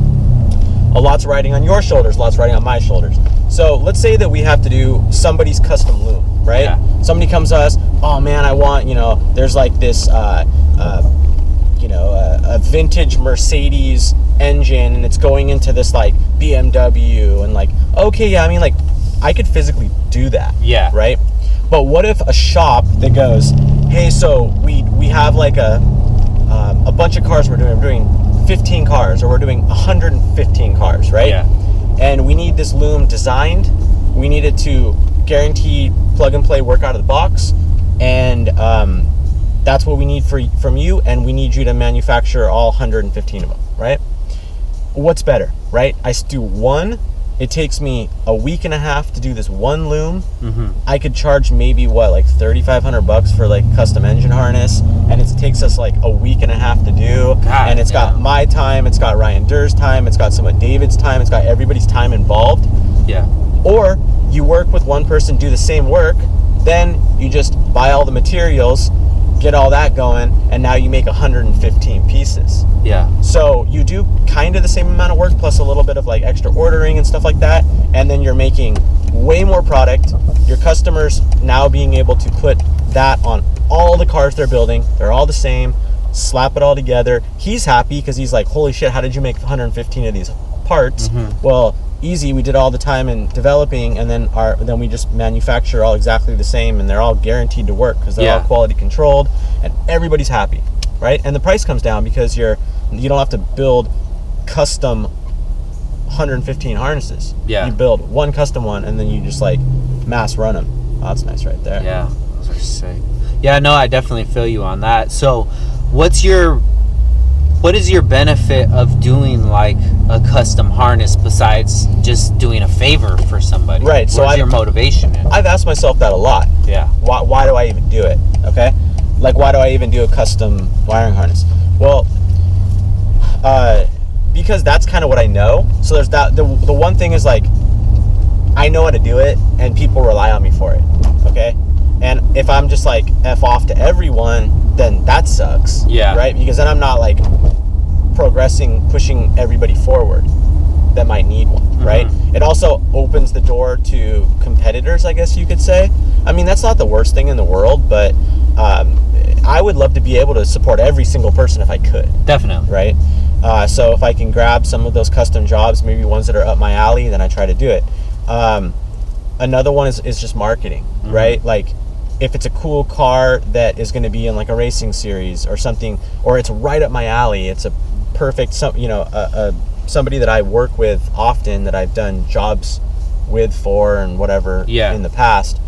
S5: A lot's riding on your shoulders, lots riding on my shoulders. So let's say that we have to do somebody's custom loom, right? Yeah. Somebody comes to us, oh man, I want, you know, there's like this, you know, a vintage Mercedes engine, and it's going into this like BMW, and like, okay, yeah, I mean, like, I could physically do that. Yeah. Right? But what if a shop that goes, hey, so we have like a bunch of cars we're doing 15 cars, or we're doing 115 cars, right? Yeah. And we need this loom designed. We need it to guarantee plug and play work out of the box, and that's what we need from you, and we need you to manufacture all 115 of them, right? What's better, right? I do one. It takes me a week and a half to do this one loom. Mm-hmm. I could charge maybe like $3,500 for like custom engine harness, and it takes us like a week and a half to do. God, and it's got my time, it's got Ryan Durr's time, it's got some of David's time, it's got everybody's time involved. Yeah. Or you work with one person, do the same work, then you just buy all the materials, get all that going, and now you make 115 pieces. Yeah. So you do kind of the same amount of work plus a little bit of like extra ordering and stuff like that, and then you're making way more product. Your customers now being able to put that on all the cars they're building. They're all the same. Slap it all together. He's happy because he's like, holy shit, how did you make 115 of these parts? Mm-hmm. Well, easy. We did all the time in developing, and then we just manufacture all exactly the same, and they're all guaranteed to work because they're all quality controlled, and everybody's happy, right? And the price comes down because you don't have to build custom 115 harnesses. Yeah. You build one custom one, and then you just like mass run them. Oh, that's nice right there.
S1: Yeah, those are sick. Yeah, no, I definitely feel you on that. So, what is your benefit of doing like a custom harness besides just doing a favor for somebody? Right. So what's your motivation in?
S5: I've asked myself that a lot. Yeah. Why do I even do it? Okay. Like, why do I even do a custom wiring harness? Well, because that's kind of what I know. So there's that. The one thing is like, I know how to do it, and people rely on me for it. Okay. And if I'm just like F off to everyone, then that sucks. Yeah. Right? Because then I'm not like progressing, pushing everybody forward that might need one, right? It also opens the door to competitors, I guess you could say. I mean, that's not the worst thing in the world, but I would love to be able to support every single person if I could. Definitely. Right? So if I can grab some of those custom jobs, maybe ones that are up my alley, then I try to do it. Another one is just marketing, right? Like, if it's a cool car that is going to be in like a racing series or something, or it's right up my alley, it's a perfect, somebody that I work with often, that I've done jobs with for and whatever in the past,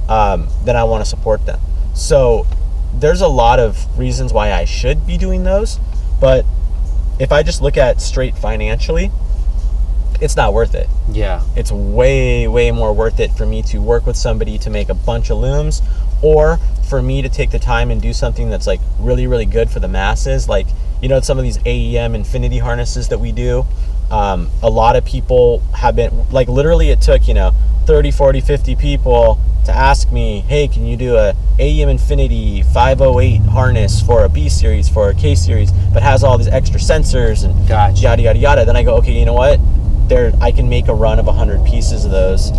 S5: then I want to support them. So there's a lot of reasons why I should be doing those, but if I just look at straight financially, it's not worth it. Yeah. It's way, way more worth it for me to work with somebody to make a bunch of looms, or for me to take the time and do something that's like really, really good for the masses. Like, you know, some of these AEM infinity harnesses that we do, a lot of people have been, like, literally it took, 30, 40, 50 people to ask me, hey, can you do a AEM Infinity 508 harness for a B series, for a K series, but has all these extra sensors and yada, yada, yada. Then I go, okay, you know what? I can make a run of 100 pieces of those,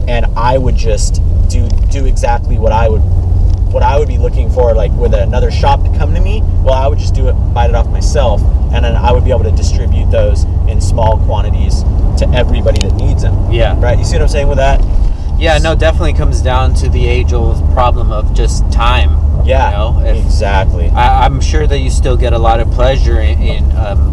S5: and I would just do exactly what I would be looking for, like with another shop to come to me. Well, I would just bite it off myself, and then I would be able to distribute those in small quantities to everybody that needs them.
S4: Yeah.
S5: Right? You see what I'm saying with that?
S4: Yeah, no, definitely comes down to the age-old problem of just time.
S5: Yeah,
S4: You know?
S5: exactly.
S4: I'm sure that you still get a lot of pleasure in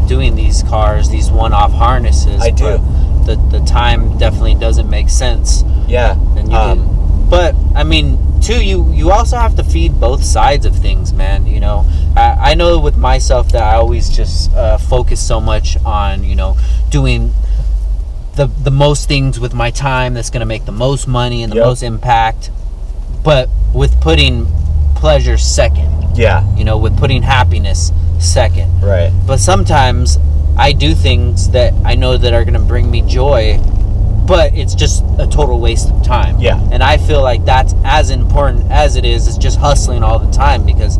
S4: doing these cars, these one-off harnesses.
S5: I do.
S4: But the time definitely doesn't make sense.
S5: Yeah.
S4: And but I mean, too, you also have to feed both sides of things, man. You know, I know with myself that I always just focus so much on, you know, doing the most things with my time that's going to make the most money and the most impact, but with putting pleasure second.
S5: Yeah.
S4: You know, with putting happiness second.
S5: Right.
S4: But sometimes I do things that I know that are going to bring me joy, but it's just a total waste of time.
S5: Yeah.
S4: And I feel like that's as important as it is just hustling all the time, because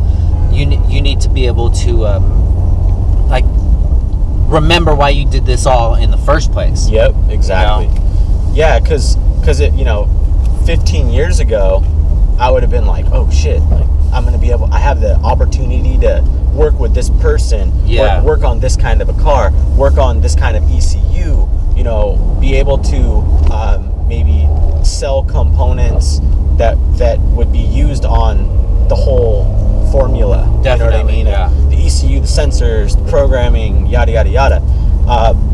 S4: you need to be able to like remember why you did this all in the first place.
S5: Yep, exactly.
S4: You know?
S5: Yeah, because it, you know, 15 years ago, I would have been like, oh shit, like I'm gonna be able, I have the opportunity to work with this person, work on this kind of a car, work on this kind of ECU, you know, be able to maybe sell components that would be used on the whole formula.
S4: Definitely,
S5: you know what I mean?
S4: yeah.
S5: The ECU, the sensors, the programming, yada yada yada.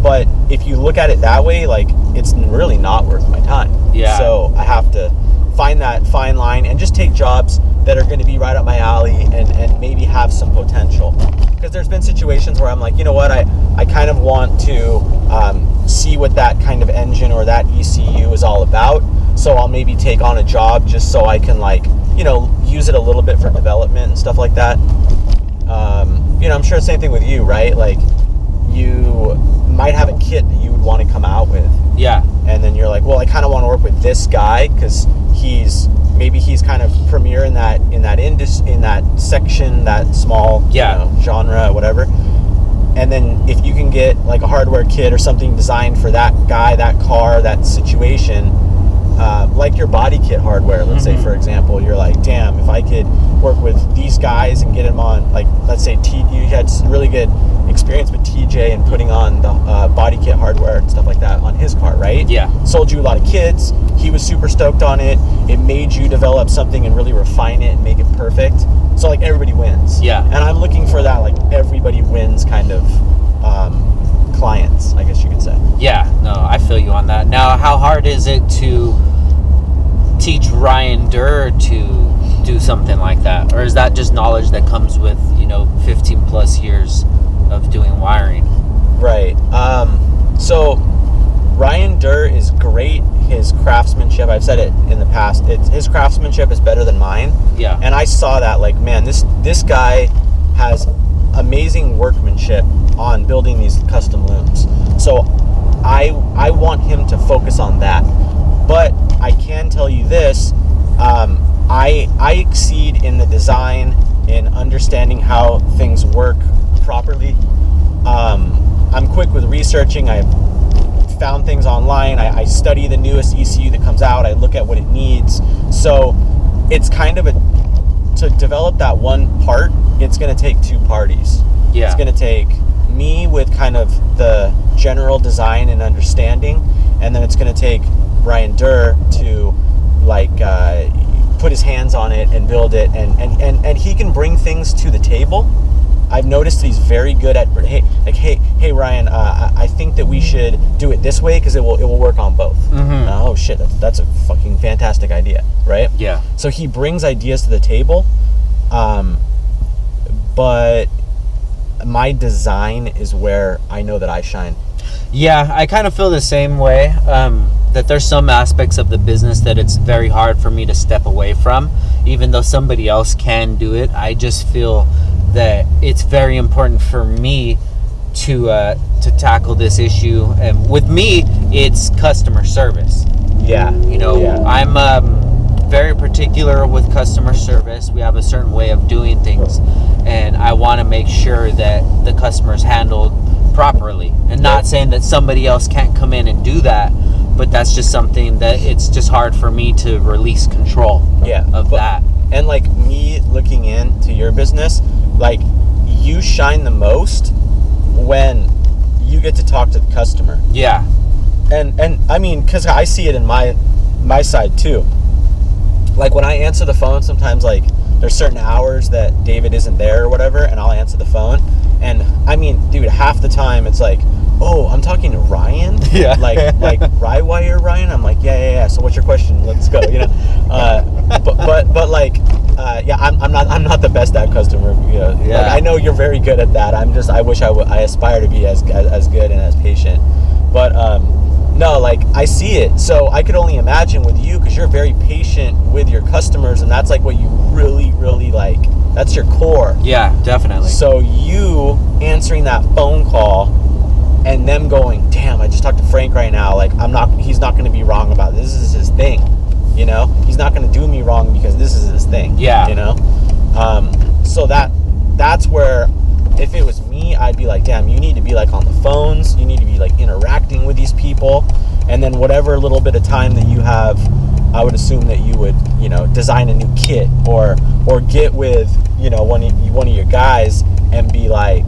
S5: But if you look at it that way, like, it's really not worth my time.
S4: Yeah.
S5: So I have to find that fine line and just take jobs that are going to be right up my alley and maybe have some potential. Because there's been situations where I'm like, you know what, I kind of want to see what that kind of engine or that ECU is all about. So I'll maybe take on a job just so I can, like, you know, use it a little bit for development and stuff like that. You know, I'm sure the same thing with you, right? Like, you might have a kit that you would want to come out with.
S4: Yeah.
S5: And then you're like, well, I kind of want to work with this guy because he's kind of premier in that section, that small you know, genre, whatever. And then if you can get like a hardware kit or something designed for that guy, that car, that situation, like your body kit hardware, let's say, for example, you're like, damn, if I could work with these guys and get them on, like, let's say you had really good experience with TJ and putting on the body kit hardware and stuff like that on his car, right?
S4: Yeah.
S5: Sold you a lot of kits. He was super stoked on it. It made you develop something and really refine it and make it perfect. So, like, everybody wins. Yeah. And I'm looking for that, like, everybody wins kind of clients, I guess you could say.
S4: Yeah, no, I feel you on that. Now, how hard is it to teach Ryan Durr to do something like that? Or is that just knowledge that comes with, you know, 15 plus years of doing wiring?
S5: Right. So Ryan Durr is great. His craftsmanship, I've said it in the past, his craftsmanship is better than mine. Yeah. And I saw that, like, man, this guy has amazing workmanship on building these custom looms. So I want him to focus on that. But I can tell you this, I exceed in the design, in understanding how things work properly. I'm quick with researching. I've found things online. I study the newest ECU that comes out. I look at what it needs. So it's kind of to develop that one part, it's going to take two parties. Yeah. It's going to take me with kind of the general design and understanding, and then it's going to take Ryan Durr to, like, put his hands on it and build it, and he can bring things to the table. I've noticed that he's very good at, hey Ryan, I think that we should do it this way because it will work on both. Oh shit, that's a fucking fantastic idea, right? Yeah. So he brings ideas to the table, but my design is where I know that I shine.
S4: Yeah, I kind of feel the same way. That there's some aspects of the business that it's very hard for me to step away from, even though somebody else can do it. I just feel that it's very important for me to tackle this issue, and with me, it's customer service. Yeah, you know, I'm very particular with customer service. We have a certain way of doing things, and I want to make sure that the customer's handled properly. And not saying that somebody else can't come in and do that, but that's just something that it's just hard for me to release control of that.
S5: And, like, me looking into your business, like, you shine the most when you get to talk to the customer.
S1: Yeah.
S5: And I mean, because I see it in my side too. Like when I answer the phone, sometimes like there's certain hours that David isn't there or whatever, and I'll answer the phone. And I mean, dude, half the time it's like, oh, I'm talking to Ryan.
S1: Yeah.
S5: Like Rywire Ryan. I'm like, yeah. So what's your question? Let's go. You know. But like, yeah, I'm not the best at customer. You know.
S1: Yeah.
S5: Like, I know you're very good at that. I wish I aspire to be as good and as patient. But no, like I see it. So I could only imagine with you, because you're very patient with your customers, and that's like what you really, really like. That's your core.
S1: Yeah, definitely.
S5: So you answering that phone call and them going, damn, I just talked to Frank right now. Like he's not going to be wrong about this. This is his thing. You know, he's not going to do me wrong because this is his thing.
S1: Yeah.
S5: You know, so that's where, if it was me, I'd be like, damn, you need to be like on the phones. You need to be like interacting with these people. And then whatever little bit of time that you have, I would assume that you would, you know, design a new kit or get with, you know, one of your guys and be like,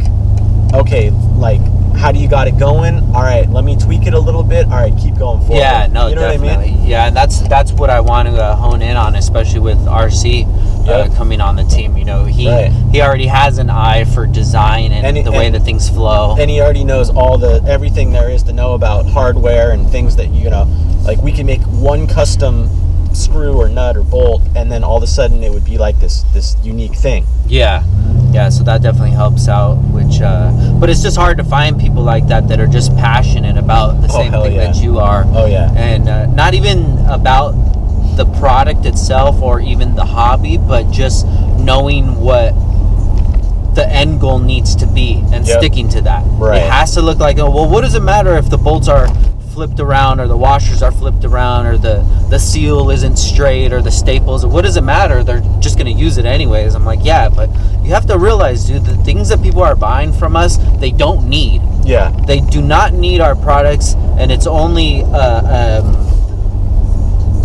S5: okay, like, how do you got it going? All right, let me tweak it a little bit. All right, keep going forward.
S1: Yeah, no,
S5: you know
S1: definitely.
S5: what I mean?
S1: Yeah, and that's what I want to hone in on, especially with RC coming on the team. You know, he already has an eye for design and the way that things flow.
S5: And he already knows everything there is to know about hardware and things that, you know, like we can make one custom screw or nut or bolt, and then all of a sudden it would be like this unique thing.
S1: Yeah, so that definitely helps out, which but it's just hard to find people like that are just passionate about the same thing that you are.
S5: Oh yeah.
S1: And not even about the product itself or even the hobby, but just knowing what the end goal needs to be and sticking to that.
S5: Right.
S1: It has to look like, well, what does it matter if the bolts are flipped around or the washers are flipped around or the seal isn't straight or the staples? What does it matter? They're just going to use it anyways. I'm like, yeah, but you have to realize, dude, the things that people are buying from us, they don't need.
S5: Yeah.
S1: They do not need our products, and it's only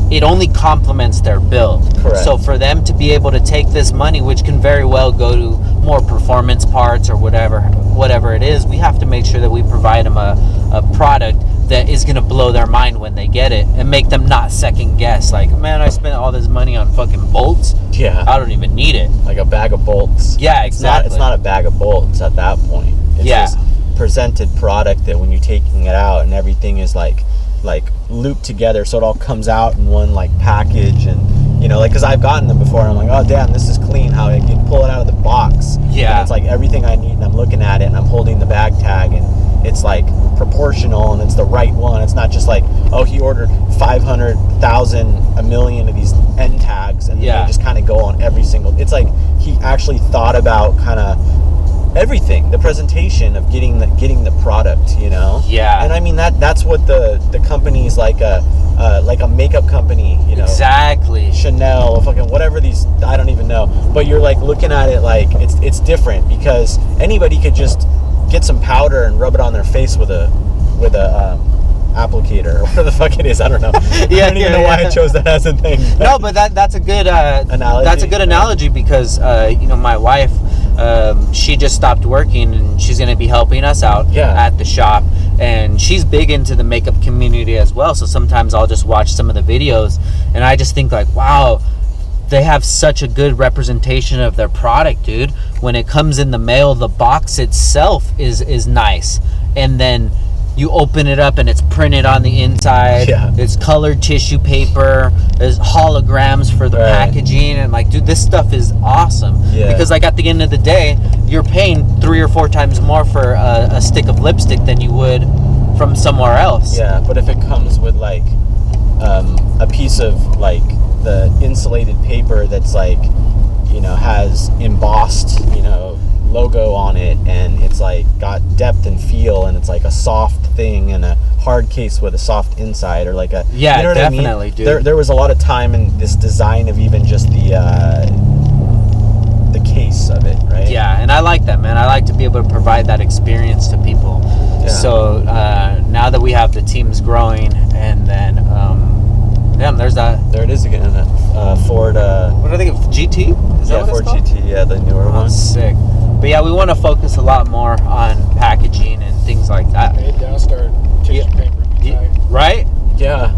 S1: it only complements their build.
S5: Correct.
S1: So for them to be able to take this money, which can very well go to more performance parts or whatever it is, we have to make sure that we provide them a product that is going to blow their mind when they get it and make them not second guess. Like, man, I spent all this money on fucking bolts.
S5: Yeah.
S1: I don't even need it.
S5: Like a bag of bolts.
S1: Yeah, exactly.
S5: It's not a bag of bolts at that point. It's this presented product that when you're taking it out and everything is like looped together, so it all comes out in one like package. And you know, like, because I've gotten them before and I'm like, oh damn, this is clean. How I can pull it out of the box.
S1: Yeah.
S5: And it's like everything I need, and I'm looking at it and I'm holding the bag tag, and it's like proportional and it's the right one. It's not just like, oh, he ordered 500,000, a million of these end tags, and they just kind of go on every single. It's like he actually thought about kind of everything, the presentation of getting the product, you know.
S1: Yeah.
S5: And I mean that's what the company's like a makeup company, you know.
S1: Exactly.
S5: Chanel, fucking whatever these, I don't even know. But you're like looking at it like it's different, because anybody could just get some powder and rub it on their face with a applicator or whatever the fuck it is. I don't know. I don't even know why I chose that as a thing.
S1: No, but that's a good analogy. That's a good analogy, because you know, my wife, she just stopped working and she's going to be helping us out at the shop, and she's big into the makeup community as well. So sometimes I'll just watch some of the videos and I just think like, wow, they have such a good representation of their product, dude. When it comes in the mail, the box itself is nice, and then you open it up and it's printed on the inside. Yeah. It's colored tissue paper. There's holograms for the packaging, and like, dude, this stuff is awesome. Yeah. Because like at the end of the day, you're paying 3 or 4 times more for a stick of lipstick than you would from somewhere else.
S5: Yeah, but if it comes with like a piece of like the insulated paper that's like, you know, has embossed, you know, logo on it, and it's like got depth and feel, and it's like a soft thing and a hard case with a soft inside, or like a, you know what definitely I mean? Dude. There was a lot of time in this design of even just the case of it, right?
S1: Yeah, and I like that, man. I like to be able to provide that experience to people. Yeah. So now that we have the teams growing, and then there's that.
S5: There it is again. Ford.
S1: What do they get? GT? Is that what
S5: Ford
S1: it's called?
S5: GT. Yeah, the newer one.
S1: Sick.
S4: But yeah, we want to focus a lot more on packaging and things like that.
S2: Hey, Downstar tissue paper.
S4: Right?
S5: Yeah.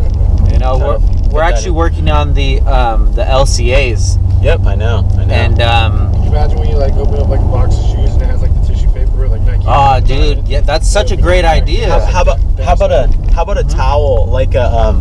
S4: You know, we're actually working on the LCAs.
S5: Yep, I know.
S4: And
S2: Can you imagine when you like open up like a box of shoes and it has like the tissue paper, like Nike?
S4: oh, dude, yeah, that's such a great idea.
S5: how about a towel, like a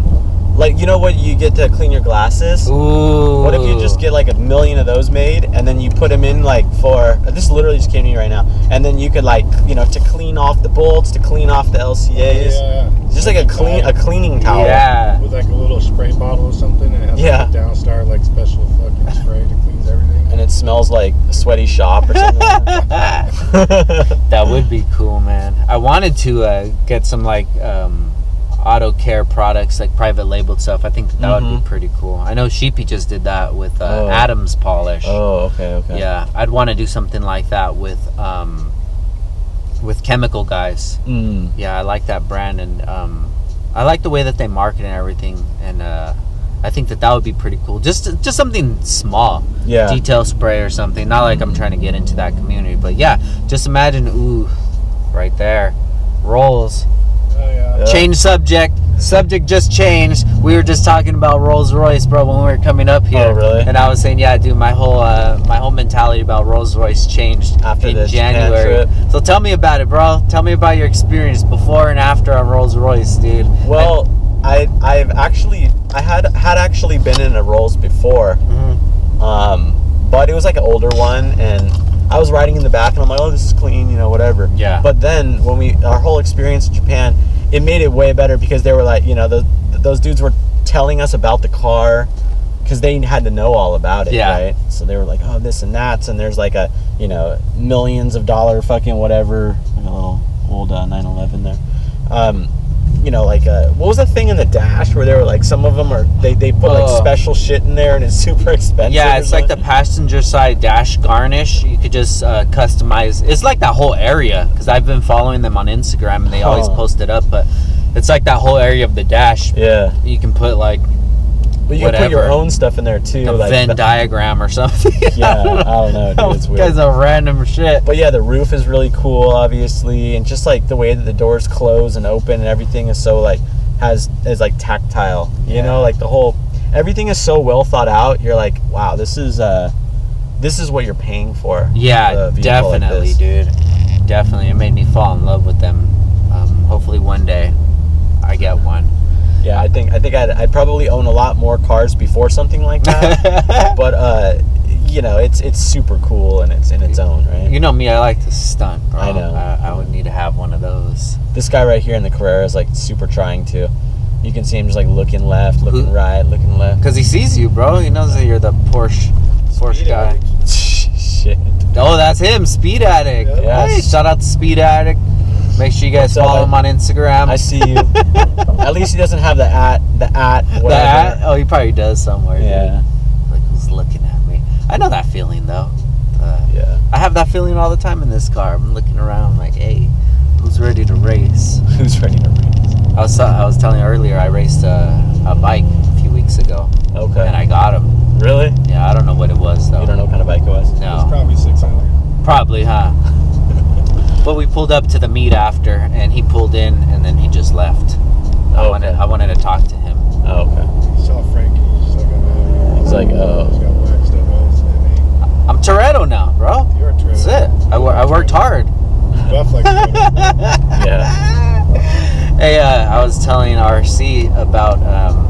S5: like, you know what you get to clean your glasses?
S4: Ooh.
S5: What if you just get like 1 million of those made, and then you put them in like for, this literally just came to me right now, and then you could like, you know, to clean off the bolts, to clean off the LCAs.
S2: Yeah.
S5: Just like a cleaning towel.
S4: Yeah.
S2: With like a little spray bottle or something, and it has like a Downstar like special fucking spray that cleans everything.
S5: And it smells like a sweaty shop or something.
S4: That would be cool, man. I wanted to get some like auto care products, like private labeled stuff. I think that would be pretty cool. I know Sheepy just did that with Adams polish.
S5: Oh, okay.
S4: Yeah, I'd want to do something like that with Chemical Guys. Yeah, I like that brand, and I like the way that they market and everything, and I think that would be pretty cool. Just something small.
S5: Yeah.
S4: Detail spray or something. Not like I'm trying to get into that community, but yeah, just imagine, ooh, right there, Rolls.
S2: Oh yeah.
S4: Change subject just changed. We were just talking about Rolls Royce, bro, when we were coming up here.
S5: Oh, really?
S4: And I was saying, yeah, dude, my whole mentality about Rolls Royce changed
S5: After
S4: in
S5: this
S4: January.
S5: Japan trip.
S4: So tell me about it, bro. Tell me about your experience before and after a Rolls Royce, dude.
S5: Well, I had actually been in a Rolls before, but it was like an older one, and I was riding in the back, and I'm like, oh, this is clean, you know, whatever.
S4: Yeah.
S5: But then when our whole experience in Japan, it made it way better, because they were like, you know, those dudes were telling us about the car, because they had to know all about it, right? So they were like, oh, this and that, and there's like a, you know, millions of dollar fucking whatever, like a little old 911 there. You know, like what was that thing in the dash where they were like, some of them are they put like special shit in there, and it's super expensive.
S4: Yeah, it's like the passenger side dash garnish. You could just customize. It's like that whole area, because I've been following them on Instagram, and they always post it up. But it's like that whole area of the dash.
S5: Yeah,
S4: you can put like,
S5: but you can put your own stuff in there too,
S4: a
S5: like
S4: Venn diagram or something.
S5: Yeah, I don't know, dude, it's weird.
S4: Guys are random shit.
S5: But yeah, the roof is really cool, obviously, and just like the way that the doors close and open and everything is so like is like tactile. You know, like everything is so well thought out. You're like, wow, this is what you're paying for.
S4: Yeah, definitely,
S5: like
S4: dude. Definitely, it made me fall in love with them. Hopefully one day I get one.
S5: Yeah, I think I'd probably own a lot more cars before something like that. But you know, it's super cool, and it's in its own, right?
S4: You know me, I like to stunt, bro.
S5: I know.
S4: I would need to have one of those.
S5: This guy right here in the Carrera is like super trying to. You can see him just like looking left, looking right, looking left.
S4: Because he sees you, bro. He knows that you're the Porsche guy.
S5: Shit.
S4: Oh, that's him, Speed Addict.
S5: Yeah.
S4: Hey, shout out to Speed Addict. Make sure you guys follow him on Instagram.
S5: I see you. At least he doesn't have the at, whatever.
S4: The at? Oh, he probably does somewhere.
S5: Yeah.
S4: Dude. Like, who's looking at me? I know that feeling, though.
S5: Yeah.
S4: I have that feeling all the time in this car. I'm looking around like, hey, who's ready to race?
S5: Who's ready to race?
S4: I was telling you earlier, I raced a bike a few weeks ago.
S5: Okay.
S4: And I got him.
S5: Really?
S4: Yeah, I don't know what it was, though.
S5: You don't know what kind of bike it was?
S4: No.
S2: It's probably 600.
S4: Probably, huh? But we pulled up to the meet after, and he pulled in, and then he just left. I wanted to talk to him.
S5: Oh, okay.
S2: You saw Frankie, he's just like, oh,
S5: It's like, oh.
S2: He's got waxed up on his knee.
S4: I'm Toretto now, bro.
S2: You're a Toretto.
S4: That's it. I worked hard.
S2: Buff like Toretto.
S5: Yeah.
S4: Hey, I was telling RC about,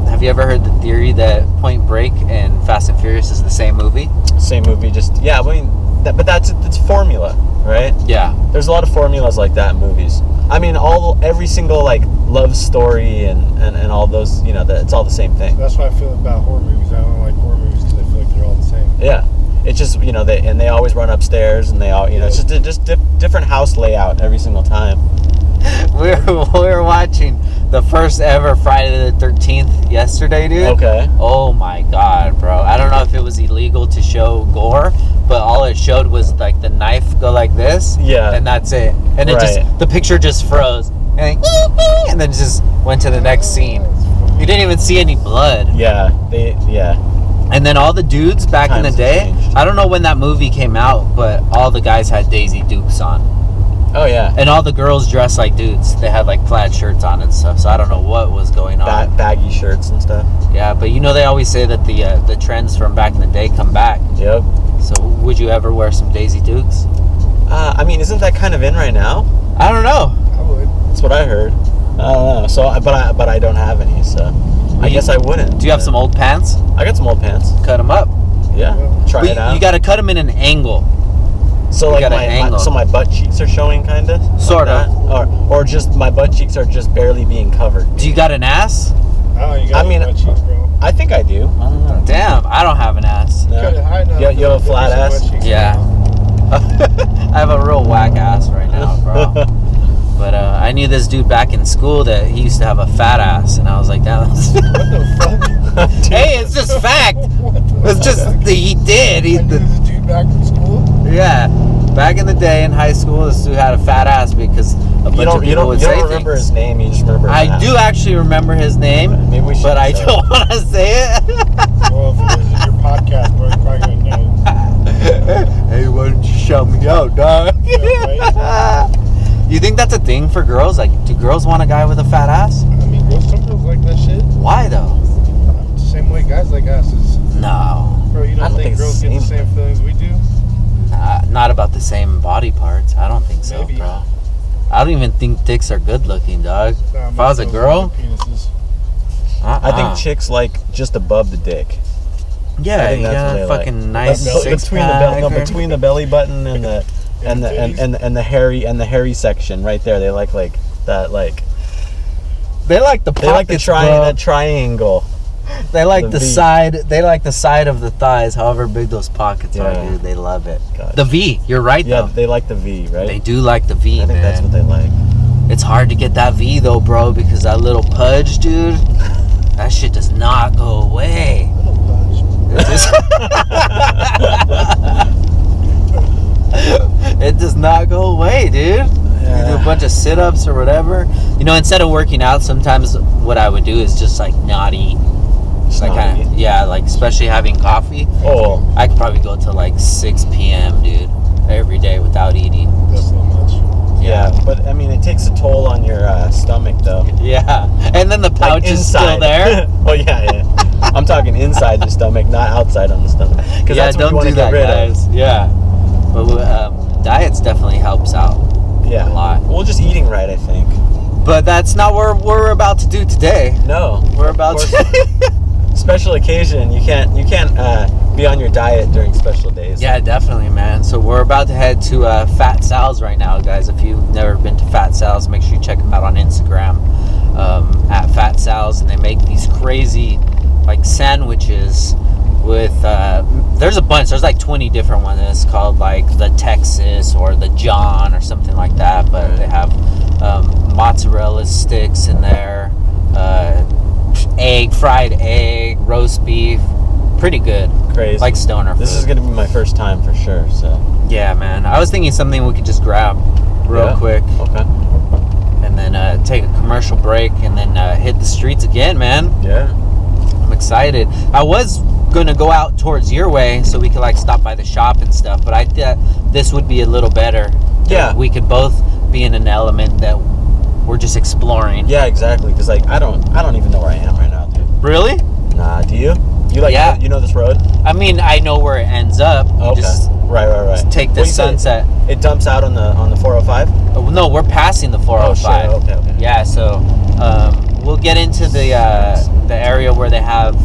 S4: have you ever heard the theory that Point Break and Fast and Furious is the same movie?
S5: Same movie, just, yeah, I mean, but it's formula, right?
S4: Yeah.
S5: There's a lot of formulas like that in movies. I mean, every single, like, love story and all those, you know, it's all the same thing.
S2: That's what I feel about horror movies. I don't like horror movies because I feel like they're all the same.
S5: Yeah. It's just, you know, they always run upstairs, and they all, you know, it's just different house layout every single time.
S4: We were watching the first ever Friday the 13th yesterday, dude.
S5: Okay.
S4: Oh my god, bro. I don't know if it was illegal to show gore, but all it showed was like the knife go like this.
S5: Yeah.
S4: And that's it. And the picture just froze. And then just went to the next scene. You didn't even see any blood.
S5: Yeah. Yeah.
S4: And then all the dudes back in the
S5: Times
S4: day,
S5: change.
S1: I don't know when that movie came out, but all the guys had Daisy Dukes on.
S5: Oh yeah.
S1: And all the girls dressed like dudes. They had like plaid shirts on and stuff. So I don't know what was going on.
S5: Baggy shirts and stuff.
S1: Yeah, but you know they always say that the trends from back in the day come back.
S5: Yep.
S1: So would you ever wear some Daisy Dukes?
S5: I mean, isn't that kind of in right now?
S1: I don't know.
S2: I would.
S5: That's what I heard. I don't know. So, but I don't have any. So, I guess I wouldn't.
S1: Do you have some old pants?
S5: I got some old pants.
S1: Cut them up.
S5: Yeah. Try
S1: But
S5: it out.
S1: you got to cut them in an angle.
S5: So
S1: you
S5: like
S1: got an angle.
S5: so my butt cheeks are showing, kind of.
S1: Sort of.
S5: Or just my butt cheeks are just barely being covered.
S1: Do you got an ass?
S2: Oh, you got butt cheeks, bro.
S5: I think I do. I don't know.
S1: Damn, I don't have an ass.
S5: No.
S2: Cut it high enough.
S5: You have a flat ass?
S1: Yeah. I have a real whack ass right now, bro. But I knew this dude back in school that he used to have a fat ass, and I was like, damn.
S2: What the fuck?
S1: Hey, it's just fact. It's just he did.
S2: I knew this dude back from school.
S1: Yeah. Back in the day in high school, this dude had a fat ass because a bunch of people would say
S5: You don't remember
S1: things.
S5: his name. You just remember.
S1: I do actually remember his name,
S5: Maybe we should.
S1: but I don't want to say it.
S2: Well, if this is your podcast, bro, you're probably gonna know.
S1: Hey, why don't you shout me out, dog?
S2: Yeah,
S1: You think that's a thing for girls? Like, do girls want a guy with a fat ass?
S2: I mean, girls, some girls like that shit.
S1: Why though?
S2: Same way guys like asses.
S1: No,
S2: Bro, you
S5: I
S2: don't
S5: don't
S2: think
S5: think
S2: girls
S5: it's
S2: get the
S5: the
S2: same feelings we do?
S1: not about the same body parts. I don't think so,
S2: Maybe.
S1: bro. I don't even think dicks are good looking, dog.
S2: Nah,
S1: If I was a
S2: most
S1: girl,
S2: girls like penises.
S5: I think chicks like just above the dick.
S1: Yeah,
S5: I think
S1: you
S5: that's
S1: got
S5: what
S1: a
S5: they
S1: fucking
S5: like.
S1: nice six
S5: between
S1: pack.
S5: between the belly button and the and the hairy section right there. They like that
S1: They like the
S5: they like the
S1: pockets, bro.
S5: that triangle.
S1: They like
S5: the
S1: the
S5: V.
S1: side. They like the side of the thighs, however big those pockets are,
S5: Yeah.
S1: dude. They love it.
S5: Gotcha.
S1: The V. You're right,
S5: Yeah,
S1: though.
S5: they like the V, right?
S1: They do like the V,
S5: I think
S1: man.
S5: that's what they like.
S1: It's hard to get that V though, bro, because that little pudge, dude. That shit does not go away. It just- It does not go away, dude. You do a bunch of sit-ups or whatever. You know, instead of working out, sometimes what I would do is just like not eat.
S5: Just
S1: Like
S5: not eat.
S1: yeah, like especially having coffee.
S5: Oh,
S1: I could probably go to like 6 p.m., dude, every day without eating.
S2: That's not much.
S5: yeah, but I mean, it takes a toll on your stomach, though.
S1: Yeah, and then the pouch
S5: Like
S1: is still there.
S5: Oh yeah. I'm talking inside the stomach, not outside on the stomach. Because
S1: Yeah,
S5: that's what
S1: don't
S5: you want
S1: do
S5: to get
S1: that,
S5: rid
S1: guys. Yeah, but diets definitely helps out.
S5: of. Yeah,
S1: a lot.
S5: Well, just eating right, I think.
S1: But that's not what we're about to do today.
S5: No,
S1: We're about to.
S5: special occasion. You can't be on your diet during special days.
S1: Yeah, definitely, man. So we're about to head to Fat Sal's right now, guys. If you've never been to Fat Sal's, make sure you check them out on Instagram at Fat Sal's, and they make these crazy like sandwiches with. There's a bunch. There's like 20 different ones. It's called like the Texas or the John or something like that. But they have mozzarella sticks in there, fried egg, roast beef. Pretty good.
S5: Crazy.
S1: Like stoner food.
S5: This is gonna be my first time for sure. So.
S1: Yeah, man. I was thinking something we could just grab real quick
S5: Okay.
S1: and then take a commercial break and then hit the streets again, man.
S5: Yeah.
S1: I'm excited. I was gonna go out towards your way so we could like stop by the shop and stuff, but I thought this would be a little better.
S5: Yeah.
S1: We could both be in an element that we're just exploring.
S5: Yeah, exactly. Because like I don't even know where I am right now, dude.
S1: Really?
S5: Nah, do you? You
S1: Yeah.
S5: you know this road?
S1: I mean, I know where it ends up.
S5: Okay.
S1: Just
S5: Right.
S1: take the
S5: Well, you said
S1: sunset.
S5: It dumps out on the 405.
S1: Oh, no, we're passing the 405.
S5: Oh, shit. Okay.
S1: Yeah, so we'll get into the area where they have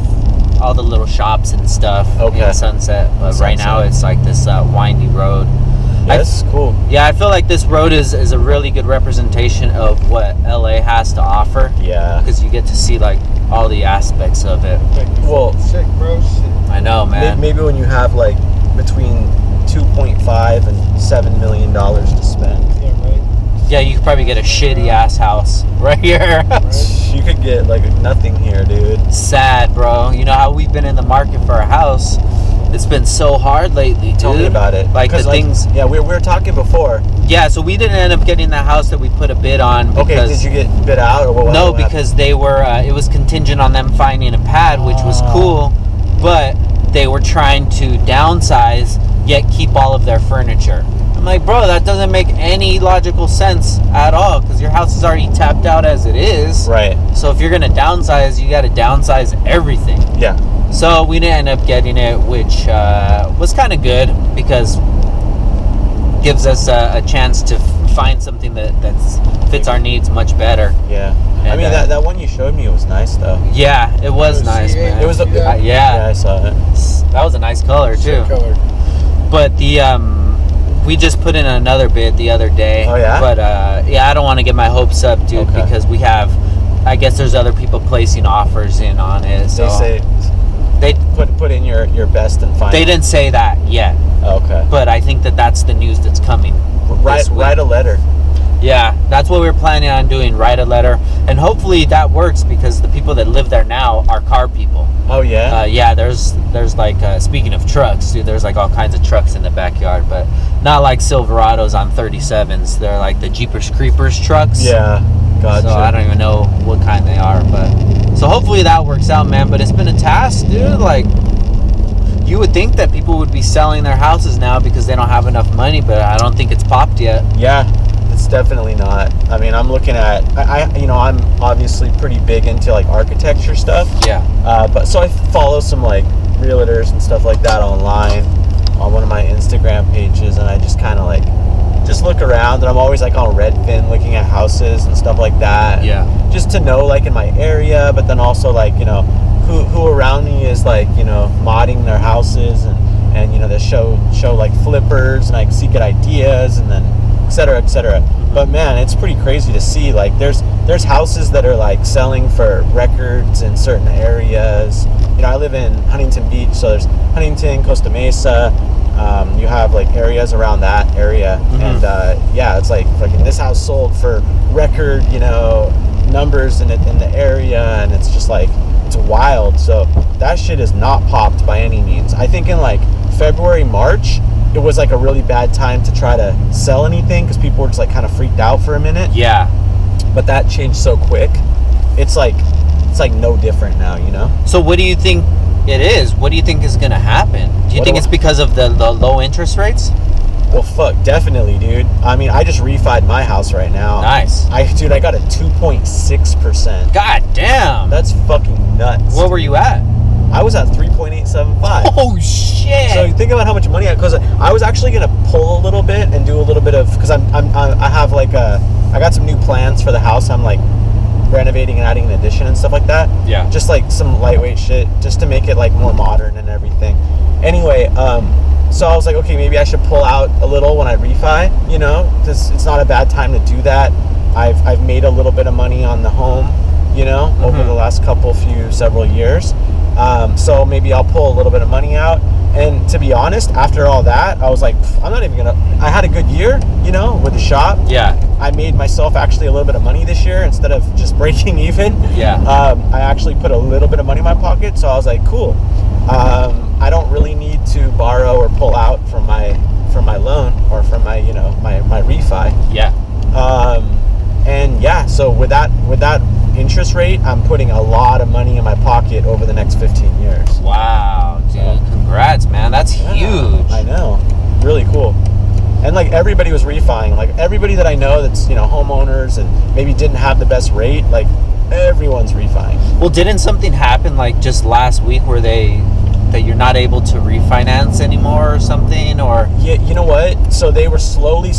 S1: all the little shops and stuff
S5: Okay.
S1: in Sunset. But right now
S5: Sunset.
S1: it's like this windy road.
S5: Yeah, this is cool.
S1: Yeah, I feel like this road is a really good representation of what LA has to offer.
S5: Yeah.
S1: Because you get to see like all the aspects of it.
S5: Well,
S2: Sick, bro. Shit.
S1: I know, man.
S5: maybe when you have like between 2.5 and $7 million to spend,
S2: Yeah, right.
S1: Yeah, you could probably get a shitty ass house right here.
S5: you could get like nothing here, dude.
S1: Sad, bro. You know how we've been in the market for a house? It's been so hard lately, dude.
S5: Tell me about it.
S1: Like the
S5: 'Cause,
S1: things.
S5: Yeah, we were talking before.
S1: Yeah, so we didn't end up getting the house that we put a bid on. Because,
S5: Okay, did you get bid out or what?
S1: No, because they were. It was contingent on them finding a pad, which was cool, but they were trying to downsize yet keep all of their furniture. I'm like, bro, that doesn't make any logical sense at all, because your house is already tapped out as it is.
S5: Right.
S1: So if you're gonna downsize, you got to downsize everything.
S5: Yeah.
S1: So we didn't end up getting it, which was kind of good, because gives us a chance to find something that fits our needs much better.
S5: Yeah. I
S1: And,
S5: mean, that one you showed me was nice, though.
S1: Yeah, it was nice, man.
S5: It was a,
S2: Yeah.
S1: yeah,
S5: I saw it.
S1: that was a nice color too.
S2: Shit color.
S1: But the we just put in another bid the other day.
S5: Oh, yeah?
S1: But yeah, I don't want to get my hopes up, dude,
S5: Okay.
S1: because we have, I guess there's other people placing offers in on it. So
S5: They say
S1: they
S5: put in your best and final.
S1: they didn't say that yet,
S5: Okay.
S1: but I think that's the news that's coming. this week.
S5: Write a letter.
S1: Yeah, that's what we're planning on doing. Write a letter, and hopefully that works, because the people that live there now are car people.
S5: Oh yeah.
S1: Yeah, there's like speaking of trucks, dude, there's like all kinds of trucks in the backyard, but not like Silverados on 37s. They're like the Jeepers Creepers trucks.
S5: Yeah. Gotcha.
S1: So I don't even know what kind they are, but so hopefully that works out, man. But it's been a task, dude. Like, you would think that people would be selling their houses now because they don't have enough money, but I don't think it's popped yet.
S5: Yeah, it's definitely not. I mean, I'm looking at, I'm obviously pretty big into like architecture stuff.
S1: Yeah.
S5: But so I follow some like realtors and stuff like that online on one of my Instagram pages, and I just kind of like just look around, and I'm always like on Redfin looking at houses and stuff like that.
S1: Yeah.
S5: Just to know like in my area, but then also like, you know, who around me is like, you know, modding their houses, and you know, they show like flippers, and I see good ideas, and then et cetera, et cetera. But man, it's pretty crazy to see, like there's houses that are like selling for records in certain areas. You know, I live in Huntington Beach, so there's Huntington, Costa Mesa. You have like areas around that area, and yeah, it's like fucking this house sold for record, you know, numbers in the area, and it's just like, it's wild. So that shit is not popped by any means. I think in like February, March, it was like a really bad time to try to sell anything, because people were just like kind of freaked out for a minute.
S1: Yeah.
S5: But that changed so quick. It's like no different now, you know?
S1: So what do you think it is? What do you think is going to happen? Do you think it's because of the low interest rates?
S5: Well, fuck, definitely, dude. I mean, I just refied my house right now.
S1: Nice.
S5: Dude, I got a 2.6%.
S1: God damn.
S5: That's fucking nuts.
S1: Where were you at?
S5: I was at 3.875.
S1: Oh shit.
S5: So you think about how much money because I was actually gonna pull a little bit and do a little bit of, because I have like I got some new plans for the house. I'm like renovating and adding an addition and stuff like that.
S1: Yeah.
S5: Just like some lightweight shit, just to make it like more modern and everything. Anyway, so I was like, okay, maybe I should pull out a little when I refi, you know, because it's not a bad time to do that. I've made a little bit of money on the home, you know, over the last several years. So maybe I'll pull a little bit of money out. And to be honest, after all that, I was like, I'm not even gonna, I had a good year, you know, with the shop.
S1: Yeah.
S5: I made myself actually a little bit of money this year instead of just breaking even.
S1: Yeah.
S5: I actually put a little bit of money in my pocket, so I was like, cool. I don't really need to borrow or pull out from my loan or from my, you know, my refi.
S1: Yeah.
S5: And yeah, so with that interest rate, I'm putting a lot of money in my pocket over the next 15 years.
S1: Wow, dude. Congrats, man. That's huge.
S5: I know. Really cool. And like everybody was refining, like everybody that I know that's, you know, homeowners and maybe didn't have the best rate, like everyone's refining.
S1: Well, didn't something happen like just last week where that you're not able to refinance anymore or something, or?
S5: Yeah, you know what? So they were slowly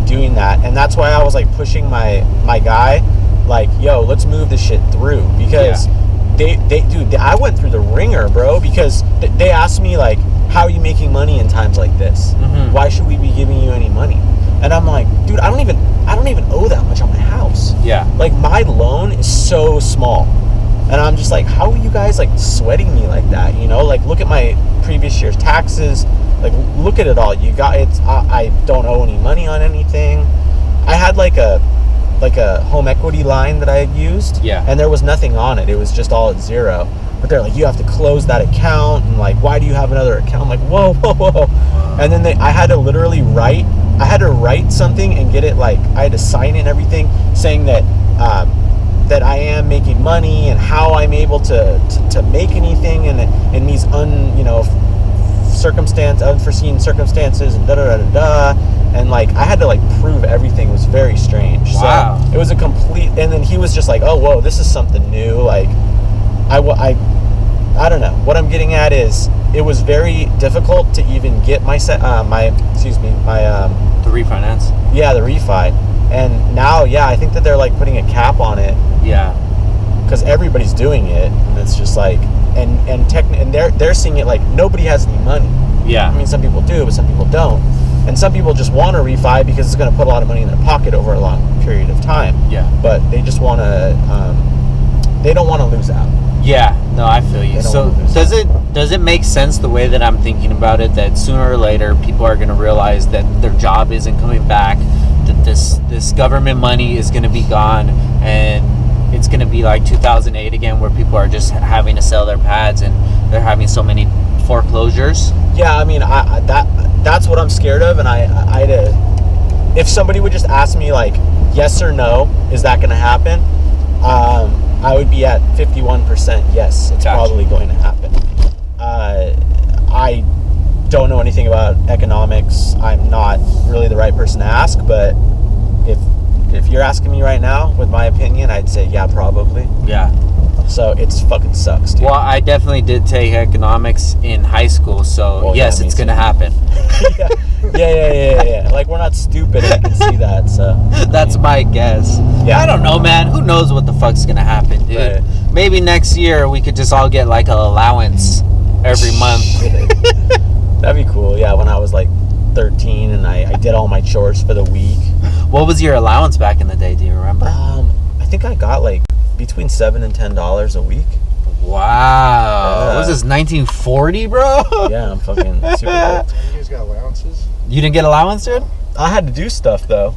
S5: doing that, and that's why I was like pushing my guy, like, yo, let's move this shit through, because dude, I went through the ringer, bro, because they asked me like, how are you making money in times like this? Why should we be giving you any money? And I'm like, dude, I don't even owe that much on my house.
S1: Yeah.
S5: Like my loan is so small. And I'm just like, how are you guys like sweating me like that? You know, like look at my previous year's taxes. Like look at it all. You got it's. I don't owe any money on anything. I had like a home equity line that I had used.
S1: Yeah.
S5: And there was nothing on it. It was just all at zero. But they're like, you have to close that account, and like, why do you have another account? I'm like, whoa. And then I had to literally write something and get it, like I had to sign it and everything, saying that that I am making money and how I'm able to make anything in these unforeseen circumstances and and like I had to like prove everything. Was very strange.
S1: Wow.
S5: So it was a complete, and then he was just like, oh whoa, this is something new. Like I don't know. What I'm getting at is it was very difficult to even get the
S1: refinance.
S5: Yeah, the refi. And now, yeah, I think that they're like putting a cap on it.
S1: Yeah.
S5: Because everybody's doing it, and it's just like, and they're seeing it like nobody has any money.
S1: Yeah.
S5: I mean, some people do, but some people don't. And some people just want to refi because it's going to put a lot of money in their pocket over a long period of time.
S1: Yeah.
S5: But they just want to, they don't want to lose out.
S1: Yeah, no, I feel you. So does it make sense the way that I'm thinking about it, that sooner or later people are going to realize that their job isn't coming back, that this government money is going to be gone, and it's going to be like 2008 again, where people are just having to sell their pads and they're having so many foreclosures? Yeah, I mean, that's what I'm scared of, and if somebody would just ask me like yes or no, is that going to happen? I would be at 51% yes, it's probably going to happen. I don't know anything about economics. I'm not really the right person to ask, but if you're asking me right now with my opinion, I'd say yeah, probably. Yeah. So it's fucking sucks, dude. Well, I definitely did take economics in high school, so yes, it's gonna happen. yeah. Like, we're not stupid, and I can see that, so. That's my guess. Yeah. I don't know, man. Who knows what the fuck's gonna happen, dude? Right. Maybe next year we could just all get like an allowance every month. That'd be cool, yeah, when I was like 13 and I did all my chores for the week. What was your allowance back in the day, do you remember? I think I got like between $7 and $10 a week. Wow. What was this, 1940, bro? Yeah, I'm fucking super old.
S2: You guys got allowances?
S5: You didn't get allowance, dude? I had to do stuff, though.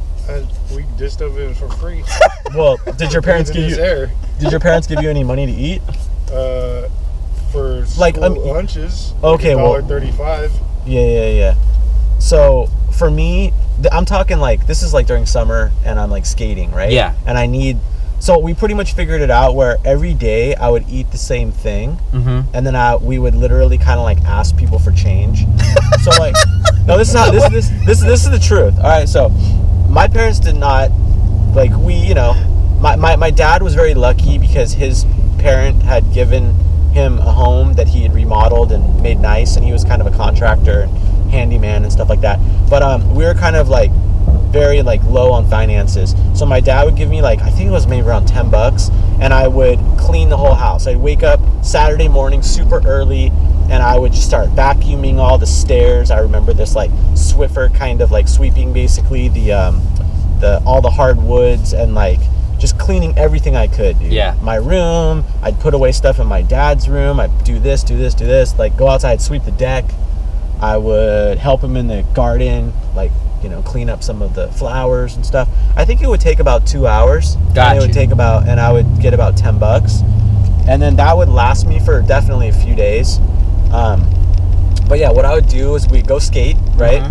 S2: We did stuff in for free.
S5: Well, did your parents give you? Did your parents give you any money to eat?
S2: For
S5: like
S2: lunches.
S5: Okay, well,
S2: $1.35.
S5: Yeah. So for me, I'm talking like this is like during summer, and I'm like skating, right? Yeah. And so we pretty much figured it out where every day I would eat the same thing, and then we would literally kind of like ask people for change. So like, no, this is the truth. All right, so my parents did not like my dad was very lucky because his parent had given him a home that he had remodeled and made nice, and he was kind of a contractor and handyman and stuff like that. But we were kind of like very like low on finances, so my dad would give me like, I think it was maybe around $10, and I would clean the whole house. I'd wake up Saturday morning super early, and I would just start vacuuming all the stairs. I remember this like Swiffer kind of like sweeping basically the all the hardwoods and like just cleaning everything I could, dude. Yeah. My room, I'd put away stuff in my dad's room. I'd do this, like go outside, sweep the deck. I would help him in the garden, like, clean up some of the flowers and stuff. I think it would take about 2 hours. Gotcha. And I would get about $10. And then that would last me for definitely a few days. But yeah, what I would do is we'd go skate, right?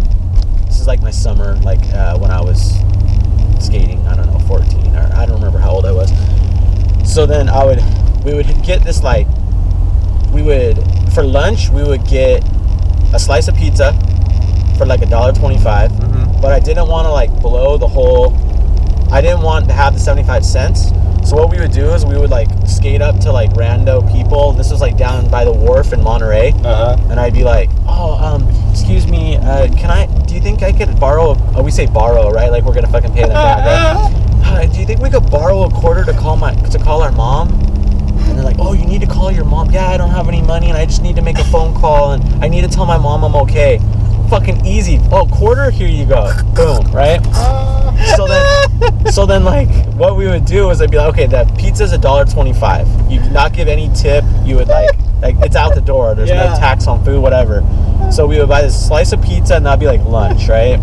S5: This is like my summer, like when I was skating, I don't know, 14, or I don't remember how old I was. So then we would get this, like, for lunch, we would get a slice of pizza for like $1.25, but I didn't want to like blow the whole, I didn't want to have the 75 cents. So what we would do is we would like skate up to like rando people. This was like down by the wharf in Monterey. And I'd be like, excuse me, do you think I could borrow, we say borrow, right? Like we're going to fucking pay them back, right? Do you think we could borrow a quarter to call our mom? And they're like, oh, you need to call your mom? Yeah, I don't have any money, and I just need to make a phone call, and I need to tell my mom I'm okay. Fucking easy. Oh, quarter? Here you go. Boom, right? So then, like, what we would do is I'd be like, okay, that pizza's $1.25. You do not give any tip. You would like it's out the door. There's no tax on food, whatever. So we would buy this slice of pizza, and that'd be like lunch, right?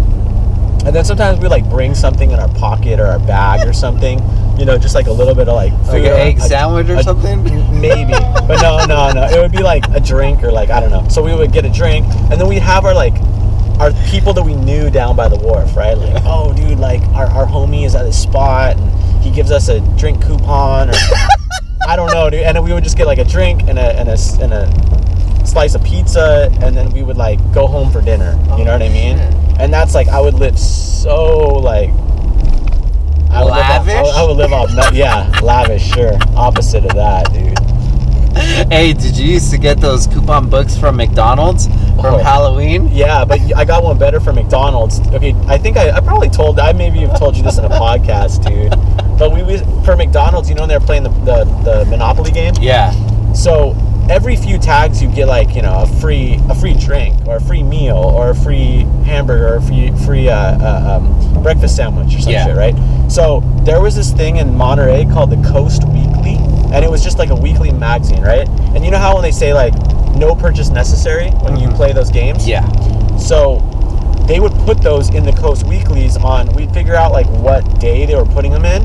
S5: And then sometimes we like bring something in our pocket or our bag or something, just like a little bit of like an egg sandwich or something. Maybe, but no. It would be like a drink or like, I don't know. So we would get a drink, and then we'd have our people that we knew down by the wharf, right? Like, oh, dude, like our homie is at this spot, and he gives us a drink coupon, or I don't know, dude. And then we would just get like a drink and a slice of pizza, and then we would like go home for dinner. You know what I mean? And that's like, I would live so like
S1: lavish.
S5: I would live off. Yeah, lavish. Sure. Opposite of that, dude.
S1: Hey, did you used to get those coupon books from McDonald's from Halloween?
S5: Yeah, but I got one better from McDonald's. Okay, I think I probably maybe have told you this in a podcast, dude. But for McDonald's, you know, when they're playing the Monopoly game.
S1: Yeah.
S5: So every few tags, you get like, you know, a free drink or a free meal or a free hamburger or a free breakfast sandwich or some shit, right? So there was this thing in Monterey called the Coast Weekly, and it was just like a weekly magazine, right? And you know how when they say like no purchase necessary when you play those games?
S1: Yeah.
S5: So they would put those in the Coast Weeklies we'd figure out like what day they were putting them in,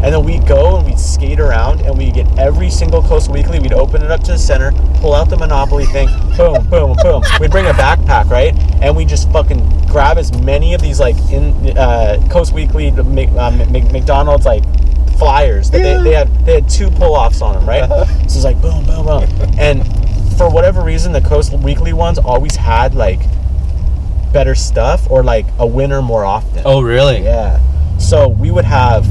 S5: and then we'd go and we'd skate around and we'd get every single Coast Weekly, we'd open it up to the center, pull out the Monopoly thing, boom, boom, boom. We'd bring a backpack, right? And we just fucking grab as many of these like in Coast Weekly McDonald's like flyers that they had 2 pull-offs on them, right? So it's like boom, boom, boom. And for whatever reason, the Coast Weekly ones always had like better stuff or like a winner more often.
S1: Oh, really?
S5: Yeah. So we would have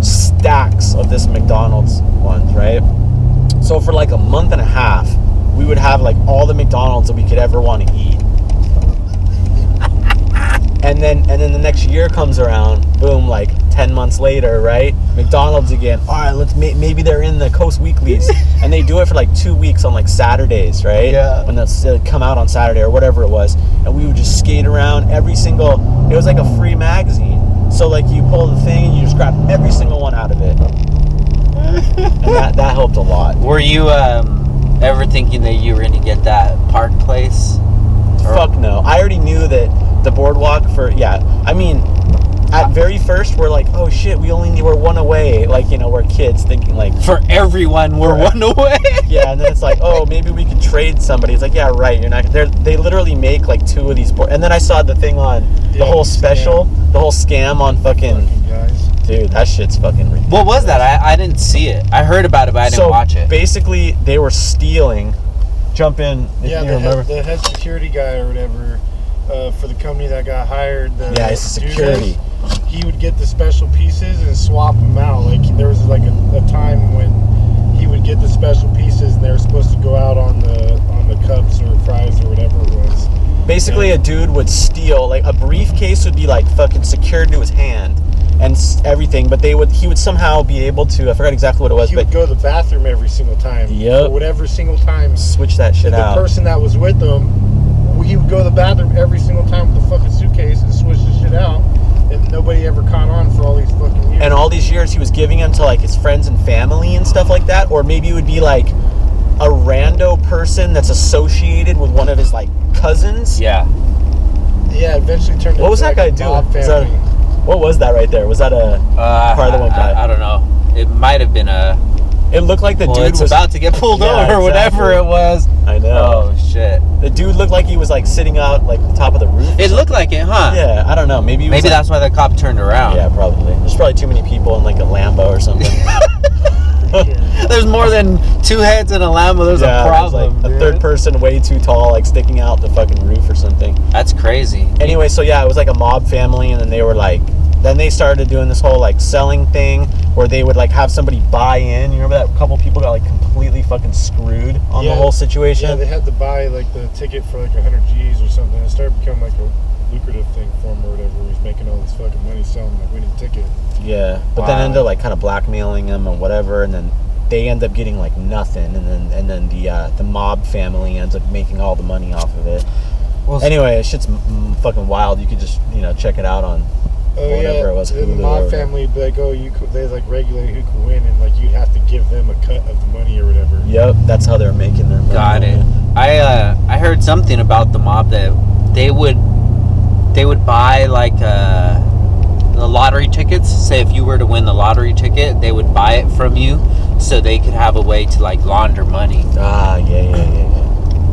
S5: stacks of this McDonald's ones, right? So for like a month and a half, we would have like all the McDonald's that we could ever want to eat. And then the next year comes around, boom, like 10 months later, right? McDonald's again. All right, let's maybe they're in the Coast Weeklies, and they do it for like 2 weeks on like Saturdays, right?
S1: Yeah.
S5: When they'll come out on Saturday or whatever it was, and we would just skate around every single. It was like a free magazine, so like you pull the thing and you just grab every single one out of it, and that helped a lot.
S1: Were you ever thinking that you were going to get that park place?
S5: Fuck no. I already knew that the boardwalk I mean, at very first we're like, oh shit, we're one away, like, you know, we're kids thinking like
S1: For everyone, we're one away.
S5: yeah, and then it's like, oh, maybe we could trade somebody. It's like, yeah, right, you're not. They literally make like 2 of these boards. And then I saw the thing on the whole special, the whole scam on fucking
S2: guys.
S5: dude, that shit's fucking ridiculous.
S1: What was that? I didn't see it. I heard about it, but I didn't watch it.
S5: Basically, they were stealing. Jump in if you remember.
S2: The head security guy or whatever for the company that got hired.
S5: It's security.
S2: He would get the special pieces and swap them out. Like there was like a time when he would get the special pieces and they were supposed to go out on the cups or fries or whatever it was.
S5: Basically, a dude would steal, like a briefcase would be like fucking secured to his hand and everything, but he would somehow be able to, I forgot exactly what it was,
S2: he would go to the bathroom every single time.
S5: Yep.
S2: For whatever single time.
S5: Switch that shit out.
S2: The person that was with him, he would go to the bathroom every single time with the fucking suitcase and switch the shit out, and nobody ever caught on for all these fucking years.
S5: And all these years he was giving them to like his friends and family and stuff like that, or maybe it would be like a rando person that's associated with one of his like cousins.
S1: Yeah.
S2: Yeah, eventually turned into
S5: What was that
S2: like
S5: guy doing?
S2: What
S5: was that right there? Was that a car that went by?
S1: I don't know. It might have been
S5: It looked like the dude was
S1: about to get pulled over or whatever it was.
S5: I know.
S1: Oh shit.
S5: The dude looked like he was like sitting out like the top of the roof.
S1: It looked like it, huh?
S5: Yeah, I don't know. Maybe
S1: that's why the cop turned around.
S5: Yeah, probably. There's probably too many people in like a Lambo or something.
S1: There's more than 2 heads in a Lambo. There's a problem.
S5: Like a third person way too tall, like sticking out the fucking roof or something.
S1: That's crazy.
S5: Anyway, so yeah, it was like a mob family, and then they were like, then they started doing this whole like selling thing where they would like have somebody buy in. You remember that couple people got like completely fucking screwed on the whole situation?
S2: Yeah, they had to buy like the ticket for like 100 G's or something. It started becoming like a lucrative thing for him or whatever. He was making all this fucking money selling like winning ticket.
S5: Yeah, but then ended up like kind of blackmailing him and whatever, and then they end up getting like nothing, and then the mob family ends up making all the money off of it. Well, anyway, shit's fucking wild. You could just check it out on whatever it was.
S2: The mob family would be like, they like regulate who could win, and like you'd have to give them a cut of the money or whatever.
S5: Yep, that's how they're making their money.
S1: Got it. I heard something about the mob that they would buy like the lottery tickets. Say if you were to win the lottery ticket, they would buy it from you so they could have a way to like launder money.
S5: Yeah.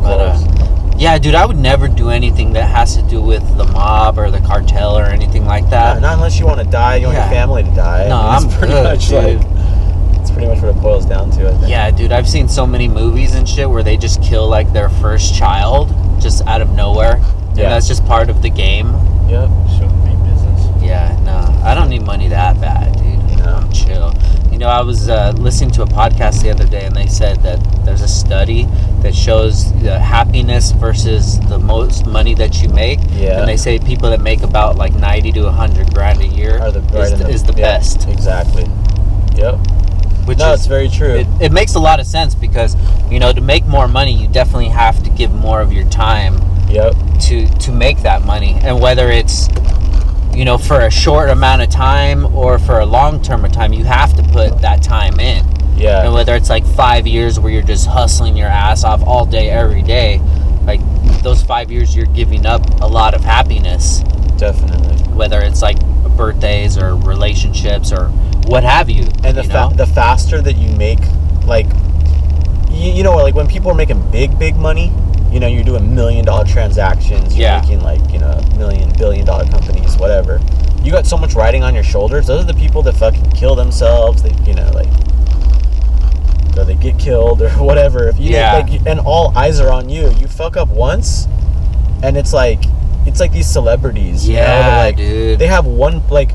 S1: But Yeah, dude, I would never do anything that has to do with the mob or the cartel or anything like that.
S5: Not unless you want to die. You want your family to die.
S1: No,
S5: I mean,
S1: I'm pretty much
S5: like. That's pretty much what it boils down to, I think.
S1: Yeah, dude, I've seen so many movies and shit where they just kill like their first child just out of nowhere. And that's just part of the game.
S5: Yep.
S2: Shouldn't be business.
S1: Yeah, no, I don't need money that bad, dude.
S5: No.
S1: I'm chill. You know, I was listening to a podcast the other day, and they said that there's a study that shows the happiness versus the most money that you make.
S5: Yeah.
S1: And they say people that make about like 90 to 100 grand a year
S5: Are the
S1: best.
S5: Exactly. Yep. It's very true.
S1: It makes a lot of sense because, you know, to make more money, you definitely have to give more of your time.
S5: Yep.
S1: To make that money, and whether it's, you know, for a short amount of time or for a long term of time, you have to put that time in.
S5: Yeah.
S1: And whether it's like 5 years where you're just hustling your ass off all day, every day, like those 5 years you're giving up a lot of happiness.
S5: Definitely.
S1: Whether it's like birthdays or relationships or what have you.
S5: And the faster that you make, like, you know, like when people are making big money, you know, you're doing $1 million transactions, you're making like, you know, $1 billion companies, whatever. You got so much riding on your shoulders. Those are the people that fucking kill themselves. They, you know, like, or they get killed or whatever. If you like, and all eyes are on you. You fuck up once, and it's like these celebrities.
S1: Yeah,
S5: you know, like,
S1: dude.
S5: They have one, like,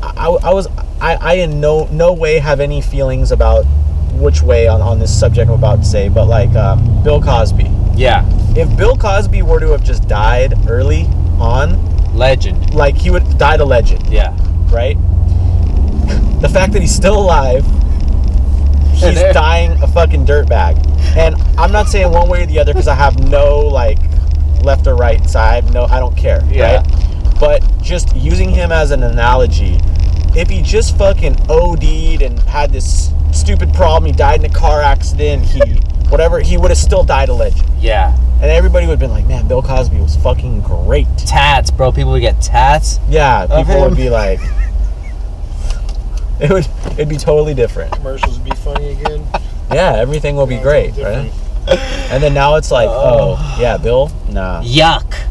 S5: I in no way have any feelings about which way on this subject I'm about to say, but like Bill Cosby.
S1: Yeah.
S5: If Bill Cosby were to have just died early on,
S1: legend.
S5: Like, he would died a legend.
S1: Yeah.
S5: Right? The fact that he's still alive, he's dying a fucking dirtbag. And I'm not saying one way or the other because I have no like left or right side. No, I don't care.
S1: Yeah.
S5: Right? But just using him as an analogy, if he just fucking OD'd and had this stupid problem, he died in a car accident, he would have still died a legend.
S1: Yeah.
S5: And everybody would have been like, man, Bill Cosby was fucking great.
S1: Tats, bro. People would get tats.
S5: Yeah, people would be like, it'd be totally different.
S2: Commercials would be funny again.
S5: Yeah, everything will be great, right? And then now it's like, oh, yeah, Bill? Nah.
S1: Yuck.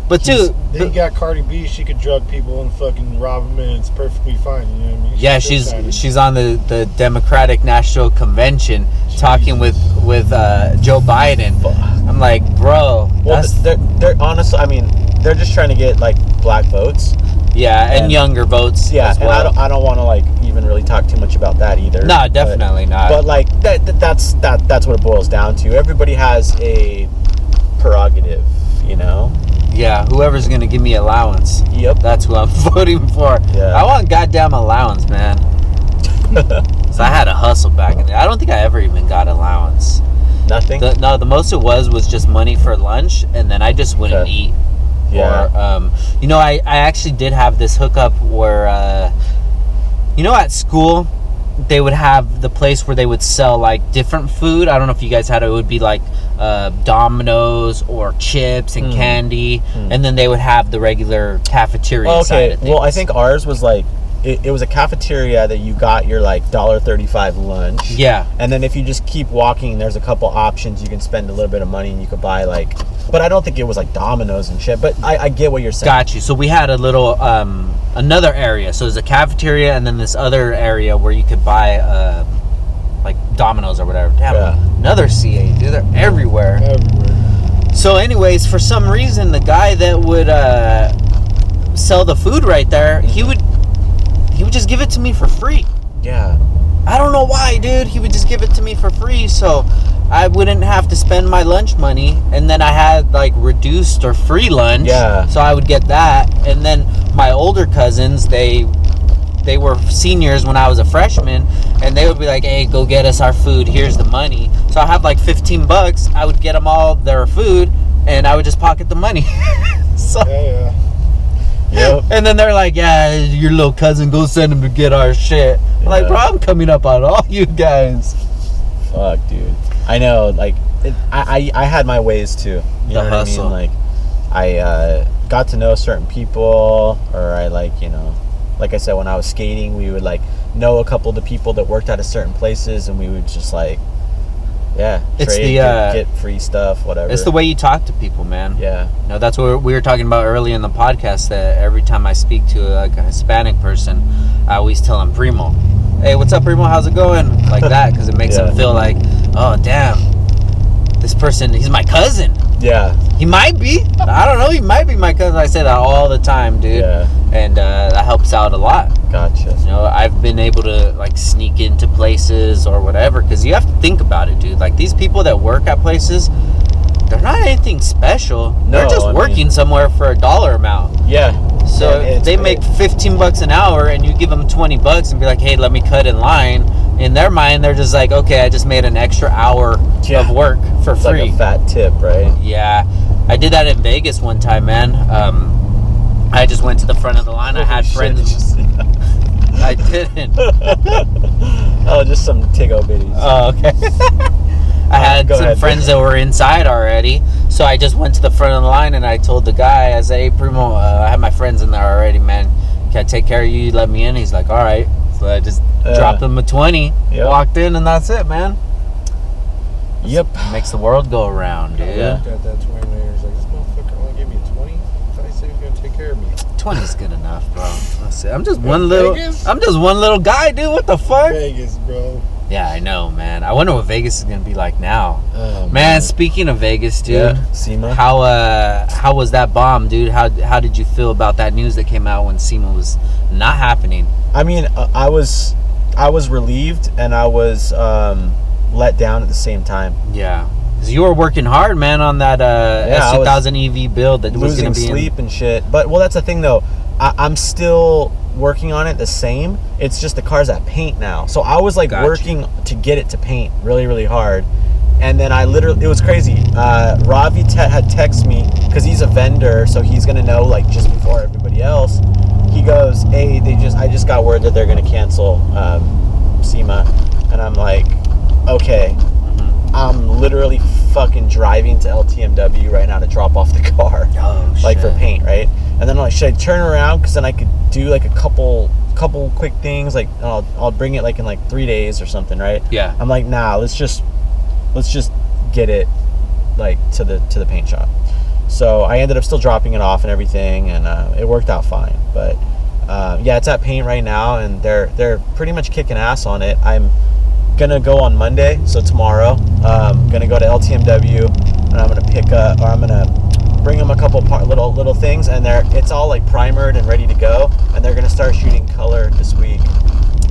S1: But dude,
S2: then you got Cardi B. She could drug people and fucking rob them, and it's perfectly fine. You know what I mean?
S1: yeah, she's on the Democratic National Convention talking with Joe Biden. I'm like, bro.
S5: Well, they're honestly, I mean, they're just trying to get like black votes.
S1: Yeah, and younger votes.
S5: Yeah,
S1: as well.
S5: And I don't want to like even really talk too much about that either.
S1: No, definitely not.
S5: But like that's what it boils down to. Everybody has a prerogative, you know.
S1: Yeah, whoever's gonna give me allowance.
S5: Yep.
S1: That's who I'm voting for.
S5: Yeah.
S1: I want goddamn allowance, man. So I had to hustle back in there. I don't think I ever even got allowance.
S5: Nothing?
S1: The most it was just money for lunch, and then I just wouldn't eat.
S5: Yeah.
S1: Or, you know, I actually did have this hookup where, you know, at school, they would have the place where they would sell, like, different food. I don't know if you guys had it. It would be, like, Domino's or chips and candy. And then they would have the regular cafeteria side of things.
S5: Well, I think ours was, like, it was a cafeteria that you got your, like, $1.35 lunch.
S1: Yeah.
S5: And then if you just keep walking, there's a couple options. You can spend a little bit of money and you could buy, like... But I don't think it was, like, Domino's and shit. But I get what you're saying.
S1: Got you. So we had a little... another area. So there's a cafeteria and then this other area where you could buy, like, Domino's or whatever. Damn, another CA, dude. They're everywhere. So anyways, for some reason, the guy that would sell the food right there, he would just give it to me for free.
S5: Yeah.
S1: I don't know why, dude. He would just give it to me for free, so I wouldn't have to spend my lunch money. And then I had, like, reduced or free lunch.
S5: Yeah.
S1: So I would get that. And then my older cousins, they were seniors when I was a freshman, and they would be like, hey, go get us our food. Here's the money. So I have, like, $15. I would get them all their food, and I would just pocket the money. So...
S2: Yeah.
S5: Yep.
S1: And then they're like, yeah, your little cousin, go send him to get our shit. I'm like, bro, I'm coming up on all you guys.
S5: Fuck, dude. I know, like, I had my ways too. You know what
S1: hustle.
S5: I mean? Like, I got to know certain people, or I, like, you know, like I said, when I was skating, we would, like, know a couple of the people that worked at a certain places, and we would just, like, Yeah,
S1: It's
S5: trade,
S1: the,
S5: get free stuff, whatever.
S1: It's the way you talk to people, man.
S5: Yeah.
S1: You know, that's what we were talking about earlier in the podcast, that every time I speak to like a Hispanic person, I always tell them Primo. Hey, what's up, Primo? How's it going? Like that, because it makes them feel like, oh, damn, this person, he's my cousin.
S5: Yeah.
S1: He might be. I don't know. He might be my cousin. I say that all the time, dude.
S5: Yeah.
S1: And that helps out a lot.
S5: Gotcha.
S1: You know, I've been able to like sneak into places or whatever, because you have to think about it, dude. Like these people that work at places, they're not anything special. They're just working somewhere for a dollar amount.
S5: Yeah.
S1: So if they make $15 an hour and you give them $20 and be like, hey, let me cut in line, in their mind they're just like, okay, I just made an extra hour of work for
S5: it's
S1: free.
S5: Like a fat tip, right?
S1: Yeah. I did that in Vegas one time, man. I just went to the front of the line. I had friends. I didn't.
S5: Oh, just some tiggo bitties.
S1: Oh, okay. I had some friends that were inside already, so I just went to the front of the line and I told the guy, I said, hey, Primo, I have my friends in there already, man. Can I take care of you? You let me in? He's like, all right. So I just dropped him a 20, walked in, and that's it, man.
S5: Yep.
S1: Makes the world go around, dude.
S2: Yeah. Got that 20 million. He's like, this motherfucker only gave me a 20? I thought he said he was going to take care of me.
S1: 20's good enough, bro. That's it. I'm just one little guy, dude. What the fuck?
S2: Vegas, bro.
S1: Yeah, I know, man. I wonder what Vegas is gonna be like now.
S5: Oh,
S1: man, speaking of Vegas, dude.
S5: Yeah, SEMA.
S1: How was that bomb, dude? How did you feel about that news that came out when SEMA was not happening?
S5: I mean, I was relieved and I was let down at the same time.
S1: Yeah. Cause you were working hard, man, on that S2000 EV build that was gonna be
S5: sleep and shit. But that's the thing, though. I'm still working on it the same. It's just the car's at paint now. So I was like working to get it to paint really, really hard. And then it was crazy. Ravi had texted me because he's a vendor, so he's gonna know like just before everybody else. He goes, hey, I just got word that they're gonna cancel SEMA, and I'm like, okay. I'm literally fucking driving to LTMW right now to drop off the car, like for paint, right? And then I'm like, should I turn around because then I could do like a couple quick things, like I'll bring it like in like 3 days or something, right?
S1: Yeah.
S5: I'm like, nah, let's just get it like to the paint shop. So I ended up still dropping it off and everything, and it worked out fine. But yeah, it's at paint right now, and they're pretty much kicking ass on it. I'm gonna go on Monday, so tomorrow. Gonna go to LTMW, and I'm gonna bring them a couple little things, and it's all like primered and ready to go, and they're gonna start shooting color this week.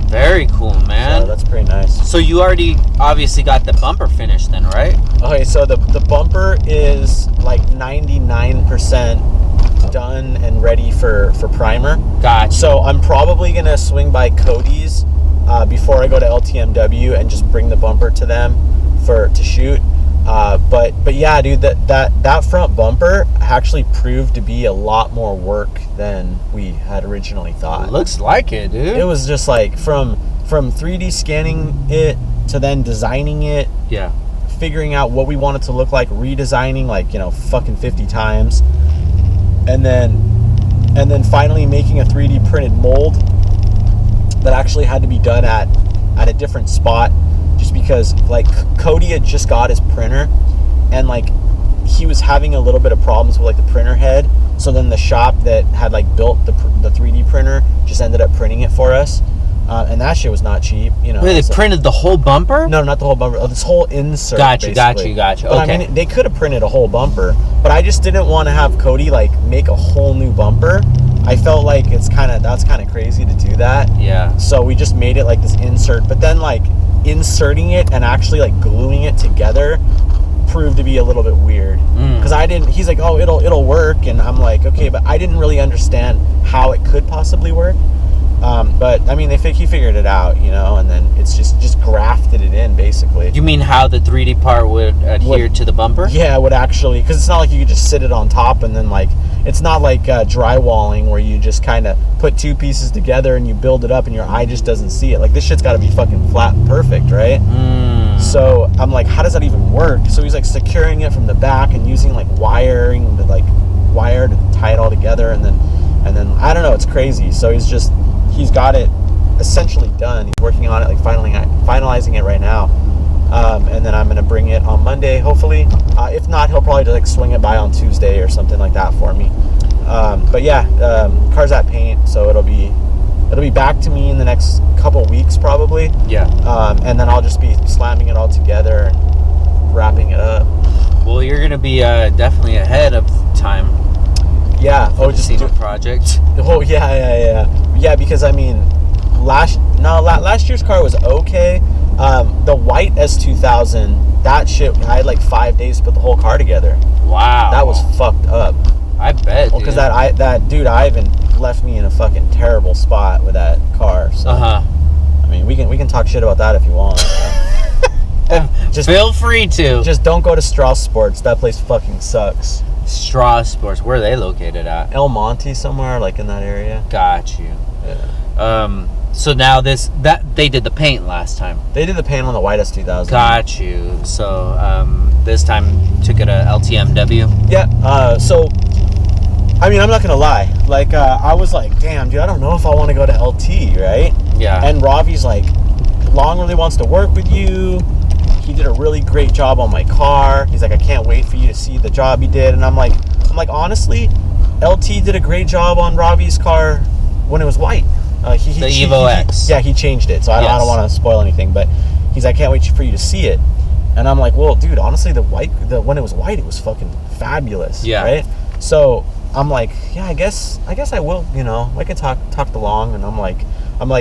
S1: Very cool, man.
S5: So that's pretty nice.
S1: So you already obviously got the bumper finished then, right?
S5: Okay, so the bumper is like 99% done and ready for primer.
S1: Gotcha.
S5: So I'm probably gonna swing by Cody's before I go to LTMW and just bring the bumper to them to shoot. But yeah, dude, that front bumper actually proved to be a lot more work than we had originally thought.
S1: It looks like it, dude.
S5: It was just like from 3D scanning it to then designing it.
S1: Yeah.
S5: Figuring out what we want it to look like, redesigning like, fucking 50 times. And then finally making a 3D printed mold that actually had to be done at a different spot, just because like Cody had just got his printer and like he was having a little bit of problems with like the printer head, so then the shop that had like built the 3D printer just ended up printing it for us, and that shit was not cheap.
S1: Wait, they printed the whole bumper?
S5: No, not the whole bumper, this whole insert.
S1: Gotcha.
S5: But,
S1: okay.
S5: I mean, they could have printed a whole bumper, but I just didn't want to have Cody like make a whole new bumper. I felt like that's kind of crazy to do that.
S1: Yeah.
S5: So we just made it like this insert, but then like inserting it and actually like gluing it together proved to be a little bit weird, because he's like, oh, it'll work, and I'm like, okay, but I didn't really understand how it could possibly work. But I mean, he figured it out, and then it's just grafted it in basically.
S1: You mean how the 3D part would adhere to the bumper?
S5: Yeah, it would actually, because it's not like you could just sit it on top and then like, it's not like drywalling where you just kind of put two pieces together and you build it up and your eye just doesn't see it. Like this shit's got to be fucking flat and perfect, right? So I'm like, how does that even work? So he's like securing it from the back and using like wiring to like wire to tie it all together, and then I don't know, it's crazy. So he's got it essentially done. He's working on it, like finalizing it right now. and then I'm gonna bring it on Monday, hopefully. If not, he'll probably just like swing it by on Tuesday or something like that for me. But yeah, car's at paint, so it'll be back to me in the next couple weeks probably.
S1: Yeah.
S5: And then I'll just be slamming it all together and wrapping it up.
S1: Well, you're gonna be definitely ahead of time.
S5: Yeah.
S1: Oh, just do a project.
S5: Oh yeah. Because I mean, last year's car was okay. The white S2000, that shit, I had like 5 days to put the whole car together.
S1: Wow.
S5: That was fucked up.
S1: I bet.
S5: Well, because that dude Ivan left me in a fucking terrible spot with that car. So, I mean, we can talk shit about that if you want. Just
S1: feel free to.
S5: Just don't go to Strauss Sports. That place fucking sucks.
S1: Strauss Sports. Where are they located at?
S5: El Monte somewhere, like in that area.
S1: Got you.
S5: Yeah.
S1: So now they did the paint last time.
S5: They did the paint on the white S2000.
S1: Got you. So this time took it a LTMW.
S5: Yeah. So I mean, I'm not gonna lie. Like I was like, damn, dude, I don't know if I want to go to LT, right?
S1: Yeah.
S5: And Ravi's like, Long really wants to work with you. He did a really great job on my car. He's like, I can't wait for you to see the job he did. And I'm like, honestly, LT did a great job on Ravi's car when it was white. The Evo X. Yeah, he changed it. So I don't want to spoil anything, but he's like, I can't wait for you to see it. And I'm like, well, dude, honestly, when it was white, it was fucking fabulous. Yeah. Right. So I'm like, yeah, I guess I will. You know, I can talk to Long, and I'm like,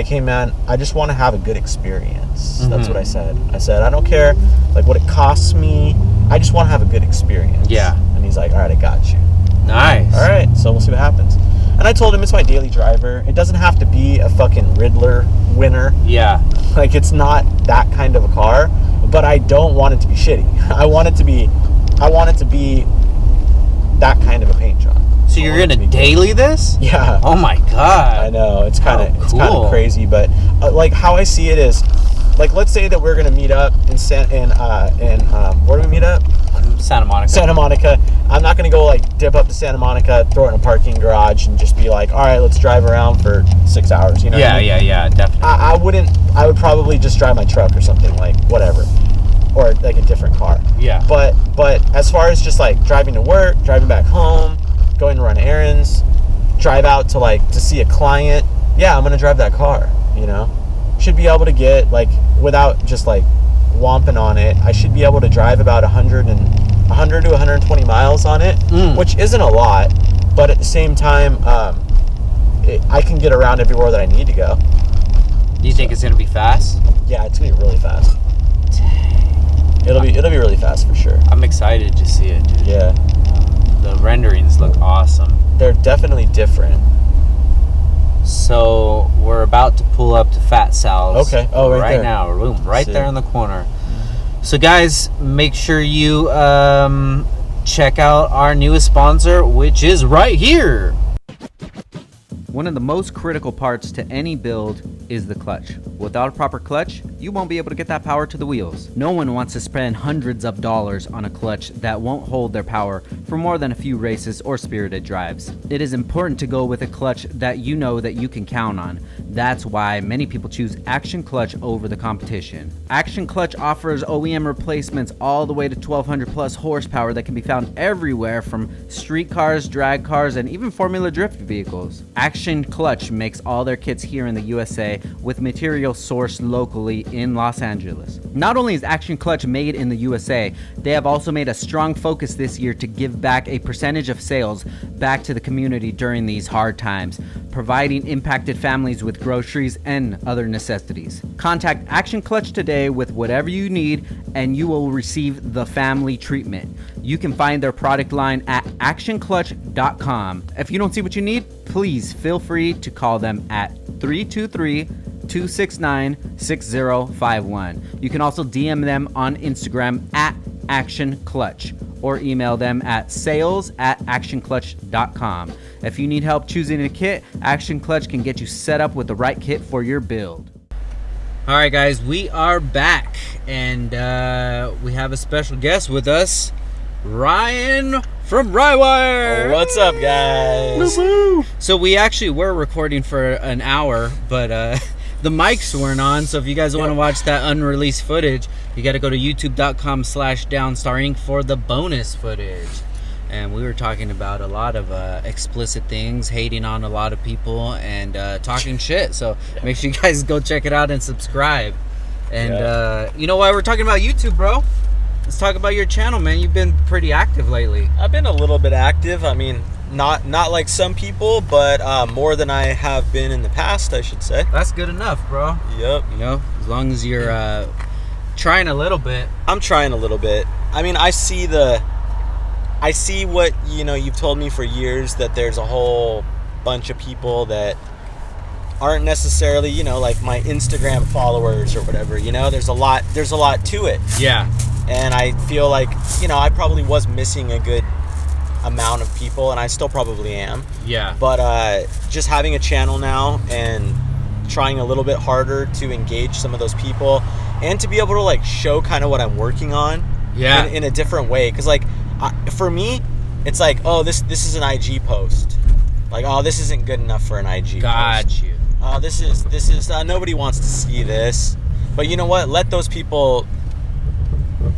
S5: hey man, I just want to have a good experience. That's what I said. I said, I don't care like what it costs me. I just want to have a good experience. Yeah. And he's like, all right, I got you.
S1: Nice.
S5: All right, so we'll see what happens. And I told him it's my daily driver. It doesn't have to be a fucking Riddler winner. Yeah. Like, it's not that kind of a car, but I don't want it to be shitty. I want it to be that kind of a paint job.
S1: So you're gonna daily this?
S5: Yeah.
S1: Oh my god.
S5: I know, it's kind of
S1: cool.
S5: It's kind of crazy, but like how I see it is, like let's say that we're gonna meet up in where do we meet up?
S1: Santa Monica.
S5: Santa Monica. I'm not gonna go like dip up to Santa Monica, throw it in a parking garage, and just be like, all right, let's drive around for 6 hours. You know?
S1: Yeah, yeah, definitely.
S5: I wouldn't. I would probably just drive my truck or something, like whatever, or like a different car. Yeah. But as far as just like driving to work, driving back home, going to run errands, drive out to see a client, yeah, I'm gonna drive that car. You know, should be able to get like without just like womping on it. I should be able to drive about 100 to 120 miles on it, which isn't a lot, but at the same time, I can get around everywhere that I need to go.
S1: Do you think it's gonna be fast?
S5: Yeah, it's gonna be really fast. Dang. It'll be really fast for sure.
S1: I'm excited to see it, dude.
S5: Yeah.
S1: The renderings look awesome.
S5: They're definitely different.
S1: So we're about to pull up to Fat Sal's.
S5: Okay. Oh, right there.
S1: Now, boom, right there in the corner. So guys, make sure you check out our newest sponsor, which is right here.
S4: One of the most critical parts to any build is the clutch. Without a proper clutch, you won't be able to get that power to the wheels. No one wants to spend hundreds of dollars on a clutch that won't hold their power for more than a few races or spirited drives. It is important to go with a clutch that you know that you can count on. That's why many people choose Action Clutch over the competition. Action Clutch offers OEM replacements all the way to 1200 plus horsepower that can be found everywhere from street cars, drag cars, and even Formula Drift vehicles. Action Clutch makes all their kits here in the USA with material sourced locally in Los Angeles. Not only is Action Clutch made in the USA, they have also made a strong focus this year to give back a percentage of sales back to the community during these hard times, providing impacted families with groceries and other necessities. Contact Action Clutch today with whatever you need and you will receive the family treatment. You can find their product line at actionclutch.com. If you don't see what you need, please feel free to call them at 323-269-6051. You can also DM them on Instagram at actionclutch or email them at sales@actionclutch.com. If you need help choosing a kit, Action Clutch can get you set up with the right kit for your build.
S1: All right, guys, we are back, and we have a special guest with us, Ryan from Rywire.
S5: Oh, what's up, guys?
S1: Woo-hoo. So we actually were recording for an hour, but the mics weren't on. So if you guys want to watch that unreleased footage, you got to go to youtube.com/Downstar Inc. for the bonus footage. And we were talking about a lot of explicit things, hating on a lot of people, and talking shit. So make sure you guys go check it out and subscribe. And you know why we're talking about YouTube, bro? Let's talk about your channel, man. You've been pretty active lately.
S5: I've been a little bit active. I mean, not like some people, but more than I have been in the past, I should say.
S1: That's good enough, bro.
S5: Yep.
S1: You know, as long as you're trying a little bit.
S5: I'm trying a little bit. I mean, I see what, you know, you've told me for years, that there's a whole bunch of people that aren't necessarily, you know, like my Instagram followers or whatever, you know. There's a lot to it.
S1: Yeah.
S5: And I feel like, you know, I probably was missing a good amount of people, and I still probably am.
S1: Yeah.
S5: But just having a channel now and trying a little bit harder to engage some of those people, and to be able to like show kind of what I'm working on in a different way. Because like for me, it's like, oh, this is an IG post. Like, oh, this isn't good enough for an IG post.
S1: You.
S5: Oh, this is nobody wants to see this. But you know what? Let those people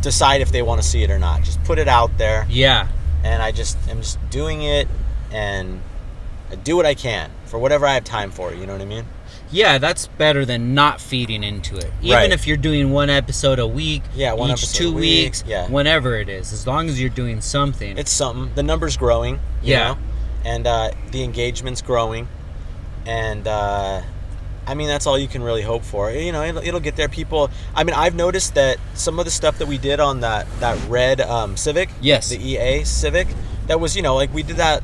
S5: decide if they want to see it or not. Just put it out there.
S1: Yeah.
S5: And I'm just doing it, and I do what I can for whatever I have time for. You know what I mean?
S1: Yeah, that's better than not feeding into it. Even
S5: Right.
S1: if you're doing one episode a week,
S5: one
S1: each
S5: episode
S1: 2
S5: a week,
S1: weeks,
S5: yeah.
S1: whenever it is, as long as you're doing something.
S5: It's something. The number's growing. You
S1: Yeah.
S5: know? And the engagement's growing, and I mean, that's all you can really hope for. You know, it'll get there. People, I mean, I've noticed that some of the stuff that we did on that red Civic,
S1: Yes.
S5: the EA Civic, that was, you know, like we did that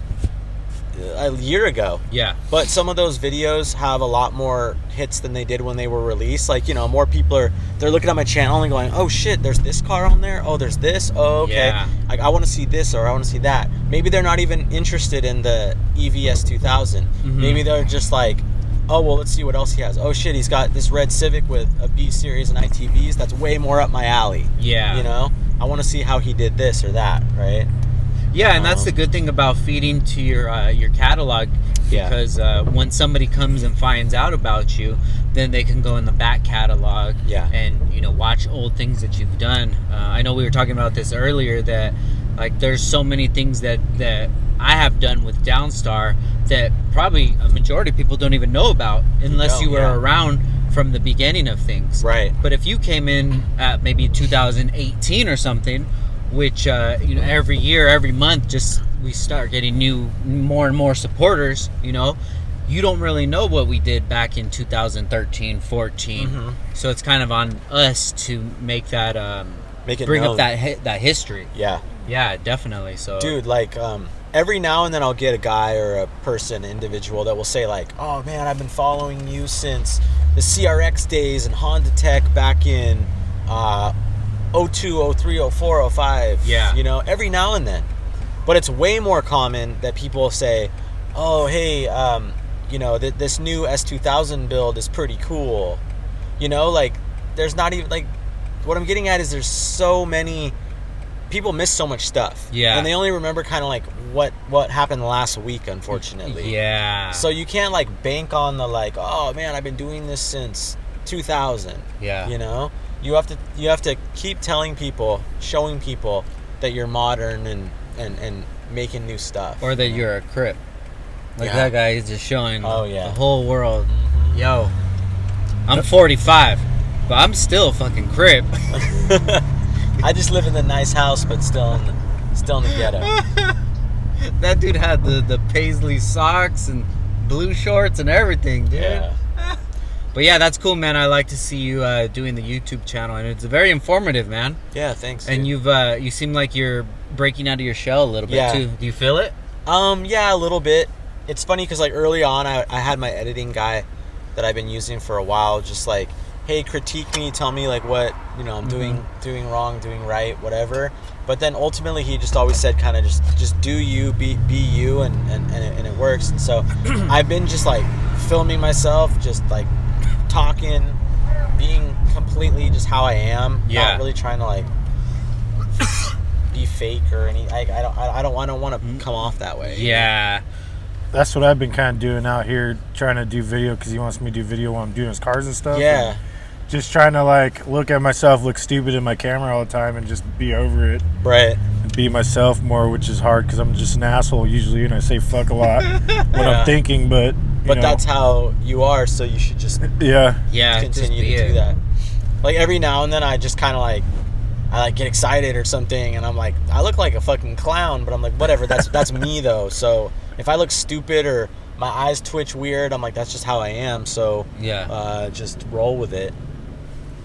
S5: a year ago.
S1: Yeah.
S5: But some of those videos have a lot more hits than they did when they were released. Like, you know, more people they're looking at my channel and going, oh shit, there's this car on there. Oh, there's this. Oh, okay.
S1: Yeah.
S5: Like, I want to see this, or I want to see that. Maybe they're not even interested in the EVS 2000.
S1: Mm-hmm.
S5: Maybe they're just like, oh, well, let's see what else he has. Oh shit, he's got this red Civic with a B series and ITBs. That's way more up my alley.
S1: Yeah.
S5: You know, I want to see how he did this or that, right?
S1: Yeah, and that's the good thing about feeding to your catalog, because when somebody comes and finds out about you, then they can go in the back catalog and, you know, watch old things that you've done. I know we were talking about this earlier, that like there's so many things that I have done with Downstar that probably a majority of people don't even know about unless you were around from the beginning of things.
S5: Right.
S1: But if you came in at maybe 2018 or something, which you know, every year, every month, just we start getting more and more supporters, you know, you don't really know what we did back in 2013, 14.
S5: Mm-hmm.
S1: So it's kind of on us to make that bring
S5: known.
S1: up that history.
S5: Yeah,
S1: definitely. So
S5: dude, like every now and then I'll get a guy or a person, individual, that will say like, oh man, I've been following you since the CRX days and Honda Tech back in 02, 03, 04, 05.
S1: Yeah.
S5: You know, every now and then. But it's way more common that people say, oh, hey, you know, this new S2000 build is pretty cool. You know, like, there's not even, like, what I'm getting at is there's so many, people miss so much stuff.
S1: Yeah.
S5: And they only remember kind of like what happened last week, unfortunately.
S1: Yeah.
S5: So you can't like bank on the like, oh man, I've been doing this since 2000.
S1: Yeah.
S5: You know? You have to keep telling people, showing people that you're modern and making new stuff.
S1: Or that you're a Crip. Like that guy is just showing the whole world.
S5: Mm-hmm.
S1: Yo, I'm 45, but I'm still a fucking Crip.
S5: I just live in the nice house, but still in the ghetto.
S1: That dude had the paisley socks and blue shorts and everything, dude.
S5: Yeah.
S1: But yeah, that's cool, man. I like to see you doing the YouTube channel, and it's very informative, man.
S5: Yeah, thanks.
S1: And
S5: dude.
S1: you seem like you're breaking out of your shell a little bit too. Do you feel it?
S5: Yeah, a little bit. It's funny because like early on, I had my editing guy that I've been using for a while, just like, hey, critique me, tell me like what, you know, I'm doing wrong, doing right, whatever. But then ultimately he just always said kind of just do you, be you, and it works. And so I've been just like filming myself, just like talking, being completely just how I am, not really trying to like be fake or any. I don't want to come off that way.
S1: Yeah.
S2: that's what I've been kind of doing out here, trying to do video because he wants me to do video while I'm doing his cars and stuff.
S5: Yeah.
S2: And just trying to like look at myself, look stupid in my camera all the time, and just be over it.
S5: Right.
S2: And be myself more, which is hard because I'm just an asshole usually, and I say fuck a lot when I'm thinking. But you know,
S5: that's how you are, so you should just
S1: Yeah,
S5: continue
S1: just
S5: to do that. Like every now and then, I just kind of like get excited or something, and I'm like, I look like a fucking clown, but I'm like, whatever. That's me though. So if I look stupid or my eyes twitch weird, I'm like, that's just how I am. So just roll with it.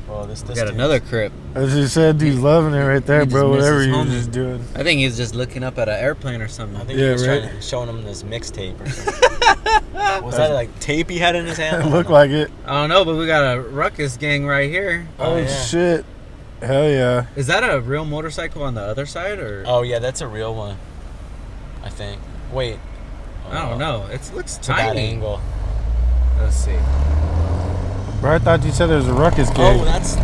S5: Oh, this
S1: got another crip.
S2: As you said, he's loving it right there,
S1: he
S2: bro.
S1: just
S2: Whatever
S1: misses
S2: he was
S1: home.
S2: just doing.
S1: I think he's just looking up at an airplane or something.
S5: I think he was showing him this mixtape or something. Was that like tape he had in his hand?
S2: It looked like it.
S1: I don't know, but we got a ruckus gang right here.
S2: Oh, shit. Hell yeah.
S1: Is that a real motorcycle on the other side, or?
S5: Oh yeah, that's a real one. I think. Wait.
S1: I don't know. It looks
S5: It's a bad
S1: tiny.
S5: angle.
S1: Let's see.
S2: Bro, I thought you said there was a ruckus gang.
S5: Oh, that's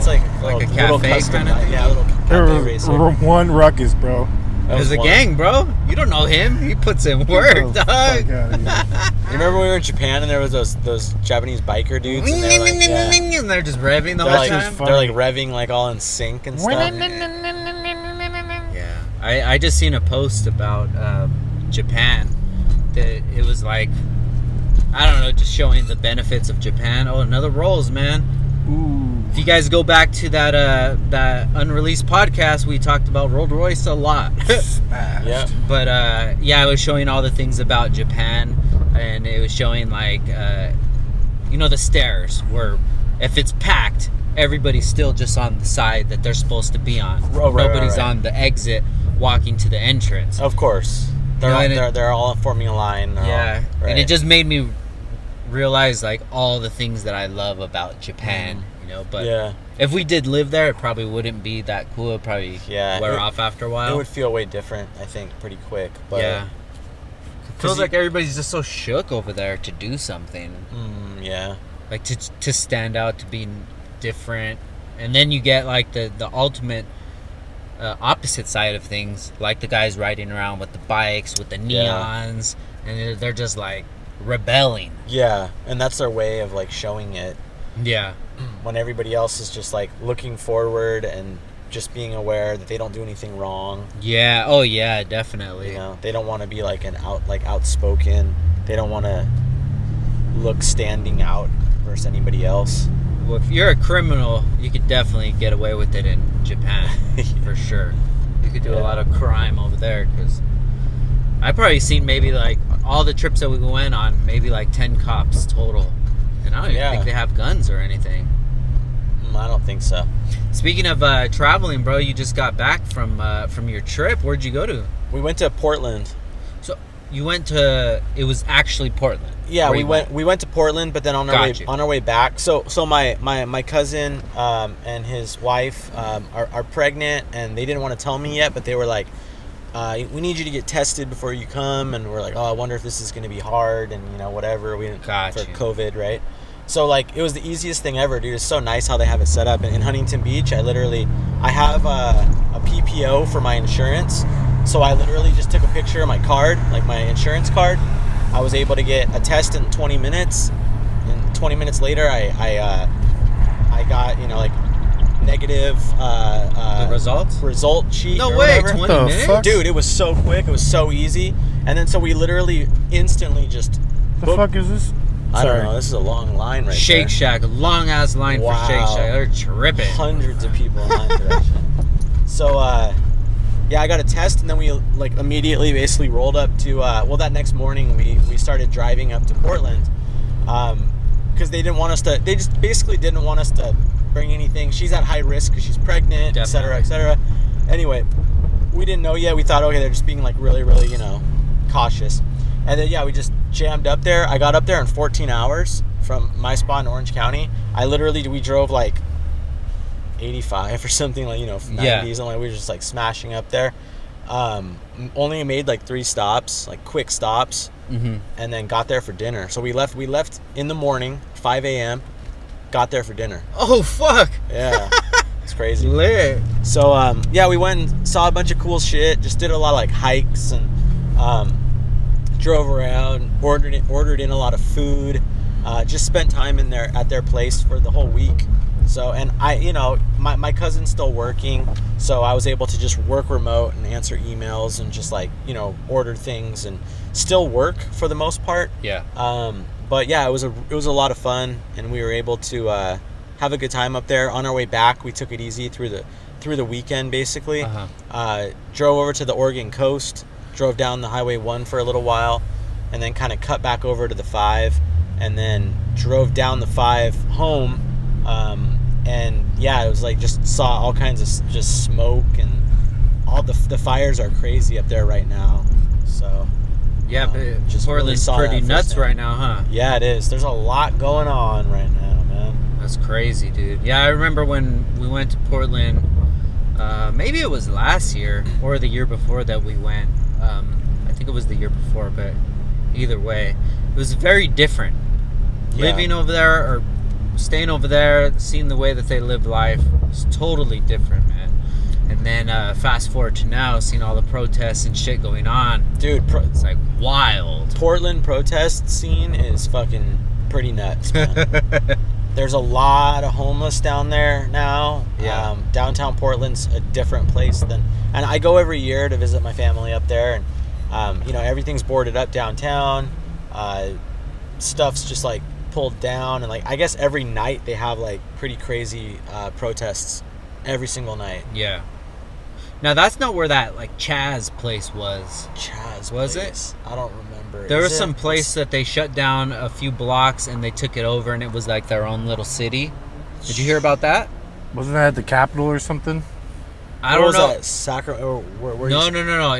S5: like
S1: a
S5: little
S1: cafe
S5: custom,
S1: kind of thing?
S5: Yeah, a little
S2: There
S5: cafe
S2: was
S5: racer.
S2: one ruckus, bro.
S1: There's a
S5: one.
S1: gang, bro. You don't know him. He puts in work,
S2: Oh,
S1: dog.
S2: fuck outta here.
S5: You remember when we were in Japan and there was those Japanese biker dudes and they're like, yeah.
S1: And they're just revving the
S5: They're
S1: whole
S5: like,
S1: time.
S5: they're like revving like all in sync and stuff.
S1: Yeah, I just seen a post about Japan. That it was like, I don't know, just showing the benefits of Japan. Oh, another Rolls, man.
S2: Ooh.
S1: If you guys go back to that unreleased podcast, we talked about Rolls Royce a lot.
S5: Yeah.
S1: But yeah, I was showing all the things about Japan, and it was showing like, the stairs where if it's packed, everybody's still just on the side that they're supposed to be on.
S5: Oh, right,
S1: Nobody's
S5: right.
S1: on the exit walking to the entrance.
S5: Of course. They're all forming a line.
S1: Yeah,
S5: Right.
S1: and it just made me realize like all the things that I love about Japan. But
S5: yeah.
S1: if we did live there, it probably wouldn't be that cool. It'd probably wear off after a while.
S5: It would feel way different, I think, pretty quick. But
S1: yeah. Feels like everybody's just so shook over there to do something.
S5: Yeah.
S1: Like to stand out, to be different. And then you get like the ultimate opposite side of things, like the guys riding around with the bikes, with the neons, and they're just like rebelling.
S5: Yeah, and that's their way of like showing it.
S1: Yeah.
S5: When everybody else is just like looking forward and just being aware that they don't do anything wrong.
S1: Yeah. Oh yeah, definitely.
S5: They don't want to be like outspoken. They don't want to look standing out versus anybody else.
S1: Well, if you're a criminal, you could definitely get away with it in Japan, for sure. You could do a lot of crime over there, because I've probably seen maybe like all the trips that we went on, maybe like 10 cops total. And I don't even think they have guns or anything.
S5: I don't think so.
S1: Speaking of traveling, bro, you just got back from your trip. Where'd you go to?
S5: We went to Portland.
S1: So you went to, it was actually Portland.
S5: Yeah, we went to Portland, but then on our way back. So my cousin and his wife are pregnant, and they didn't want to tell me yet, but they were like, we need you to get tested before you come, and we're like, oh, I wonder if this is going to be hard, and whatever. We didn't for COVID, right? So like it was the easiest thing ever, dude. It's so nice how they have it set up. In Huntington Beach, I have a PPO for my insurance, so I literally just took a picture of my card, like my insurance card. I was able to get a test in 20 minutes, and 20 minutes later, I got like negative
S1: the
S5: result sheet.
S1: No
S5: or
S1: way,
S5: whatever.
S1: 20 minutes,
S2: fuck?
S5: Dude. It was so quick. It was so easy, and then so we literally instantly just.
S2: The fuck is this?
S5: I don't know. This is a long line right
S1: Shake
S5: there.
S1: Shack, a long ass line for Shake Shack. They're tripping.
S5: Hundreds of people in line for that shit. So yeah, I got a test, and then we like immediately basically rolled up to that next morning we started driving up to Portland because they just basically didn't want us to bring anything. She's at high risk because she's pregnant, etc., etc. Anyway, we didn't know yet. We thought, okay, they're just being like really, really, cautious. And then we just jammed up there. I got up there in 14 hours from my spot in Orange County. We drove like 85 or something, like 90s, and like we were just like smashing up there. Only made like 3 stops, like quick stops, and then got there for dinner. So we left in the morning, 5 a.m. Got there for dinner.
S1: Oh fuck!
S5: Yeah, it's crazy.
S1: Lit.
S5: So we went and saw a bunch of cool shit. Just did a lot of like hikes and drove around, ordered in a lot of food, just spent time at their place for the whole week. So, and my cousin's still working, so I was able to just work remote and answer emails and just order things and still work for the most part.
S1: Yeah.
S5: But yeah, it was a lot of fun, and we were able to have a good time up there. On our way back, we took it easy through the weekend, basically. Drove over to the Oregon coast, drove down the Highway 1 for a little while, and then kind of cut back over to the 5, and then drove down the 5 home. And yeah, it was like just saw all kinds of just smoke, and all the fires are crazy up there right now. So
S1: yeah, but
S5: just
S1: Portland's
S5: really
S1: pretty nuts right now, huh?
S5: Yeah, it is. There's a lot going on right now, man.
S1: That's crazy, dude. Yeah, I remember when we went to Portland. Maybe it was last year or the year before that we went. I think it was the year before, but either way, it was very different.
S5: Yeah.
S1: Living over there or staying over there, seeing the way that they live life, is totally different, man. And then fast forward to now, seeing all the protests and shit going on.
S5: Dude,
S1: it's like wild.
S5: Portland protest scene is fucking pretty nuts, man. There's a lot of homeless down there now.
S1: Yeah.
S5: Downtown Portland's a different place and I go every year to visit my family up there, and everything's boarded up downtown. Stuff's just like pulled down, and like I guess every night they have like pretty crazy protests every single night.
S1: Yeah. Now that's not where that like Chaz place was.
S5: Chaz
S1: was
S5: place? I don't remember.
S1: There was some place that they shut down a few blocks and they took it over, and it was like their own little city. Did you hear about that?
S2: Wasn't that at the Capitol or something?
S1: I don't know.
S5: That? Sacramento?
S1: No.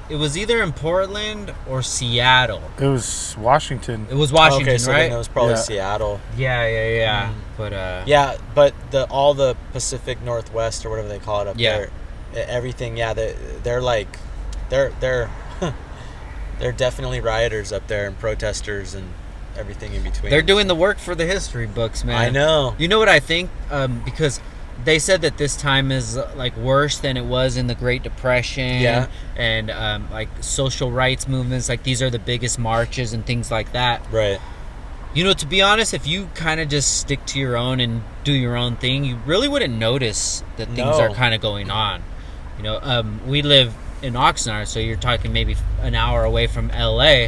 S1: It was either in Portland or Seattle.
S2: It was Washington.
S1: It was Washington,
S5: okay, so
S1: right?
S5: Then it was probably Seattle.
S1: Yeah. But
S5: yeah, but all the Pacific Northwest or whatever they call it up there, everything. Yeah, they're like they're definitely rioters up there and protesters and everything in between.
S1: They're doing the work for the history books, man.
S5: I know.
S1: You know what I think? Because they said that this time is like worse than it was in the Great Depression.
S5: Yeah.
S1: And like social rights movements, like these are the biggest marches and things like that.
S5: Right.
S1: To be honest, if you kind of just stick to your own and do your own thing, you really wouldn't notice that things are kind of going on. We live in Oxnard, so you're talking maybe an hour away from LA.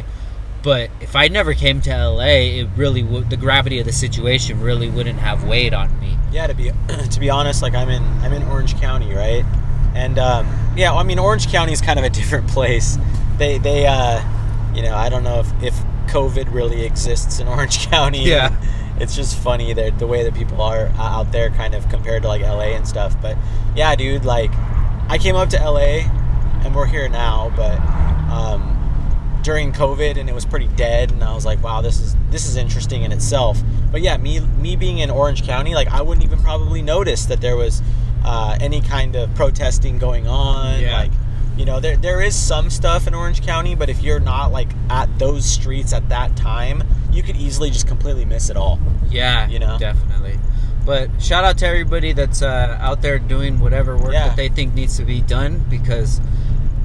S1: But if I never came to LA, it really would. The gravity of the situation really wouldn't have weighed on me.
S5: Yeah, to be honest, like I'm in Orange County, right? And Orange County is kind of a different place. They I don't know if COVID really exists in Orange County.
S1: Yeah.
S5: It's just funny that the way that people are out there kind of compared to like LA and stuff. But yeah, dude, like I came up to LA and we're here now, but during COVID and it was pretty dead, and I was like, wow, this is interesting in itself. But yeah, me being in Orange County, like I wouldn't even probably notice that there was any kind of protesting going on.
S1: Yeah.
S5: Like, there is some stuff in Orange County, but if you're not like at those streets at that time, you could easily just completely miss it all.
S1: Yeah, definitely. But shout out to everybody that's out there doing whatever work that they think needs to be done, because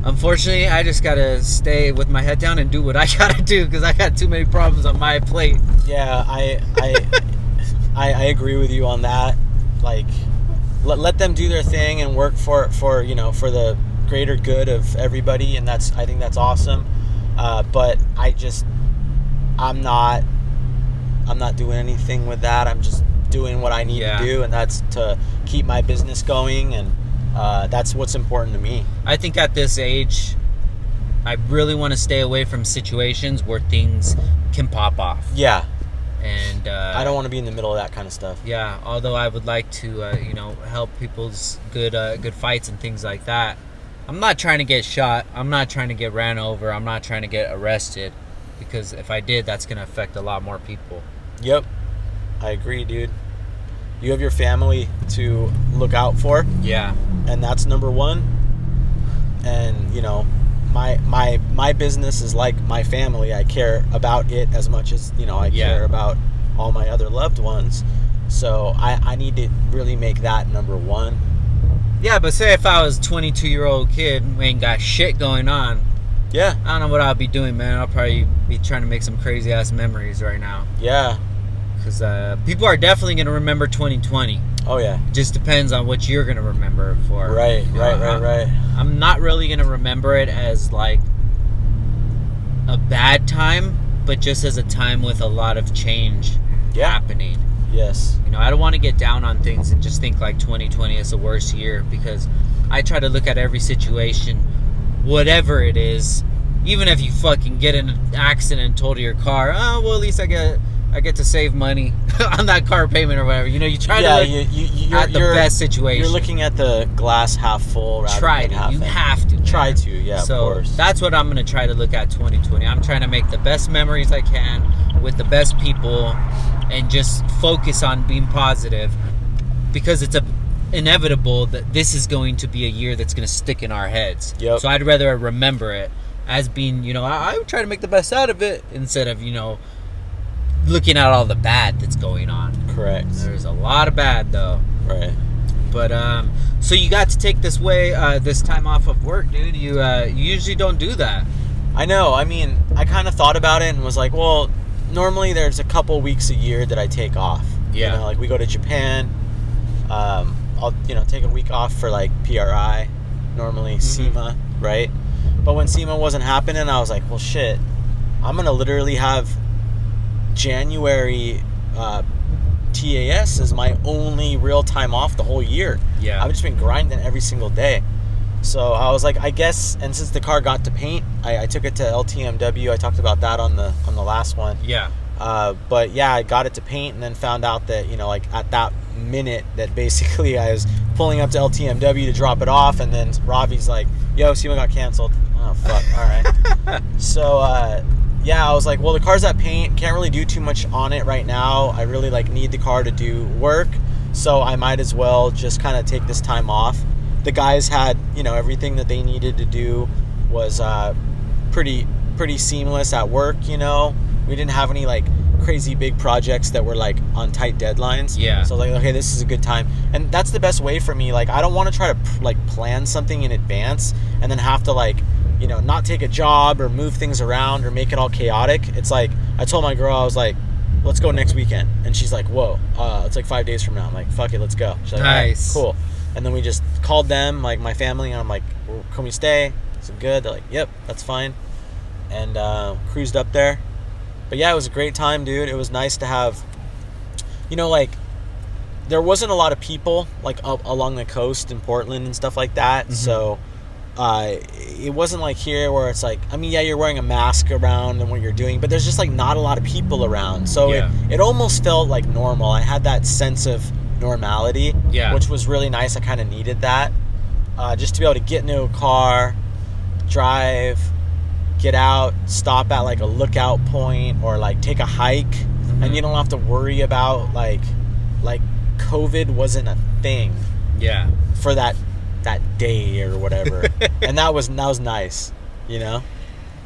S1: unfortunately I just gotta stay with my head down and do what I gotta do, because I got too many problems on my plate.
S5: Yeah, I agree with you on that. Like, let them do their thing and work for the greater good of everybody, and I think that's awesome. But I'm not doing anything with that. I'm just doing what I need to do, and that's to keep my business going, and that's what's important to me.
S1: I think at this age, I really want to stay away from situations where things can pop off.
S5: Yeah.
S1: And
S5: I don't want to be in the middle of that kind of stuff.
S1: Yeah, although I would like to, help people's good fights and things like that. I'm not trying to get shot. I'm not trying to get ran over. I'm not trying to get arrested, because if I did, that's going to affect a lot more people.
S5: Yep. I agree, dude. You have your family to look out for.
S1: Yeah.
S5: And that's number one. And, my business is like my family. I care about it as much as, I care about all my other loved ones. So I need to really make that number one.
S1: Yeah, but say if I was a 22-year-old kid who ain't got shit going on,
S5: Yeah.
S1: I don't know what I'll be doing, man. I'll probably be trying to make some crazy ass memories right now.
S5: Yeah.
S1: Because people are definitely going to remember 2020.
S5: Oh yeah.
S1: Just depends on what you're going to remember it for.
S5: Right.
S1: I'm not really going to remember it as like a bad time, but just as a time with a lot of change happening.
S5: Yes.
S1: You know, I don't want to get down on things and just think like 2020 is the worst year, because I try to look at every situation, whatever it is, even if you fucking get in an accident and total your car, oh, well, at least I get to save money on that car payment or whatever. You know, you try to look at the best situation.
S5: You're looking at the glass half full rather than half empty.
S1: You have to.
S5: Try to, yeah,
S1: so
S5: of course.
S1: That's what I'm going to try to look at 2020. I'm trying to make the best memories I can with the best people and just focus on being positive, because it's inevitable that this is going to be a year that's going to stick in our heads.
S5: Yep.
S1: So I'd rather remember it as being, you know, I would try to make the best out of it instead of, you know, looking at all the bad that's going on.
S5: Correct.
S1: There's a lot of bad though.
S5: Right.
S1: But so you got to take this time off of work, dude. You usually don't do that.
S5: I know. I mean, I kind of thought about it and was like, well, normally there's a couple weeks a year that I take off.
S1: Yeah.
S5: You know, like we go to Japan. I'll, you know, take a week off for like PRI, normally SEMA, right? But when SEMA wasn't happening, I was like, well, shit, I'm gonna literally have January TAS as my only real time off the whole year.
S1: Yeah.
S5: I've just been grinding every single day. So I was like, I guess, and since the car got to paint, I took it to LTMW. I talked about that on the last one.
S1: Yeah.
S5: But yeah, I got it to paint and then found out that, you know, like at that minute that basically I was pulling up to LTMW to drop it off, and then Ravi's like, yo, SEMA got canceled. Oh, fuck. All right. So, yeah, I was like, well, the car's at paint. Can't really do too much on it right now. I really like need the car to do work. So I might as well just kind of take this time off. The guys had, you know, everything that they needed to do was pretty seamless at work, you know. We didn't have any like crazy big projects that were like on tight deadlines.
S1: Yeah.
S5: So like, okay, this is a good time. And that's the best way for me. Like, I don't want to try to like plan something in advance and then have to like, you know, not take a job or move things around or make it all chaotic. It's like, I told my girl, I was like, let's go next weekend. And she's like, whoa, it's like 5 days from now. I'm like, fuck it, let's go. She's like,
S1: nice.
S5: all right, cool. And then we just called them, like my family, and I'm like, well, can we stay? Is it good? They're like, yep, that's fine. And cruised up there. But yeah, it was a great time, dude. It was nice to have, you know, like, there wasn't a lot of people, like, up along the coast in Portland and stuff like that. Mm-hmm. So it wasn't like here where it's like, I mean, yeah, you're wearing a mask around and what you're doing, but there's just, like, not a lot of people around. So
S1: yeah.
S5: it almost felt like normal. I had that sense of normality,
S1: yeah,
S5: which was really nice. I kind of needed that. Just to be able to get into a car, drive, get out, stop at like a lookout point or like take a hike, and you don't have to worry about like COVID wasn't a thing.
S1: Yeah.
S5: For that day or whatever. And that was nice, you know?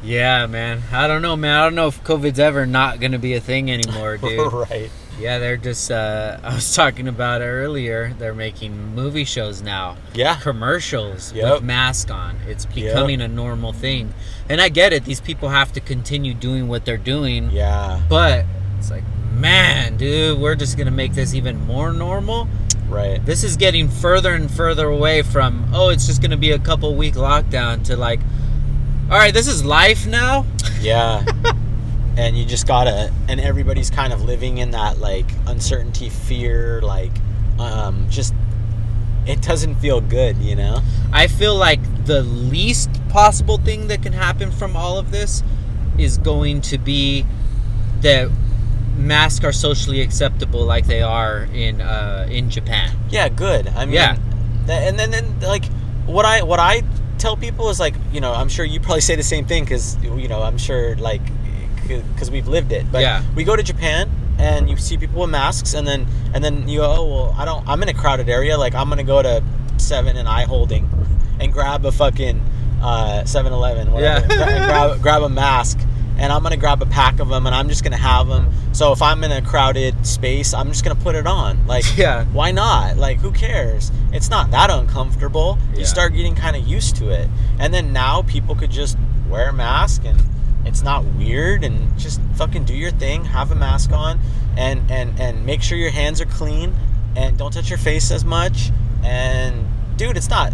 S1: Yeah, man. I don't know, man. I don't know if COVID's ever not going to be a thing anymore, dude.
S5: Right.
S1: Yeah, they're just, I was talking about it earlier. They're making movie shows now.
S5: Yeah.
S1: Commercials
S5: Yep.
S1: with masks on. It's becoming a normal thing. And I get it. These people have to continue doing what they're doing.
S5: Yeah.
S1: But it's like, man, dude, we're just going to make this even more normal.
S5: Right.
S1: This is getting further and further away from, oh, it's just going to be a couple week lockdown to like, all right, this is life now.
S5: Yeah. And you just gotta, and everybody's kind of living in that like uncertainty, fear, like just, it doesn't feel good, you know?
S1: I feel like the least possible thing that can happen from all of this is going to be that masks are socially acceptable like they are in Japan.
S5: Yeah, good. I mean,
S1: yeah.
S5: And then like what I tell people is like, you know, I'm sure you probably say the same thing because, you know, I'm sure like, because we've lived it. But
S1: yeah.
S5: We go to Japan and you see people with masks, and then you go, oh well, I'm in a crowded area, like I'm gonna go to 7 and I Holding and grab a fucking 7-Eleven, whatever,
S1: yeah.
S5: and grab a mask and I'm gonna grab a pack of them and I'm just gonna have them. So if I'm in a crowded space, I'm just gonna put it on. Like,
S1: Yeah.
S5: why not? Like, who cares? It's not that uncomfortable.
S1: Yeah.
S5: You start getting kind of used to it, and then now people could just wear a mask and it's not weird, and just fucking do your thing, have a mask on, and make sure your hands are clean, and don't touch your face as much. And dude, it's not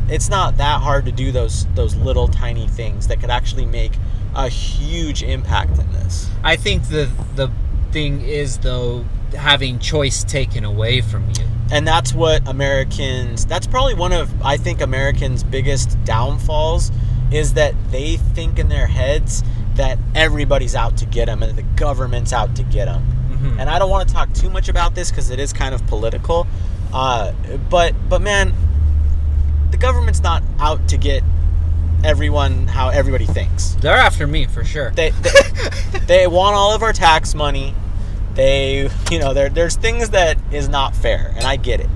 S5: that hard to do those little tiny things that could actually make a huge impact in this.
S1: I think the thing is, though, having choice taken away from you.
S5: And that's what that's probably one of, I think, Americans' biggest downfalls, is that they think in their heads that everybody's out to get them and the government's out to get them.
S1: Mm-hmm.
S5: And I don't want to talk too much about this because it is kind of political. But man, the government's not out to get everyone how everybody thinks.
S1: They're after me for sure.
S5: They want all of our tax money. There's things that is not fair, and I get it.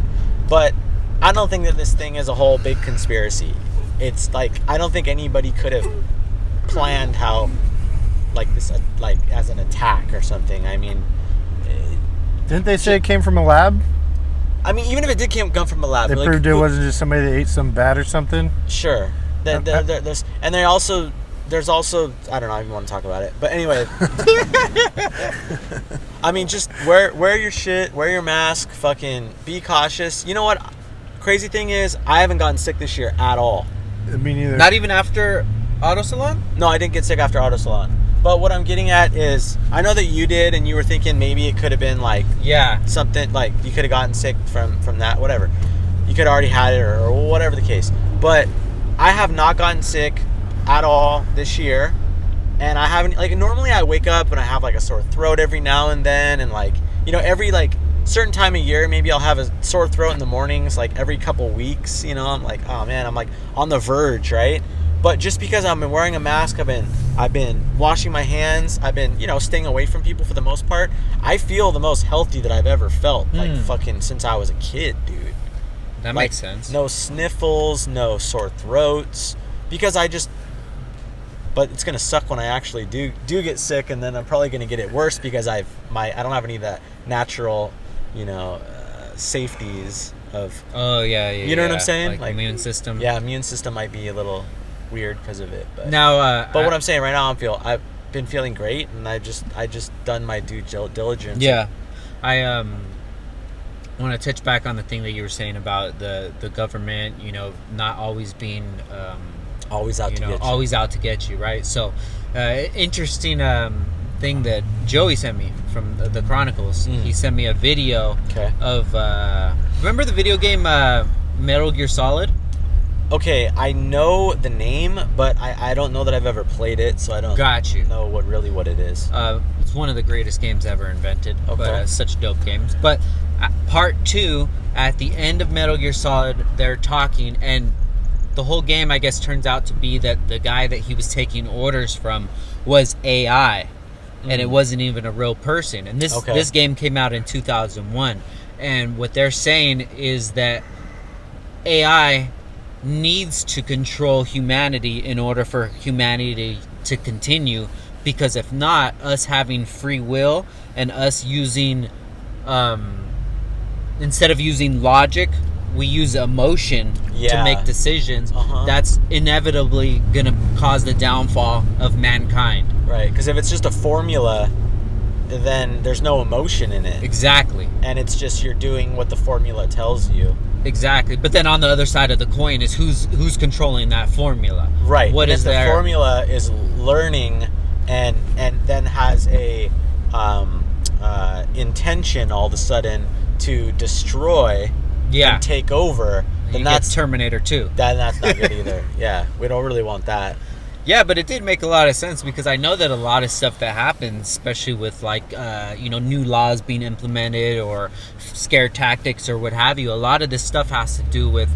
S5: But I don't think that this thing is a whole big conspiracy. It's like, I don't think anybody could have planned how, like this, like as an attack or something. I mean,
S2: Didn't they say it came from a lab?
S5: I mean, even if it did come from a lab,
S2: They
S5: like,
S2: proved it wasn't just somebody that ate some bat or something.
S5: Sure. There's also, I don't know, I don't even want to talk about it. But anyway, I mean, just wear your shit, wear your mask, fucking be cautious. You know what? Crazy thing is, I haven't gotten sick this year at all.
S2: Me neither.
S1: Not even after Auto Salon?
S5: No, I didn't get sick after Auto Salon. But what I'm getting at is, I know that you did, and you were thinking maybe it could have been like,
S1: Yeah.
S5: something like you could have gotten sick from that, whatever. You could have already had it, or whatever the case. But I have not gotten sick at all this year, and I haven't, like, normally I wake up and I have like a sore throat every now and then, and like, you know, every like certain time of year maybe I'll have a sore throat in the mornings, like every couple weeks, you know. I'm like, oh man, I'm like on the verge, right? But just because I've been wearing a mask, I've been washing my hands, I've been, you know, staying away from people for the most part, I feel the most healthy that I've ever felt, like fucking since I was a kid, dude.
S1: That
S5: Like,
S1: makes sense.
S5: No sniffles, no sore throats, because but it's gonna suck when I actually do get sick, and then I'm probably gonna get it worse because I don't have any of that natural, you know, safeties of.
S1: Oh yeah.
S5: You know what I'm saying?
S1: Like immune system.
S5: Yeah, immune system might be a little weird because of it. But
S1: Now,
S5: what I'm saying right now, I've been feeling great, and I just done my due diligence.
S1: Yeah, I want to touch back on the thing that you were saying about the government, you know, not always being
S5: Always out to get you.
S1: always out to get you, right? So, interesting thing that Joey sent me from the Chronicles. He sent me a video of remember the video game Metal Gear Solid?
S5: Okay, I know the name, but I don't know that I've ever played it, so I don't know what it is.
S1: It's one of the greatest games ever invented.
S5: Okay.
S1: But such dope games. But part 2, at the end of Metal Gear Solid, they're talking, and the whole game, I guess, turns out to be that the guy that he was taking orders from was AI, and it wasn't even a real person. And this game came out in 2001, and what they're saying is that AI needs to control humanity in order for humanity to continue, because if not, us having free will and us using instead of using logic, we use emotion to make decisions. That's inevitably gonna cause the downfall of mankind.
S5: Right, because if it's just a formula, then there's no emotion in it.
S1: Exactly.
S5: And it's just you're doing what the formula tells you.
S1: Exactly. But then on the other side of the coin is who's controlling that formula.
S5: Right.
S1: What is
S5: the
S1: there?
S5: formula is learning and then has a intention all of a sudden to destroy and take over, then that's
S1: Terminator 2.
S5: That's not good either. Yeah, we don't really want that.
S1: Yeah, but it did make a lot of sense, because I know that a lot of stuff that happens, especially with like new laws being implemented or scare tactics or what have you, a lot of this stuff has to do with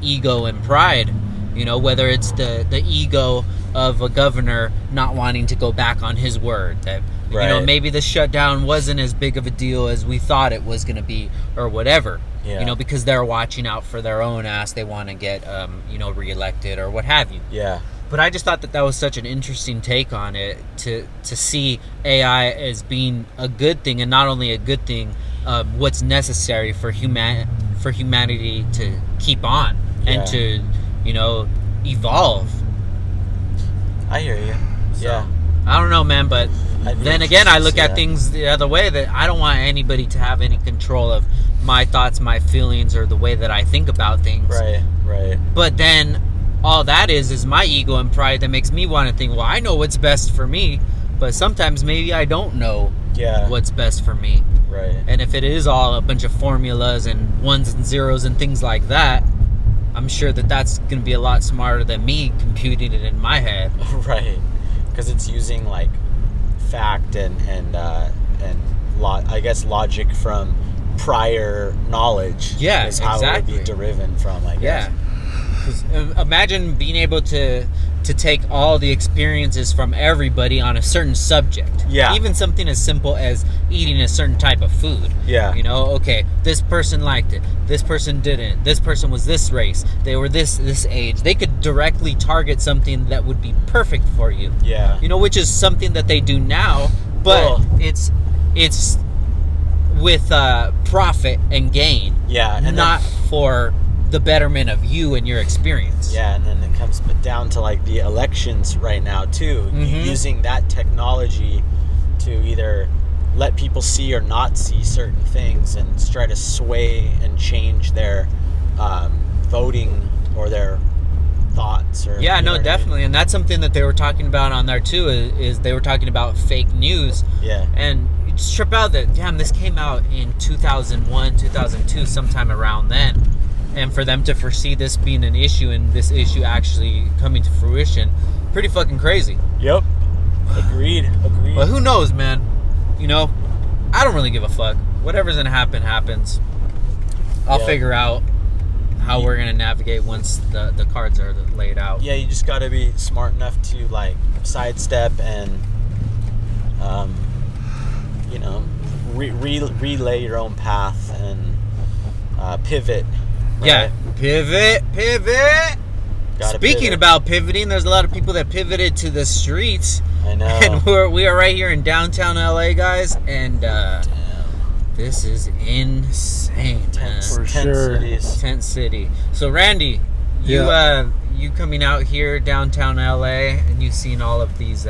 S1: ego and pride. You know, whether it's the ego of a governor not wanting to go back on his word, that you know, maybe the shutdown wasn't as big of a deal as we thought it was going to be, or whatever.
S5: Yeah.
S1: You know, because they're watching out for their own ass, they want to get reelected or what have you.
S5: Yeah.
S1: But I just thought that was such an interesting take on it, to see AI as being a good thing, and not only a good thing, what's necessary for humanity to keep on and to, you know, evolve.
S5: I hear you.
S1: So,
S5: Yeah.
S1: I don't know, man, but then again, I look at
S5: yeah.
S1: things the other way, that I don't want anybody to have any control of my thoughts, my feelings, or the way that I think about things.
S5: Right.
S1: But then all that is my ego and pride that makes me want to think, well, I know what's best for me, but sometimes maybe I don't know what's best for me.
S5: Right.
S1: And if it is all a bunch of formulas and ones and zeros and things like that, I'm sure that that's going to be a lot smarter than me computing it in my head.
S5: Right. Because it's using like fact and I guess logic from prior knowledge.
S1: Yeah,
S5: is how
S1: exactly.
S5: it would be derived from, I guess.
S1: Yeah. 'Cause imagine being able to take all the experiences from everybody on a certain subject.
S5: Yeah.
S1: Even something as simple as eating a certain type of food.
S5: Yeah.
S1: You know, okay, this person liked it, this person didn't, this person was this race, they were this age. They could directly target something that would be perfect for you.
S5: Yeah.
S1: You know, which is something that they do now, but it's with profit and gain.
S5: Yeah. And
S1: not for the betterment of you and your experience.
S5: Yeah, and then it comes down to like the elections right now too.
S1: Mm-hmm.
S5: Using that technology to either let people see or not see certain things, and try to sway and change their voting or their thoughts. Or
S1: Yeah,
S5: you know
S1: no,
S5: what I mean?
S1: definitely, and that's something that they were talking about on there too. Is they were talking about fake news.
S5: Yeah.
S1: And you just trip out that, damn, this came out in 2001, 2002, sometime around then. And for them to foresee this being an issue and this issue actually coming to fruition, pretty fucking crazy.
S5: Yep. Agreed.
S1: But who knows, man? You know, I don't really give a fuck. Whatever's gonna happen, happens. I'll
S5: Yeah.
S1: figure out how we're gonna navigate once the cards are laid out.
S5: Yeah, you just got to be smart enough to like sidestep and, you know, relay your own path and pivot. Right?
S1: Yeah, pivot.
S5: Gotta
S1: Speaking
S5: pivot.
S1: about pivoting, there's a lot of people that pivoted to the streets.
S5: I know.
S1: And we are right here in downtown LA, guys, and this is insane, man.
S2: For sure.
S5: Cities.
S1: Tent city. So Randy, you coming out here downtown LA, and you've seen all of these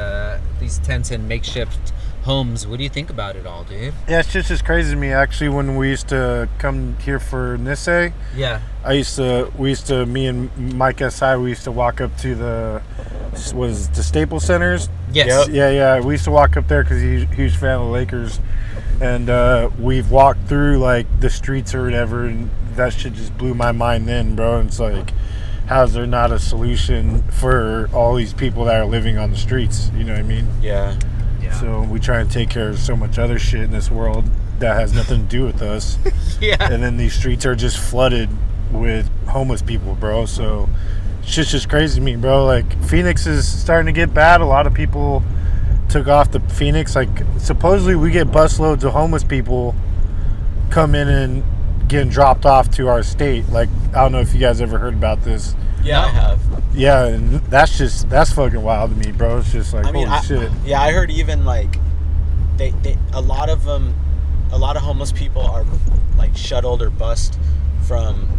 S1: tents and makeshift homes. What do you think about it all, dude?
S2: Yeah, it's just as crazy to me. Actually, when we used to come here for Nisse,
S1: Yeah.
S2: we used to, me and Mike SI, we used to walk up to the Staples Centers.
S1: Yes.
S5: Yep.
S2: Yeah. We used to walk up there because he's a huge fan of the Lakers. And we've walked through, like, the streets or whatever, and that shit just blew my mind then, bro. And it's like, how's there not a solution for all these people that are living on the streets? You know what I mean?
S5: Yeah.
S2: So we try and take care of so much other shit in this world that has nothing to do with us.
S1: Yeah.
S2: And then these streets are just flooded with homeless people, bro. So shit's just crazy to me, bro. Like, Phoenix is starting to get bad. A lot of people took off to Phoenix. Like, supposedly we get busloads of homeless people come in and getting dropped off to our state. Like, I don't know if you guys ever heard about this.
S5: Yeah, I have.
S2: Yeah, and that's fucking wild to me, bro. It's just like, holy shit.
S5: Yeah, I heard even like they a lot of homeless people are like shuttled or bused from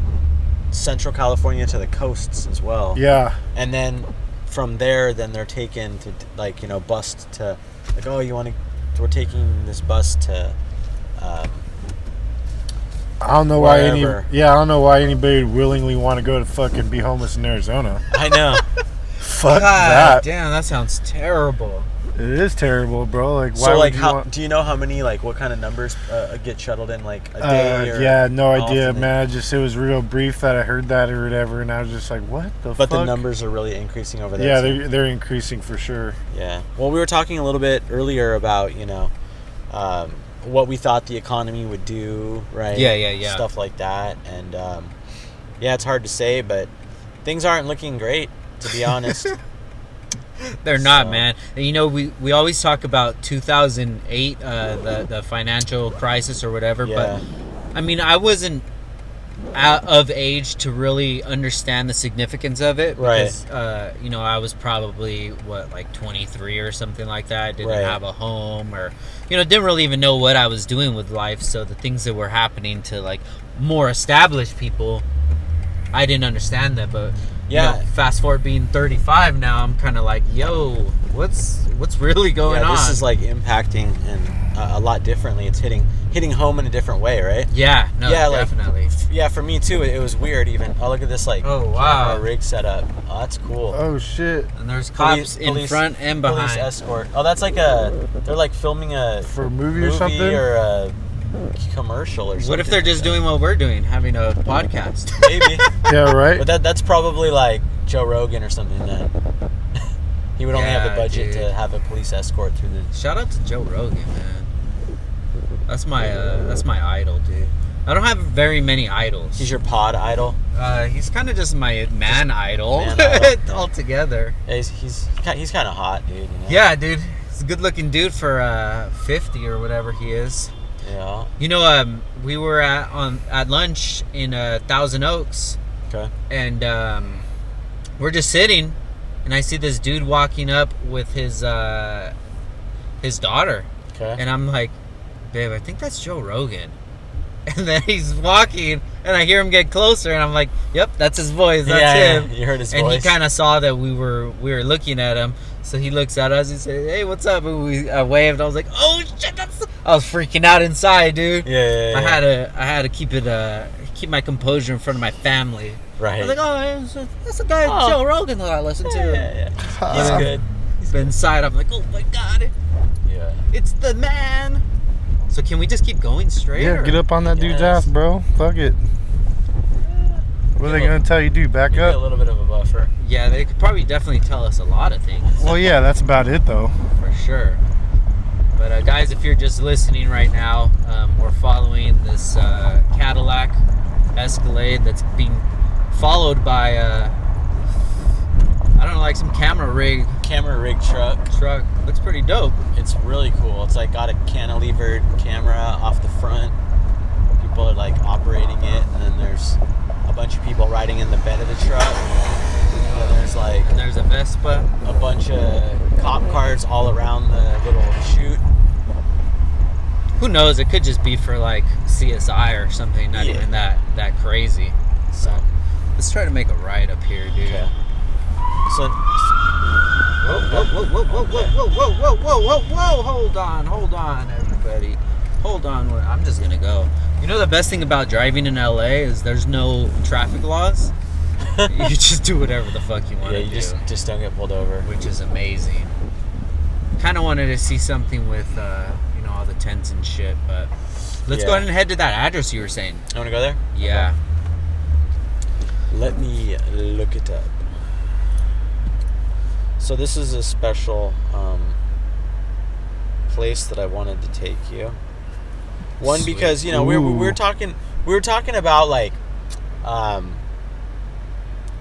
S5: Central California to the coasts as well.
S2: Yeah.
S5: And then from there, then they're taken to, like, you know, bused to, like, oh, we're taking this bus to
S2: I don't know
S5: wherever.
S2: I don't know why anybody would willingly want to go to fucking be homeless in Arizona.
S5: I know.
S2: Fuck
S1: God
S2: that.
S1: damn, that sounds terrible.
S2: It is terrible, bro. Like, why
S5: So,
S2: would
S5: like,
S2: you want...
S5: do you know how many, like, what kind of numbers get shuttled in, like, a day? Or
S2: yeah, no
S5: how
S2: idea,
S5: often?
S2: man. It was real brief that I heard that or whatever, and I was just like, what the fuck?
S5: But the numbers are really increasing over there.
S2: Yeah,
S5: so-
S2: they're increasing for sure.
S5: Yeah. Well, we were talking a little bit earlier about, you know, what we thought the economy would do, right?
S1: Yeah.
S5: Stuff like that. And, yeah, it's hard to say, but things aren't looking great, to be honest.
S1: They're not,
S5: So-
S1: man. And, you know, we always talk about 2008, the financial crisis or whatever.
S5: Yeah.
S1: But I mean, I wasn't of age to really understand the significance of it.
S5: Right.
S1: Because, you know, I was probably, like 23 or something like that. I didn't
S5: Right.
S1: have a home or, you know, didn't really even know what I was doing with life. So the things that were happening to, like, more established people, I didn't understand that. But,
S5: Yeah.
S1: you know, fast forward being 35 now, I'm kind of like, yo, what's really going on?
S5: This is like impacting and a lot differently. It's hitting home in a different way, right?
S1: Yeah, no,
S5: Yeah,
S1: definitely.
S5: Yeah, for me too. It was weird. Even look at this
S1: Oh, wow.
S5: camera rig setup. Oh, that's cool.
S2: Oh shit!
S1: And there's cops in front and behind.
S5: Police escort. Oh, that's like they're like filming a
S2: For a movie or something?
S5: or a commercial or something.
S1: What if they're just doing what we're doing, having a podcast?
S5: Maybe.
S2: Yeah, right.
S5: But that's probably like Joe Rogan or something. Then he would only have the
S1: Yeah,
S5: budget
S1: dude.
S5: to have a police escort through the.
S1: Shout out to Joe Rogan, man. That's my idol, dude. I don't have very many idols.
S5: He's your pod idol.
S1: He's kind of just my man idol,
S5: man idol.
S1: altogether.
S5: Yeah, he's kind of hot, dude. You know?
S1: Yeah, dude. He's a good-looking dude for 50 or whatever he is.
S5: Yeah.
S1: You know, we were at lunch in Thousand Oaks,
S5: Okay.
S1: and we're just sitting, and I see this dude walking up with his daughter,
S5: Okay.
S1: and I'm like, babe, I think that's Joe Rogan. And then he's walking, and I hear him get closer, and I'm like, yep, that's his voice. That's him.
S5: You heard his
S1: And
S5: voice.
S1: he kind of saw that we were looking at him, so he looks at us and said, "Hey, what's up?" And we waved. I was like, "Oh shit!" I was freaking out inside, dude.
S5: Yeah.
S1: I had to keep my composure in front of my family.
S5: Right.
S1: I was like, "Oh, that's the guy Joe Rogan that I listen to."
S5: Yeah. He's good.
S1: But inside, I'm like, "Oh my god,
S5: Yeah.
S1: it's the man." So can we just keep going straight?
S2: Yeah,
S1: or?
S2: get up on that dude's
S5: Yes.
S2: ass, bro. Fuck it. What are they gonna tell you to do? Back
S5: Give me a
S2: up?
S5: little bit of a buffer.
S1: Yeah, they could probably definitely tell us a lot of things.
S2: Well, yeah, that's about it though.
S1: For sure. But guys, if you're just listening right now, we're following this Cadillac Escalade that's being followed by I don't know, like some camera rig truck. Looks pretty dope.
S5: It's really cool. It's like got a cantilevered camera off the front. People are like operating it, and then there's a bunch of people riding in the bed of the truck. And there's like
S1: And there's a Vespa.
S5: a bunch of cop cars all around the little chute.
S1: Who knows? It could just be for like CSI or something. Not
S5: Yeah.
S1: even that crazy. So let's try to make a ride up here, dude.
S5: Okay. So
S1: Whoa, whoa, whoa, whoa, whoa, whoa, whoa, whoa, whoa, whoa, whoa, hold on, everybody. Hold on, I'm just gonna go. You know the best thing about driving in LA is there's no traffic laws. You just do whatever the fuck you want
S5: yeah,
S1: to
S5: you
S1: do,
S5: just don't get pulled over.
S1: which is amazing. Kind of wanted to see something with, you know, all the tents and shit, but let's
S5: Yeah.
S1: go ahead and head to that address you were saying.
S5: You want to go there?
S1: Yeah.
S5: Let me look it up. So this is a special place that I wanted to take you. One,
S1: Sweet.
S5: because you know we were talking about like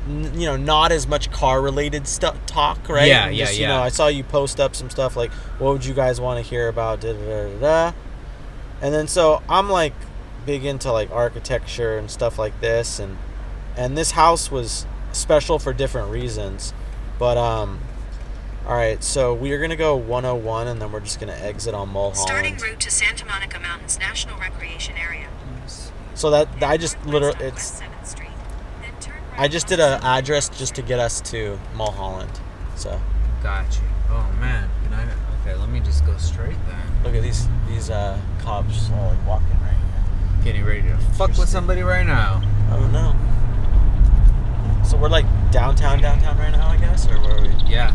S5: you know, not as much car related talk, right?
S1: Yeah,
S5: And
S1: yeah,
S5: just,
S1: yeah.
S5: You know, I saw you post up some stuff like, what would you guys want to hear about? Da, da, da, da, da. And then so I'm like big into like architecture and stuff like this, and this house was special for different reasons. But all right, so we are gonna go 101, and then we're just gonna exit on Mulholland.
S6: Starting route to Santa Monica Mountains National Recreation Area.
S5: So that I just literally
S6: West 7th Street. Then turn right
S5: I just did an address just to get us to Mulholland. So
S1: Got you. Oh man. Okay, let me just go straight then.
S5: look at these cops all like walking right here.
S1: Getting ready to fuck with somebody right now.
S5: I don't know. So we're like downtown right now, I guess, or where are we?
S1: Yeah.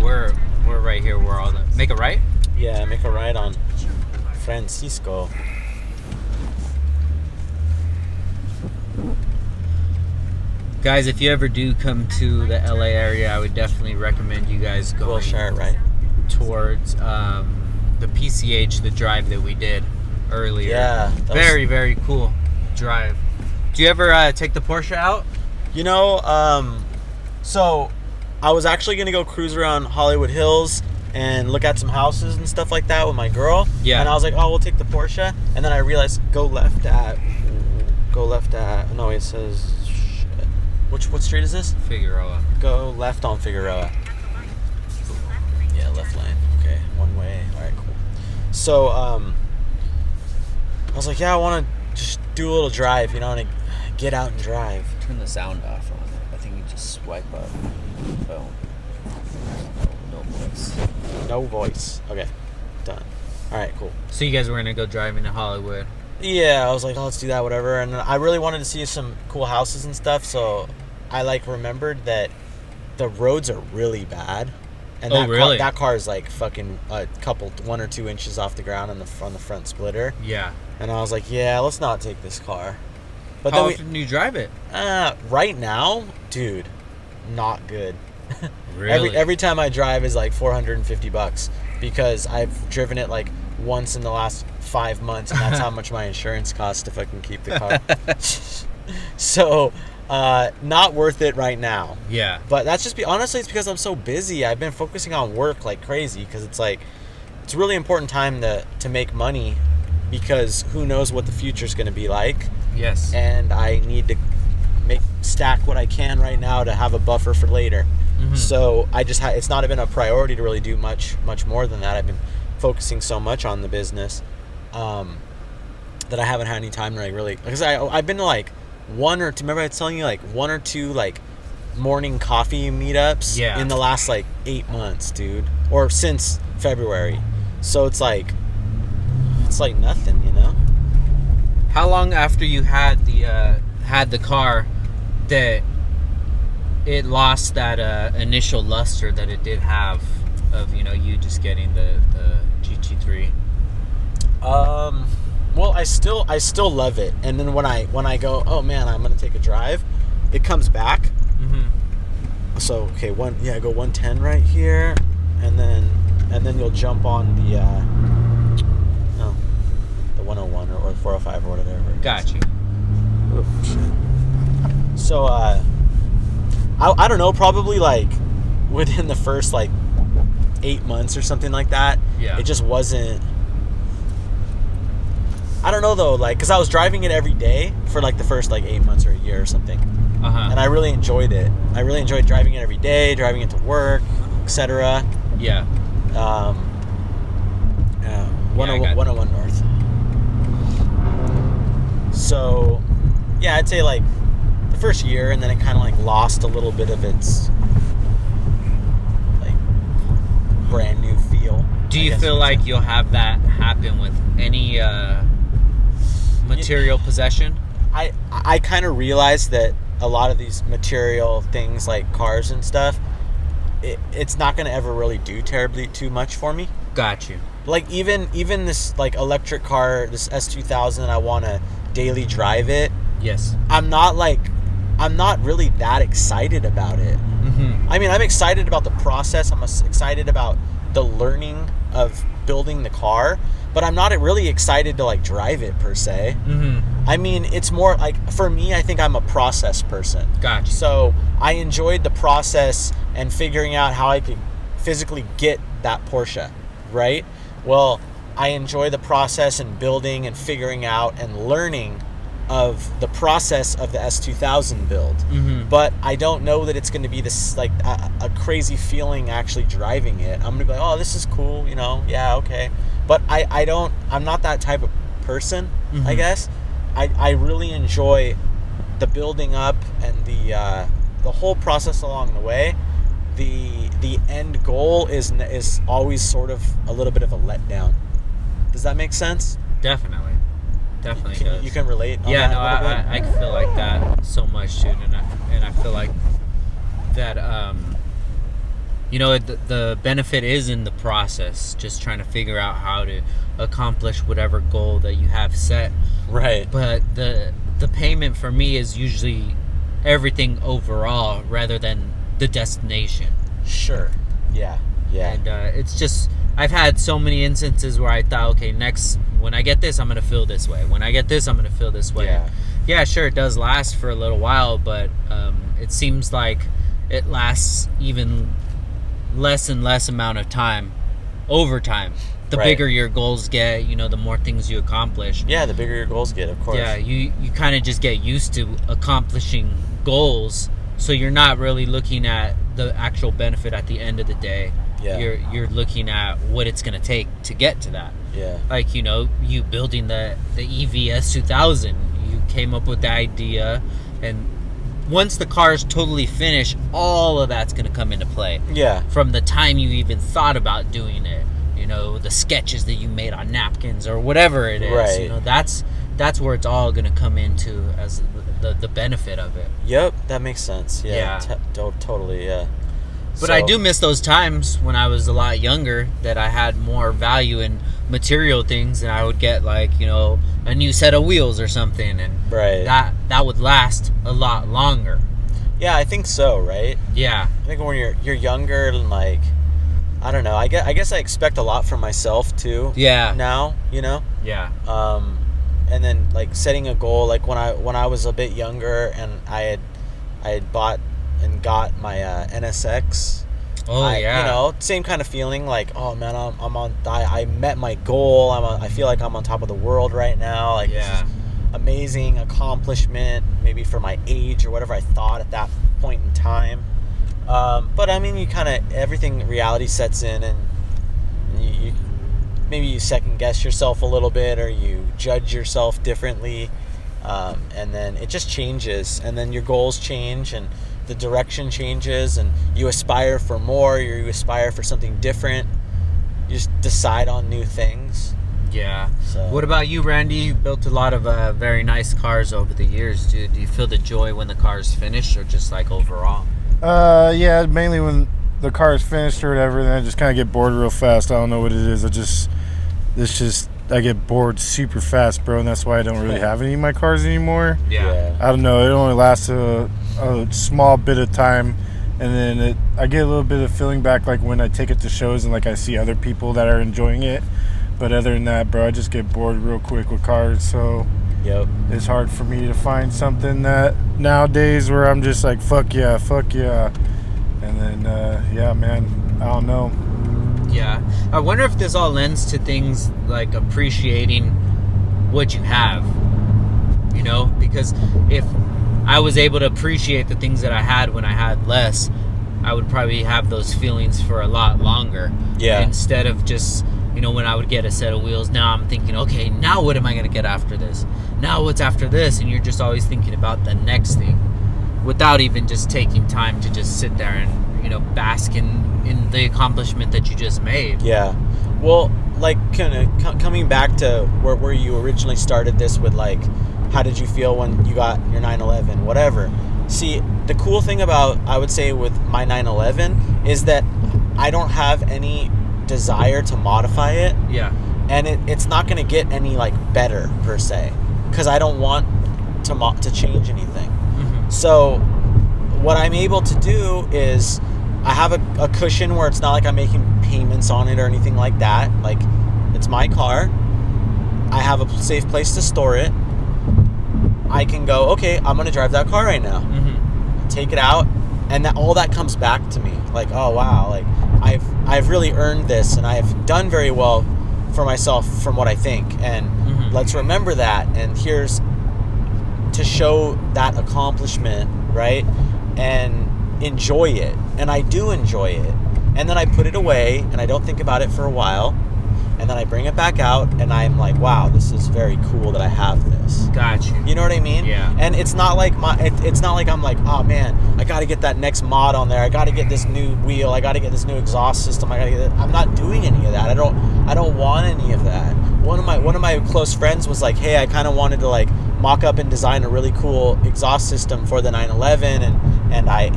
S1: We're right here where all the make a right?
S5: Yeah, make a right on Francisco.
S1: Guys, if you ever do come to the LA area, I would definitely recommend you guys going
S5: Wilshire, right?
S1: towards the PCH, the drive that we did earlier.
S5: Yeah, that was-
S1: Very cool drive. Do you ever take the Porsche out?
S5: You know, so I was actually gonna go cruise around Hollywood Hills and look at some houses and stuff like that with my girl.
S1: Yeah.
S5: And I was like, oh, we'll take the Porsche. And then I realized go left at Go left at... No, it says... Shit. What street is this?
S1: Figueroa.
S5: Go left on Figueroa. Yeah, left lane. Okay, one way. All right, cool. So, I was like, yeah, I want to just do a little drive, you know, and get out and drive.
S1: Turn the sound off on it. I think you just swipe up. Oh. No voice.
S5: No voice. Okay, done. All right, cool.
S1: So you guys were gonna go driving to Hollywood?
S5: Yeah, I was like, oh, let's do that, whatever. And I really wanted to see some cool houses and stuff, so I like remembered that the roads are really bad. And that car is like fucking a couple, 1 or 2 inches off the ground on the front splitter.
S1: Yeah.
S5: And I was like, yeah, let's not take this car. But
S1: how
S5: then
S1: often do you drive it?
S5: Right now, dude, not good.
S1: Really?
S5: Every time I drive is like $450 because I've driven it like once in the last 5 months, and that's how much my insurance costs if I can keep the car. So, not worth it right now.
S1: Yeah.
S5: But that's just honestly, it's because I'm so busy. I've been focusing on work like crazy because it's like it's a really important time to make money because who knows what the future's going to be like.
S1: Yes.
S5: And I need to stack what I can right now to have a buffer for later. Mm-hmm. So I just it's not been a priority to really do much more than that. I've been focusing so much on the business that I haven't had any time to like really, because I've been to like one or two, remember I was telling you like 1 or 2 like morning coffee meetups in the last like 8 months, dude, or since February. So it's like nothing, you know.
S1: How long after you had the car that it lost that initial luster that it did have of, you know, you just getting the GT3?
S5: Well, I still love it, and then when I go, oh man, I'm gonna take a drive, it comes back. Mm-hmm. So okay, I go 110 right here, and then you'll jump on the 101 or the 405 or whatever.
S1: Got you.
S5: Oh shit. So I don't know, probably like within the first like 8 months or something like that.
S1: Yeah.
S5: It just wasn't. I don't know though, like, cause I was driving it every day for like the first like 8 months or a year or something, and I really enjoyed it. I really enjoyed driving it every day, driving it to work, etc.
S1: Yeah.
S5: 101 North. So, yeah, I'd say like the first year, and then it kind of like lost a little bit of its like brand new feel.
S1: Do you feel like you'll have that happen with any material possession?
S5: I kind of realized that a lot of these material things like cars and stuff, it's not going to ever really do terribly too much for me.
S1: Got you.
S5: Like even this like electric car, this S2000, I want to daily drive it.
S1: Yes.
S5: I'm not really that excited about it. Mm-hmm. I mean, I'm excited about the process. I'm excited about the learning of building the car, but I'm not really excited to like drive it per se. Mm-hmm. I mean, it's more like, for me, I think I'm a process person.
S1: Gotcha.
S5: So I enjoyed the process and figuring out how I could physically get that Porsche, right? Well, I enjoy the process and building and figuring out and learning of the process of the S2000 build. Mm-hmm. But I don't know that it's going to be this like a crazy feeling actually driving it. I'm going to be like, oh, this is cool, you know, yeah, okay. But I'm not that type of person, mm-hmm. I guess. I really enjoy the building up and the whole process along the way. The end goal is always sort of a little bit of a letdown. Does that make sense?
S1: Definitely does.
S5: You can relate on
S1: yeah,
S5: that
S1: no,
S5: a little bit?
S1: I feel like that so much, dude, and I feel like that you know, the benefit is in the process, just trying to figure out how to accomplish whatever goal that you have set.
S5: Right.
S1: But the payment for me is usually everything overall rather than the destination.
S5: Sure. Yeah.
S1: And it's just, I've had so many instances where I thought, okay, next, when I get this, I'm going to feel this way. When I get this, I'm going to feel this way. Yeah, sure, it does last for a little while, but it seems like it lasts even less and less amount of time over time. the bigger your goals get, the more things you accomplish.
S5: Yeah, the bigger your goals get, of course.
S1: Yeah, you kind of just get used to accomplishing goals, so you're not really looking at the actual benefit at the end of the day.
S5: Yeah.
S1: You're looking at what it's going to take to get to that.
S5: Yeah.
S1: Like, you building the EVS 2000, you came up with the idea, and once the car is totally finished, all of that's going to come into play.
S5: Yeah.
S1: From the time you even thought about doing it, the sketches that you made on napkins or whatever it is.
S5: Right.
S1: That's where it's all going to come into as the benefit of it.
S5: Yep, that makes sense. Yeah. Totally, yeah.
S1: But I do miss those times when I was a lot younger, that I had more value in material things, and I would get like, a new set of wheels or something, and that would last a lot longer.
S5: Yeah, I think so, right?
S1: Yeah.
S5: I think when you're younger, and like, I don't know, I guess I expect a lot from myself too.
S1: Yeah.
S5: Now,
S1: Yeah.
S5: And then like setting a goal, like when I was a bit younger and I had bought and got my NSX.
S1: Yeah.
S5: Same kind of feeling, like, oh man, I met my goal. I feel like I'm on top of the world right now. Like, this is amazing accomplishment, maybe for my age or whatever I thought at that point in time. But I mean, you kind of, everything, reality sets in, and you maybe you second guess yourself a little bit, or you judge yourself differently, and then it just changes, and then your goals change, and the direction changes, and you aspire for more, you aspire for something different. You just decide on new things.
S1: Yeah.
S5: So.
S1: What about you, Randy? You built a lot of very nice cars over the years. Do you feel the joy when the car is finished, or just like overall?
S2: Yeah, mainly when the car is finished or whatever, then I just kind of get bored real fast. I don't know what it is. I get bored super fast, bro, and that's why I don't really have any of my cars anymore.
S1: Yeah.
S2: I don't know. It only lasts a small bit of time, and then I get a little bit of feeling back, like when I take it to shows and like I see other people that are enjoying it. But other than that, bro, I just get bored real quick with cars. So it's hard for me to find something that nowadays where I'm just like, fuck yeah. And then, yeah, man, I don't know.
S1: Yeah. I wonder if this all lends to things like appreciating what you have, because if I was able to appreciate the things that I had when I had less, I would probably have those feelings for a lot longer.
S5: Yeah.
S1: Instead of just, when I would get a set of wheels, now I'm thinking, okay, now what am I going to get after this? Now what's after this? And you're just always thinking about the next thing without even just taking time to just sit there and, bask in the accomplishment that you just made.
S5: Yeah. Well, like kind of coming back to where you originally started this with, like, how did you feel when you got your 911, whatever. See, the cool thing about, I would say, with my 911 is that I don't have any desire to modify it.
S1: Yeah.
S5: And it's not going to get any, like, better per se, because I don't want to change anything.
S1: Mm-hmm.
S5: So what I'm able to do is I have a cushion where it's not like I'm making payments on it or anything like that. Like, it's my car. I have a safe place to store it. I can go, okay, I'm going to drive that car right now.
S1: Mm-hmm.
S5: Take it out, and all that comes back to me. Like, oh, wow, like, I've really earned this, and I've done very well for myself from what I think. And let's remember that, and here's to show that accomplishment, right? And enjoy it. And I do enjoy it. And then I put it away, and I don't think about it for a while, and then I bring it back out, and I'm like, wow, this is very cool that I have this.
S1: Got you.
S5: You know what I mean?
S1: Yeah.
S5: And it's not like it's not like I'm like, oh man, I got to get that next mod on there. I got to get this new wheel. I got to get this new exhaust system. I got to get. I'm not doing any of that. I don't want any of that. One of my close friends was like, hey, I kind of wanted to like mock up and design a really cool exhaust system for the 911, and I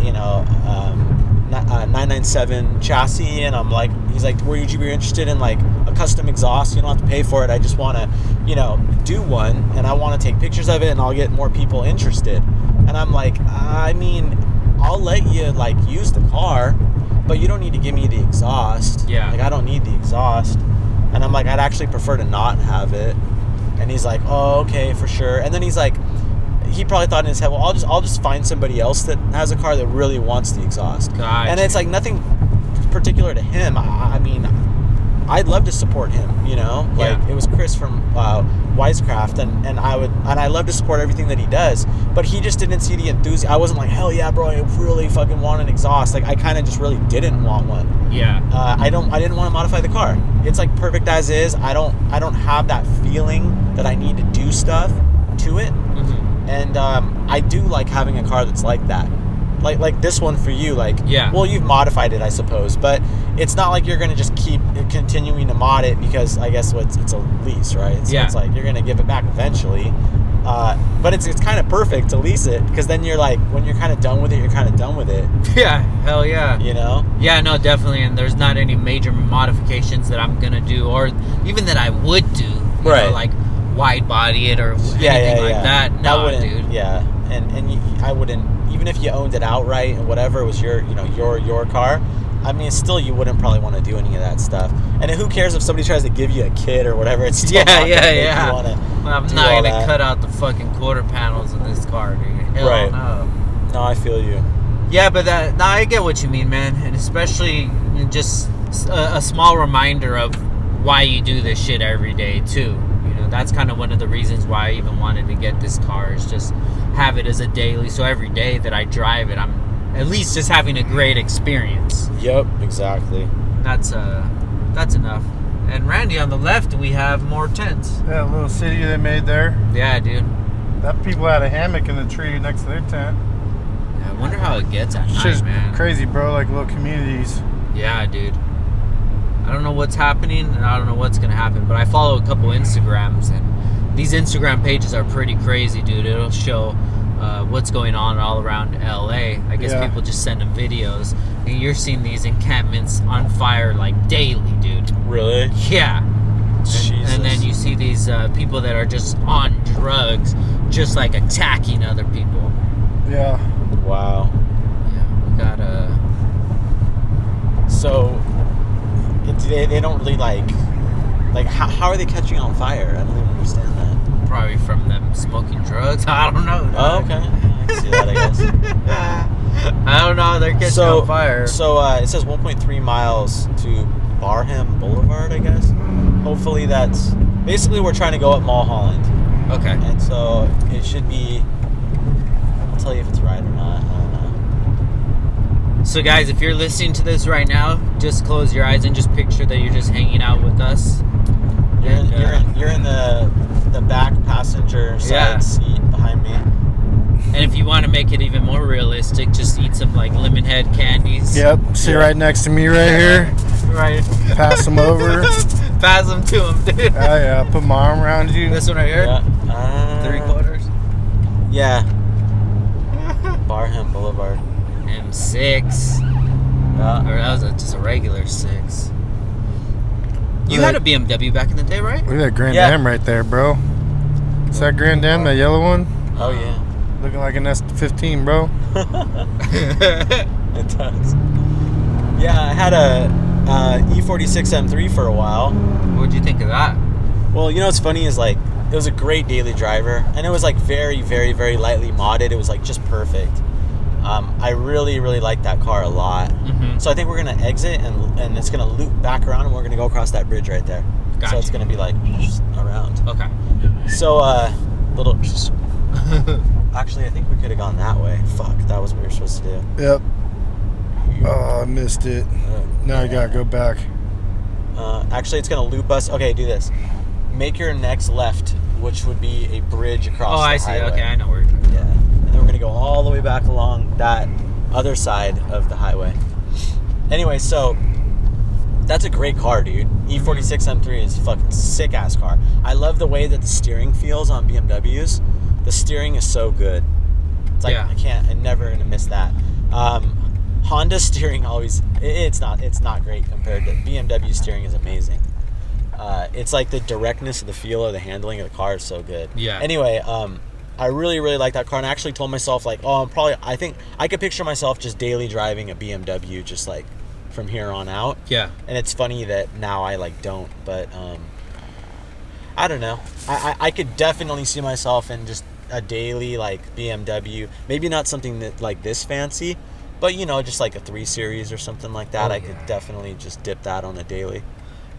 S5: 997 chassis, and I'm like, he's like, would you be interested in like a custom exhaust? You don't have to pay for it. I just want to, do one, and I want to take pictures of it, and I'll get more people interested. And I'm like, I mean, I'll let you like use the car, but you don't need to give me the exhaust.
S1: Yeah.
S5: Like, I don't need the exhaust. And I'm like, I'd actually prefer to not have it. And he's like, oh, okay, for sure. And then he's like, he probably thought in his head, well, I'll just find somebody else that has a car that really wants the exhaust.
S1: Gotcha.
S5: And it's like nothing particular to him. I mean, I'd love to support him, you know, like it was Chris from Wisecraft, and I love to support everything that he does, but he just didn't see the enthusiasm. I wasn't like, hell yeah, bro, I really fucking want an exhaust. Like I kind of just really didn't want one.
S1: Yeah.
S5: I didn't want to modify the car. It's like perfect as is. I don't have that feeling that I need to do stuff to it.
S1: Mm-hmm.
S5: And I do like having a car that's like that. Like this one for you, like, well, you've modified it, I suppose, but it's not like you're going to just keep continuing to mod it because I guess it's a lease, right? So it's like you're going to give it back eventually. But it's kind of perfect to lease it because then you're like, when you're kind of done with it, you're kind of done with it.
S1: Yeah, hell yeah.
S5: You know?
S1: Yeah, no, definitely. And there's not any major modifications that I'm going to do or even that I would do. You know, like wide body it or anything like that. No, dude.
S5: Yeah. And I wouldn't, even if you owned it outright and whatever, it was your car, I mean, still you wouldn't probably want to do any of that stuff. And who cares if somebody tries to give you a kit or whatever? It's still not gonna make you want to
S1: I'm
S5: do
S1: not
S5: all
S1: going to
S5: that.
S1: cut out the fucking quarter panels in this car, dude. Hell no.
S5: No, I feel you.
S1: Yeah, but I get what you mean, man. And especially just a small reminder of why you do this shit every day, too. You know, that's kind of one of the reasons why I even wanted to get this car, is just have it as a daily. So every day that I drive it, I'm at least just having a great experience.
S5: Yep, exactly.
S1: That's enough. And Randy, on the left, we have more tents.
S2: Yeah, a little city they made there.
S1: Yeah, dude.
S2: That people had a hammock in the tree next to their tent.
S1: Yeah, I wonder how it gets at
S2: It's
S1: night,
S2: just
S1: man.
S2: crazy, bro. Like little communities.
S1: Yeah, dude. I don't know what's happening, and I don't know what's gonna happen, but I follow a couple Instagrams, and these Instagram pages are pretty crazy, dude. It'll show what's going on all around LA. I guess people just send them videos, and you're seeing these encampments on fire like daily, dude.
S5: Really?
S1: Yeah.
S5: Jesus.
S1: And then you see these people that are just on drugs, just like attacking other people.
S2: Yeah.
S5: Wow.
S1: Yeah, we got
S5: So they don't really like how are they catching on fire? I don't even understand that.
S1: probably from them smoking drugs. I don't know.
S5: Oh, okay. I can see that, I guess.
S1: I don't know. They're catching on fire.
S5: So it says 1.3 miles to Barham Boulevard, I guess. Hopefully that's... Basically, we're trying to go up Mulholland.
S1: Okay.
S5: And so it should be... I'll tell you if it's right or not. I don't know.
S1: So, guys, if you're listening to this right now, just close your eyes and just picture that you're just hanging out with us.
S5: You're in the back passenger side seat behind me.
S1: And if you want to make it even more realistic, just eat some like lemon head candies.
S2: Yep. Sit right next to me right here.
S1: Right.
S2: Pass them over.
S1: Pass them to him, dude.
S2: Oh yeah. Put my arm around you.
S1: This one right here.
S5: Yeah.
S1: 3/4.
S5: Yeah. Barham Boulevard.
S1: M6. Or that was just a regular 6. You had a BMW back in the day, right?
S2: Look at that Grand Am right there, bro. Is that Grand Am, that yellow one?
S5: Oh yeah.
S2: Looking like an S15, bro.
S5: It does. Yeah, I had a E46 M3 for a while.
S1: What'd you think of that?
S5: Well, you know what's funny is like it was a great daily driver, and it was like very, very, very lightly modded. It was like just perfect. I really, really like that car a lot.
S1: Mm-hmm.
S5: So I think we're gonna exit and it's gonna loop back around, and we're gonna go across that bridge right there.
S1: Gotcha.
S5: So it's gonna be like just around.
S1: Okay.
S5: So little. Actually, I think we could have gone that way. Fuck, that was what we were supposed to do.
S2: Yep. Oh, I missed it. Now I gotta go back.
S5: Actually, it's gonna loop us. Okay, do this. Make your next left, which would be a bridge across the
S1: I see.
S5: highway.
S1: Okay, I know where you're going.
S5: Yeah. And then we're gonna go all the way back along that other side of the highway. Anyway, so that's a great car, dude. E46 M3 is a fucking sick ass car. I love the way that the steering feels on BMWs. The steering is so good. It's like I'm never gonna miss that. Honda steering always it's not great compared to BMW steering is amazing. It's like the directness of the feel of the handling of the car is so good.
S1: Yeah.
S5: Anyway, I really, really like that car, and I actually told myself like, I think I could picture myself just daily driving a BMW just like from here on out.
S1: Yeah.
S5: And it's funny that now I like don't, but I don't know. I could definitely see myself in just a daily like BMW, maybe not something that like this fancy, but you know, just like a 3 Series or something like that. I could definitely just dip that on a daily.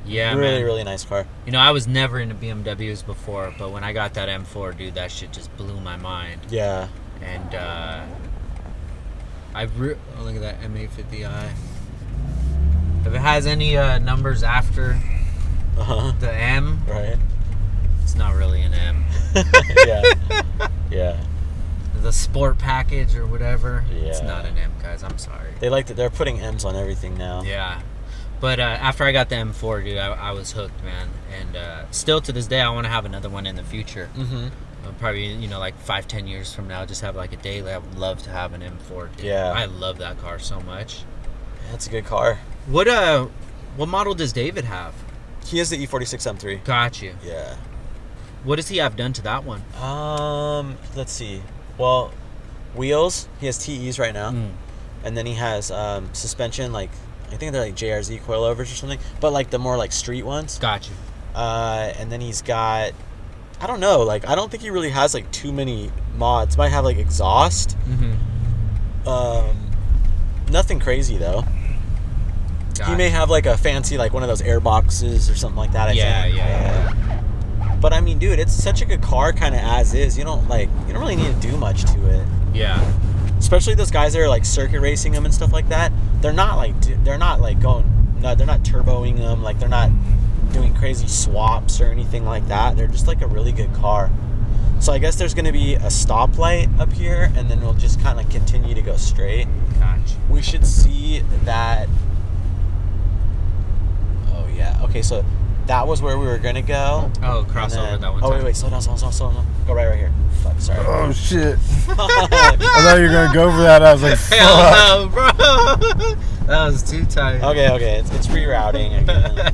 S1: Yeah,
S5: really,
S1: man.
S5: really nice car.
S1: You know, I was never into BMWs before, but when I got that M4, dude, that shit just blew my mind.
S5: Yeah.
S1: And look at that M850i. If it has any numbers after the M,
S5: Right.
S1: it's not really an M.
S5: Yeah. Yeah.
S1: The sport package or whatever, it's
S5: Yeah.
S1: not an M, guys. I'm sorry.
S5: They like that. They're putting M's on everything now.
S1: Yeah. But after I got the M4, dude, I was hooked, man. And still to this day, I want to have another one in the future.
S5: Mm-hmm.
S1: Probably, you know, like 5-10 years from now, just have like a daily. I would love to have an M4, dude.
S5: Yeah.
S1: I love that car so much.
S5: That's a good car.
S1: What model does David have?
S5: He has the E46 M3.
S1: Got you.
S5: Yeah.
S1: What does he have done to that one?
S5: Let's see. Well, wheels. He has TEs right now, and then he has suspension. Like I think they're like JRZ coilovers or something, but like the more like street ones.
S1: Got you.
S5: And then he's got, I don't know. Like I don't think he really has like too many mods. Might have like exhaust. Nothing crazy though. He may have like a fancy like one of those air boxes or something like that. I think.
S1: Yeah.
S5: But I mean, dude, it's such a good car, kind of as is. You don't really need to do much to it.
S1: Yeah.
S5: Especially those guys that are like circuit racing them and stuff like that. They're not like going. No, they're not turboing them. Like they're not doing crazy swaps or anything like that. They're just like a really good car. So I guess there's going to be a stoplight up here, and then we'll just kind of continue to go straight.
S1: Gotcha.
S5: We should see that. Oh yeah. Okay, so that was where we were gonna go.
S1: Oh, cross over that one.
S5: Oh wait, slow down. Go right here. Fuck, sorry.
S2: Oh shit! I thought you were gonna go for that. I was like, fuck.
S1: Hell no, bro. That was too tight.
S5: Okay. It's rerouting again.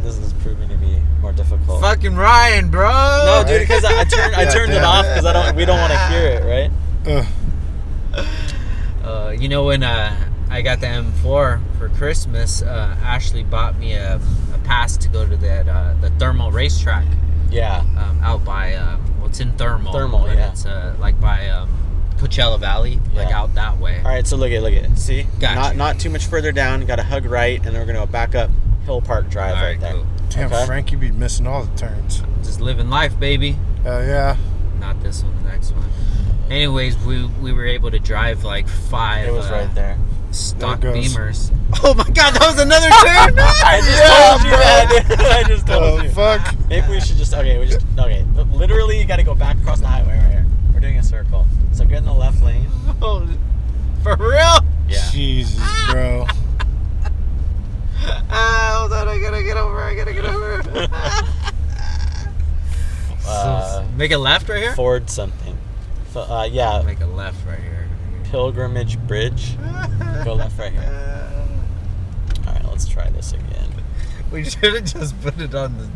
S5: This is proving to be more difficult.
S1: Fucking Ryan, bro.
S5: No, dude, because I turned it off because we don't want to hear it, right?
S1: You know, when I got the M4 for Christmas, Ashley bought me a pass to go to the thermal racetrack.
S5: Yeah.
S1: Out by it's in Thermal.
S5: But yeah.
S1: It's like by Coachella Valley, like out that way.
S5: All right, so look at. See?
S1: Gotcha.
S5: Not too much further down. Got to hug right, and then we're going to go back up Hill Park Drive
S1: All
S5: right there.
S1: cool.
S2: Damn,
S5: Okay.
S2: Frank, you be missing all the turns.
S1: Just living life, baby.
S2: Hell yeah.
S1: Not this one, the next one. Anyways, we were able to drive like 5
S5: It was right there.
S1: stock
S2: There it goes.
S1: Beamers. Oh my god, that was another turn!
S5: I just told you, man. I just told you.
S2: Fuck.
S5: Maybe we should just literally you got to go back across the highway right here. We're doing a circle. So get in the left lane.
S1: Oh, for real?
S5: Yeah.
S2: Jesus, bro.
S1: Hold on, I gotta get over. Make a left right here?
S5: Ford something. Yeah.
S1: Make a left right here.
S5: Pilgrimage Bridge. Go left right here. All right, let's try this again.
S1: We should have just put it on the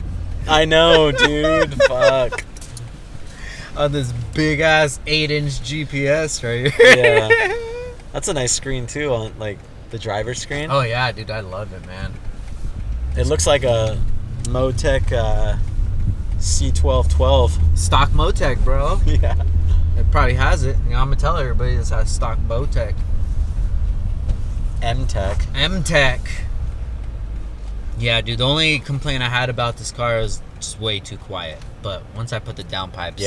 S5: I know, dude. Fuck.
S1: on this big ass 8-inch GPS right here.
S5: Yeah. That's a nice screen too, on like the driver's screen.
S1: Oh yeah, dude, I love it, man.
S5: It looks like a Motec C1212.
S1: Stock Motec, bro.
S5: Yeah.
S1: It probably has it. You know, I'm gonna tell everybody this has stock Motec.
S5: M-Tech.
S1: M-Tech. Yeah, dude, the only complaint I had about this car is just way too quiet. But once I put the downpipes,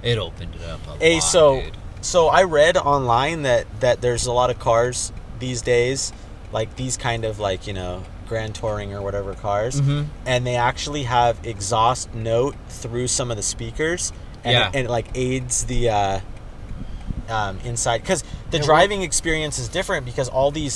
S1: it opened it up a lot, dude.
S5: So I read online that there's a lot of cars these days, like these kind of like, you know, Grand Touring or whatever cars, and they actually have exhaust note through some of the speakers, and it like aids the inside, because the driving experience is different because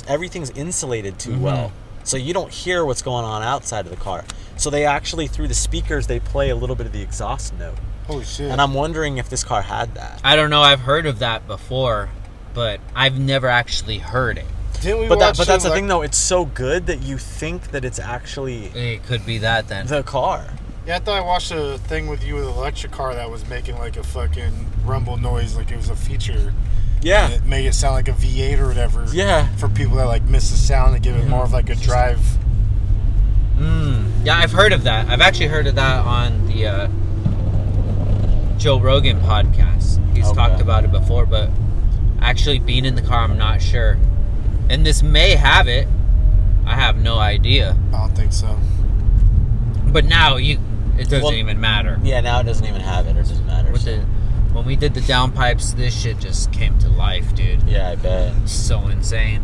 S5: everything's insulated too well, so you don't hear what's going on outside of the car. So they actually, through the speakers, they play a little bit of the exhaust note.
S2: Holy shit.
S5: And I'm wondering if this car had that.
S1: I don't know. I've heard of that before, but I've never actually heard it.
S2: Didn't we
S5: But
S2: watch
S5: that's the thing, though. It's so good that you think that it's actually
S1: It could be that then.
S5: the car.
S2: Yeah, I thought I watched a thing with you with an electric car that was making like a fucking rumble noise, like it was a feature.
S5: Yeah.
S2: It made it sound like a V8 or whatever.
S5: Yeah.
S2: For people that like miss the sound and give it more of like a drive.
S1: Yeah, I've heard of that. I've actually heard of that on the Joe Rogan podcast. He's talked about it before, but actually being in the car, I'm not sure. And this may have it. I have no idea.
S2: I don't think so.
S1: But now it doesn't even matter.
S5: Yeah, now it doesn't even have it. It doesn't matter.
S1: When we did the downpipes, this shit just came to life, dude.
S5: Yeah, I bet.
S1: So insane.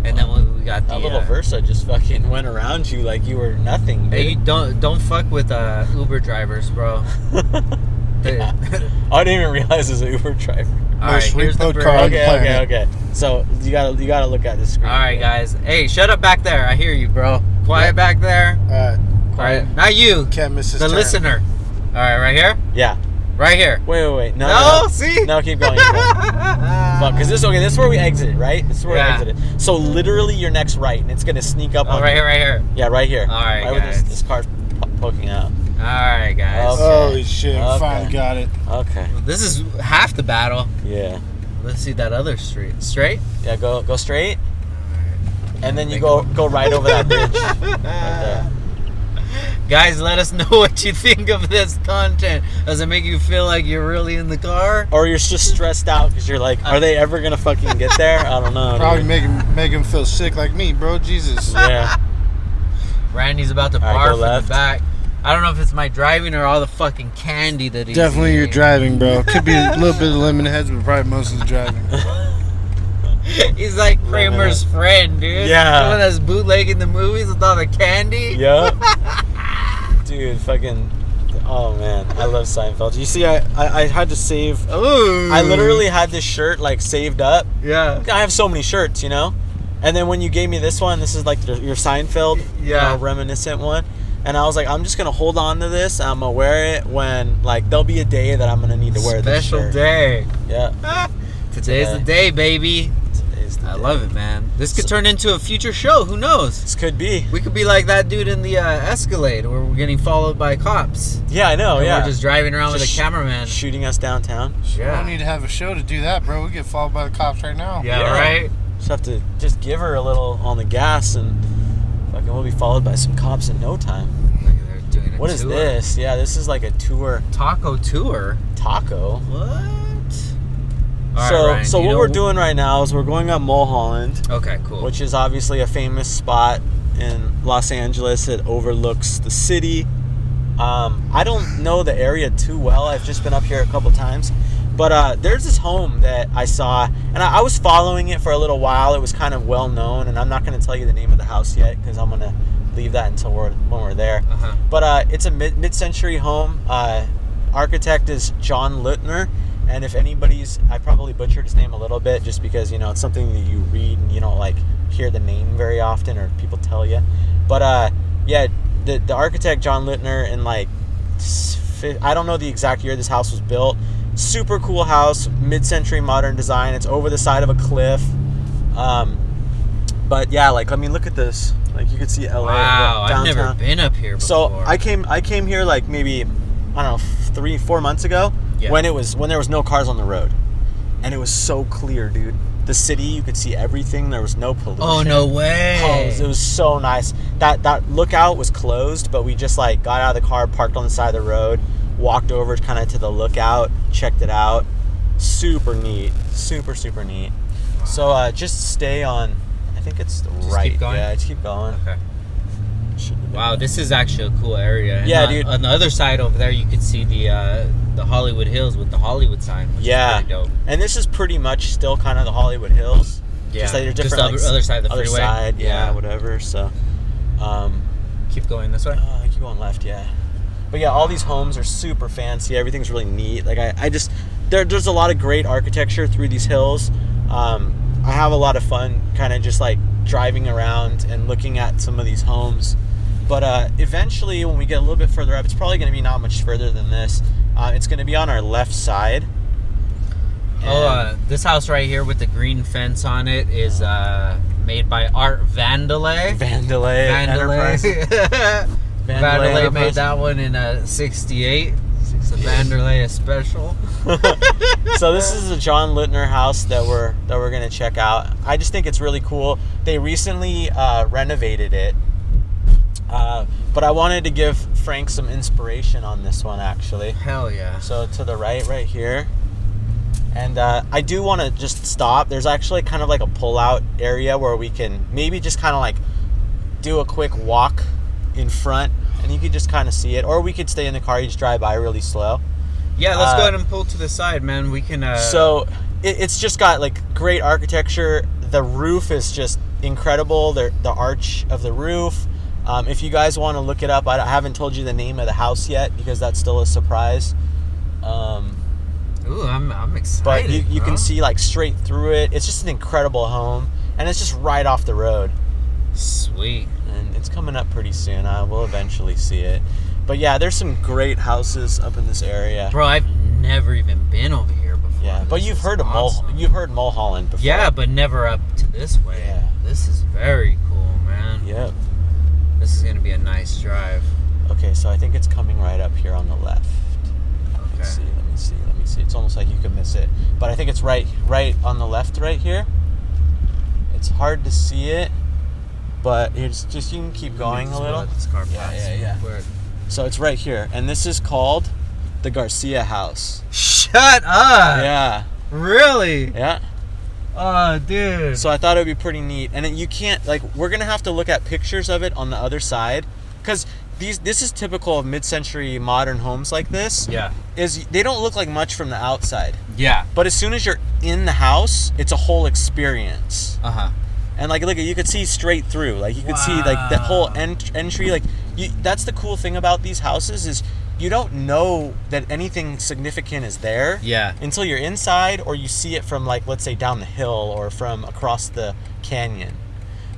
S1: And then when we got
S5: that little Versa just fucking went around you like you were nothing, dude.
S1: Hey, don't fuck with Uber drivers, bro.
S5: Yeah. I didn't even realize it was an Uber driver.
S1: All right, here's the bridge.
S5: Okay. So you gotta look at the screen.
S1: All right, guys. Hey, shut up back there. I hear you, bro. Quiet back there. Quiet. Not you.
S2: Can't miss his
S1: the
S2: turn.
S1: Listener. All right, right here.
S5: Yeah.
S1: Right here.
S5: Wait.
S1: No, see?
S5: No, keep going. Fuck, because this is where we exited, right? This is where we exited. So literally your next right, and it's gonna sneak up on
S1: right
S5: you.
S1: here.
S5: Yeah, right here.
S1: All right,
S5: right
S1: guys.
S5: Where this car's poking out.
S1: All right, guys.
S5: Okay.
S2: Holy shit!
S5: Okay.
S2: Finally got it.
S5: Okay.
S1: Well, this is half the battle.
S5: Yeah.
S1: Let's see that other street. Straight?
S5: Yeah, go straight. And then you go right over that bridge. Right there.
S1: Guys, let us know what you think of this content. Does it make you feel like you're really in the car?
S5: Or you're just stressed out because you're like, are they ever gonna fucking get there? I don't know.
S2: Probably make him feel sick like me, bro. Jesus.
S5: Yeah.
S1: Randy's about to
S5: All right,
S1: barf
S5: go
S1: in
S5: left.
S1: the back. I don't know if it's my driving or all the fucking candy that he's
S2: Definitely your
S1: eating.
S2: driving, bro. Could be a little bit of lemon heads, but probably most of the driving.
S1: He's like Kramer's friend, dude.
S5: Yeah.
S1: The one that's bootlegging the movies with all the candy.
S5: Yep. Dude, fucking. Oh man, I love Seinfeld. You see, I had to save.
S1: Ooh.
S5: I literally had this shirt like saved up.
S1: Yeah.
S5: I have so many shirts, you know. And then when you gave me this one, this is like your Seinfeld, reminiscent one. And I was like, I'm just gonna hold on to this. I'm gonna wear it when like there'll be a day that I'm gonna need to wear this shirt.
S1: Special day.
S5: Yeah.
S1: Today's the day, baby. I love it, man. This could turn into a future show. Who knows?
S5: This could be.
S1: We could be like that dude in the Escalade where we're getting followed by cops.
S5: Yeah, I know.
S1: And
S5: Yeah.
S1: We're just driving around with a
S5: Just
S1: cameraman.
S5: shooting us downtown.
S2: We don't need to have a show to do that, bro. We get followed by the cops right now.
S1: Yeah, right?
S5: Just have to just give her a little on the gas and fucking we'll be followed by some cops in no time.
S1: Look at they're doing a
S5: What is
S1: tour.
S5: this? Yeah, this is like a tour.
S1: Taco tour?
S5: Taco.
S1: What?
S5: So what we're doing right now is we're going up Mulholland.
S1: Okay, cool.
S5: Which is obviously a famous spot in Los Angeles. It overlooks the city. I don't know the area too well. I've just been up here a couple times. But there's this home that I saw, and I was following it for a little while. It was kind of well known, and I'm not going to tell you the name of the house yet because I'm going to leave that until when we're there. But it's a mid-century home. Architect is John Littner. And if anybody's, I probably butchered his name a little bit just because, you know, it's something that you read and you don't like hear the name very often or people tell you. But yeah, the architect John Littner in like, I don't know the exact year this house was built. Super cool house, mid-century modern design. It's over the side of a cliff. But yeah, like, I mean, look at this. Like you could see LA.
S1: Wow,
S5: downtown.
S1: I've never been up here before.
S5: So I came here like maybe, I don't know, 3-4 months ago. Yeah. When there was no cars on the road, and it was so clear, dude. The city, you could see everything. There was no pollution.
S1: Oh, no way!
S5: Oh, it was so nice. That lookout was closed, but we just like got out of the car, parked on the side of the road, walked over kind of to the lookout, checked it out. Super neat, super neat. Wow. So just stay on. I think it's right.
S1: Keep going?
S5: Yeah, just keep going.
S1: Okay. Wow, this is actually a cool area. And
S5: yeah, dude.
S1: On the other side over there, you could see the Hollywood Hills with the Hollywood sign, which is pretty dope.
S5: And this is pretty much still kind of the Hollywood Hills.
S1: Yeah,
S5: just like they're different.
S1: Just the other side of the
S5: other
S1: freeway.
S5: Side, yeah, whatever. So,
S1: keep going this way.
S5: Keep going left, yeah. But yeah, all these homes are super fancy. Everything's really neat. Like I just there's a lot of great architecture through these hills. I have a lot of fun, kind of just like driving around and looking at some of these homes. But eventually, when we get a little bit further up, it's probably going to be not much further than this. It's going to be on our left side.
S1: This house right here with the green fence on it is made by Art Vandelay. Vandelay made that one in '68. It's a Vandelay special.
S5: So this is the John Littner house that we're going to check out. I just think it's really cool. They recently renovated it. But I wanted to give Frank some inspiration on this one, actually.
S1: Hell yeah.
S5: So to the right here. And I do want to just stop. There's actually kind of like a pull-out area where we can maybe just kind of like do a quick walk in front. And and you could just kind of see it. Or we could stay in the car, you just drive by really slow.
S1: Yeah, let's go ahead and pull to the side, man. We can.
S5: So it's just got like great architecture. The roof is just incredible. The arch of the roof. If you guys want to look it up, I haven't told you the name of the house yet because that's still a surprise.
S1: Ooh, I'm excited.
S5: But you can see like straight through it. It's just an incredible home, and it's just right off the road.
S1: Sweet.
S5: And it's coming up pretty soon. I will eventually see it. But yeah, there's some great houses up in this area.
S1: Bro, I've never even been over here before.
S5: Yeah, but you've heard of Mulholland before.
S1: Yeah, but never up to this way.
S5: Yeah.
S1: This is very cool, man.
S5: Yep.
S1: This is gonna be a nice drive.
S5: Okay, so I think it's coming right up here on the left.
S1: Okay.
S5: Let me see. It's almost like you can miss it. But I think it's right on the left right here. It's hard to see it, but it's just, you can keep going a little.
S1: This car
S5: Yeah. So it's right here, and this is called the Garcia House.
S1: Shut up!
S5: Yeah.
S1: Really?
S5: Yeah.
S1: Oh, dude.
S5: So I thought it would be pretty neat. And then you can't, like, we're going to have to look at pictures of it on the other side. Because this is typical of mid-century modern homes like this.
S1: Yeah.
S5: Is they don't look like much from the outside.
S1: Yeah.
S5: But as soon as you're in the house, it's a whole experience.
S1: Uh-huh.
S5: And, like, look, you could see straight through. Like, you could see, like, the whole entry. Like, that's the cool thing about these houses is you don't know that anything significant is there.
S1: Yeah.
S5: Until you're inside or you see it from, like, let's say down the hill or from across the canyon.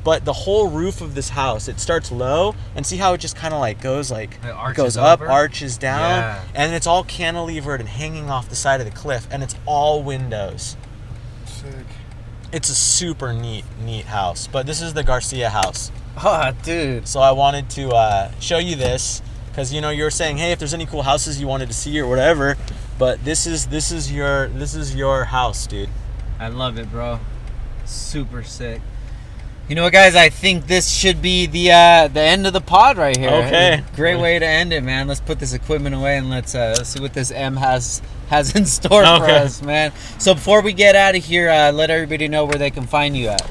S5: But the whole roof of this house, it starts low, and see how it just kind of like goes like
S1: It
S5: goes up,
S1: over?
S5: arches down,
S1: Yeah.
S5: and it's all cantilevered and hanging off the side of the cliff, and it's all windows.
S2: Sick.
S5: It's a super neat house. But this is the Garcia house.
S1: Oh, dude.
S5: So I wanted to show you this because you were saying, hey, if there's any cool houses you wanted to see or whatever. But this is your house, dude.
S1: I love it, bro. Super sick. You know what, guys? I think this should be the end of the pod right here.
S5: Okay.
S1: Great way to end it, man. Let's put this equipment away and let's see what this M has in store for us, man. So before we get out of here, let everybody know where they can find you at.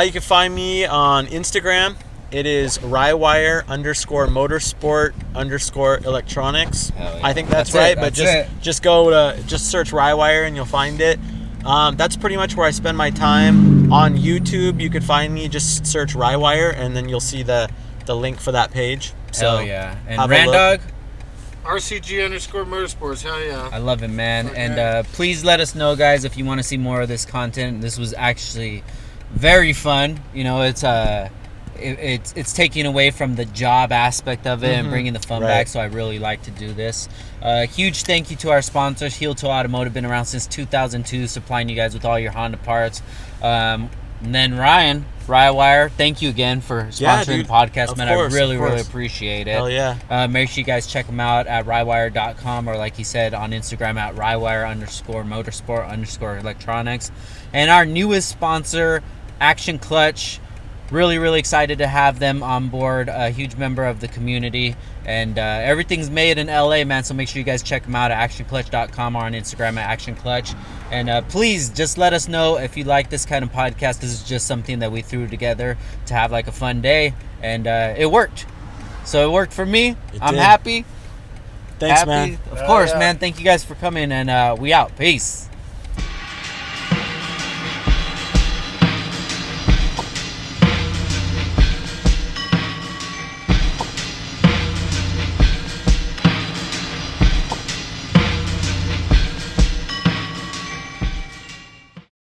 S5: You can find me on Instagram. It is Rywire _ electronics.
S1: Hell yeah.
S5: I think that's
S1: That's
S5: right.
S1: it,
S5: But
S1: that's
S5: just go to search Rywire and you'll find it. That's pretty much where I spend my time. On YouTube, you could find me. Just search Rywire and then you'll see the link for that page. So
S1: Hell yeah. And
S5: have a look.
S1: Randog?
S2: RCG _ Motorsports. Hell yeah.
S1: I love it, man.
S2: Okay.
S1: And please let us know, guys, if you want to see more of this content. This was actually very fun. It's taking away from the job aspect of it and bringing the fun back. So I really like to do this. Huge thank you to our sponsors, Heel to Automotive, been around since 2002, supplying you guys with all your Honda parts. And then Ryan, Rywire, thank you again for sponsoring the podcast, man. I really appreciate it.
S5: Hell yeah.
S1: Make sure you guys check them out at rywire.com or like he said on Instagram at Rywire _ Motorsport _ electronics. And our newest sponsor, Action Clutch. Really excited to have them on board. A huge member of the community, and everything's made in LA, man. So make sure you guys check them out at actionclutch.com or on Instagram at actionclutch. And please just let us know if you like this kind of podcast. This is just something that we threw together to have like a fun day, and it worked. So it worked for me. I'm happy.
S5: Thanks, man.
S1: Of course, man. Thank you guys for coming, and we out. Peace.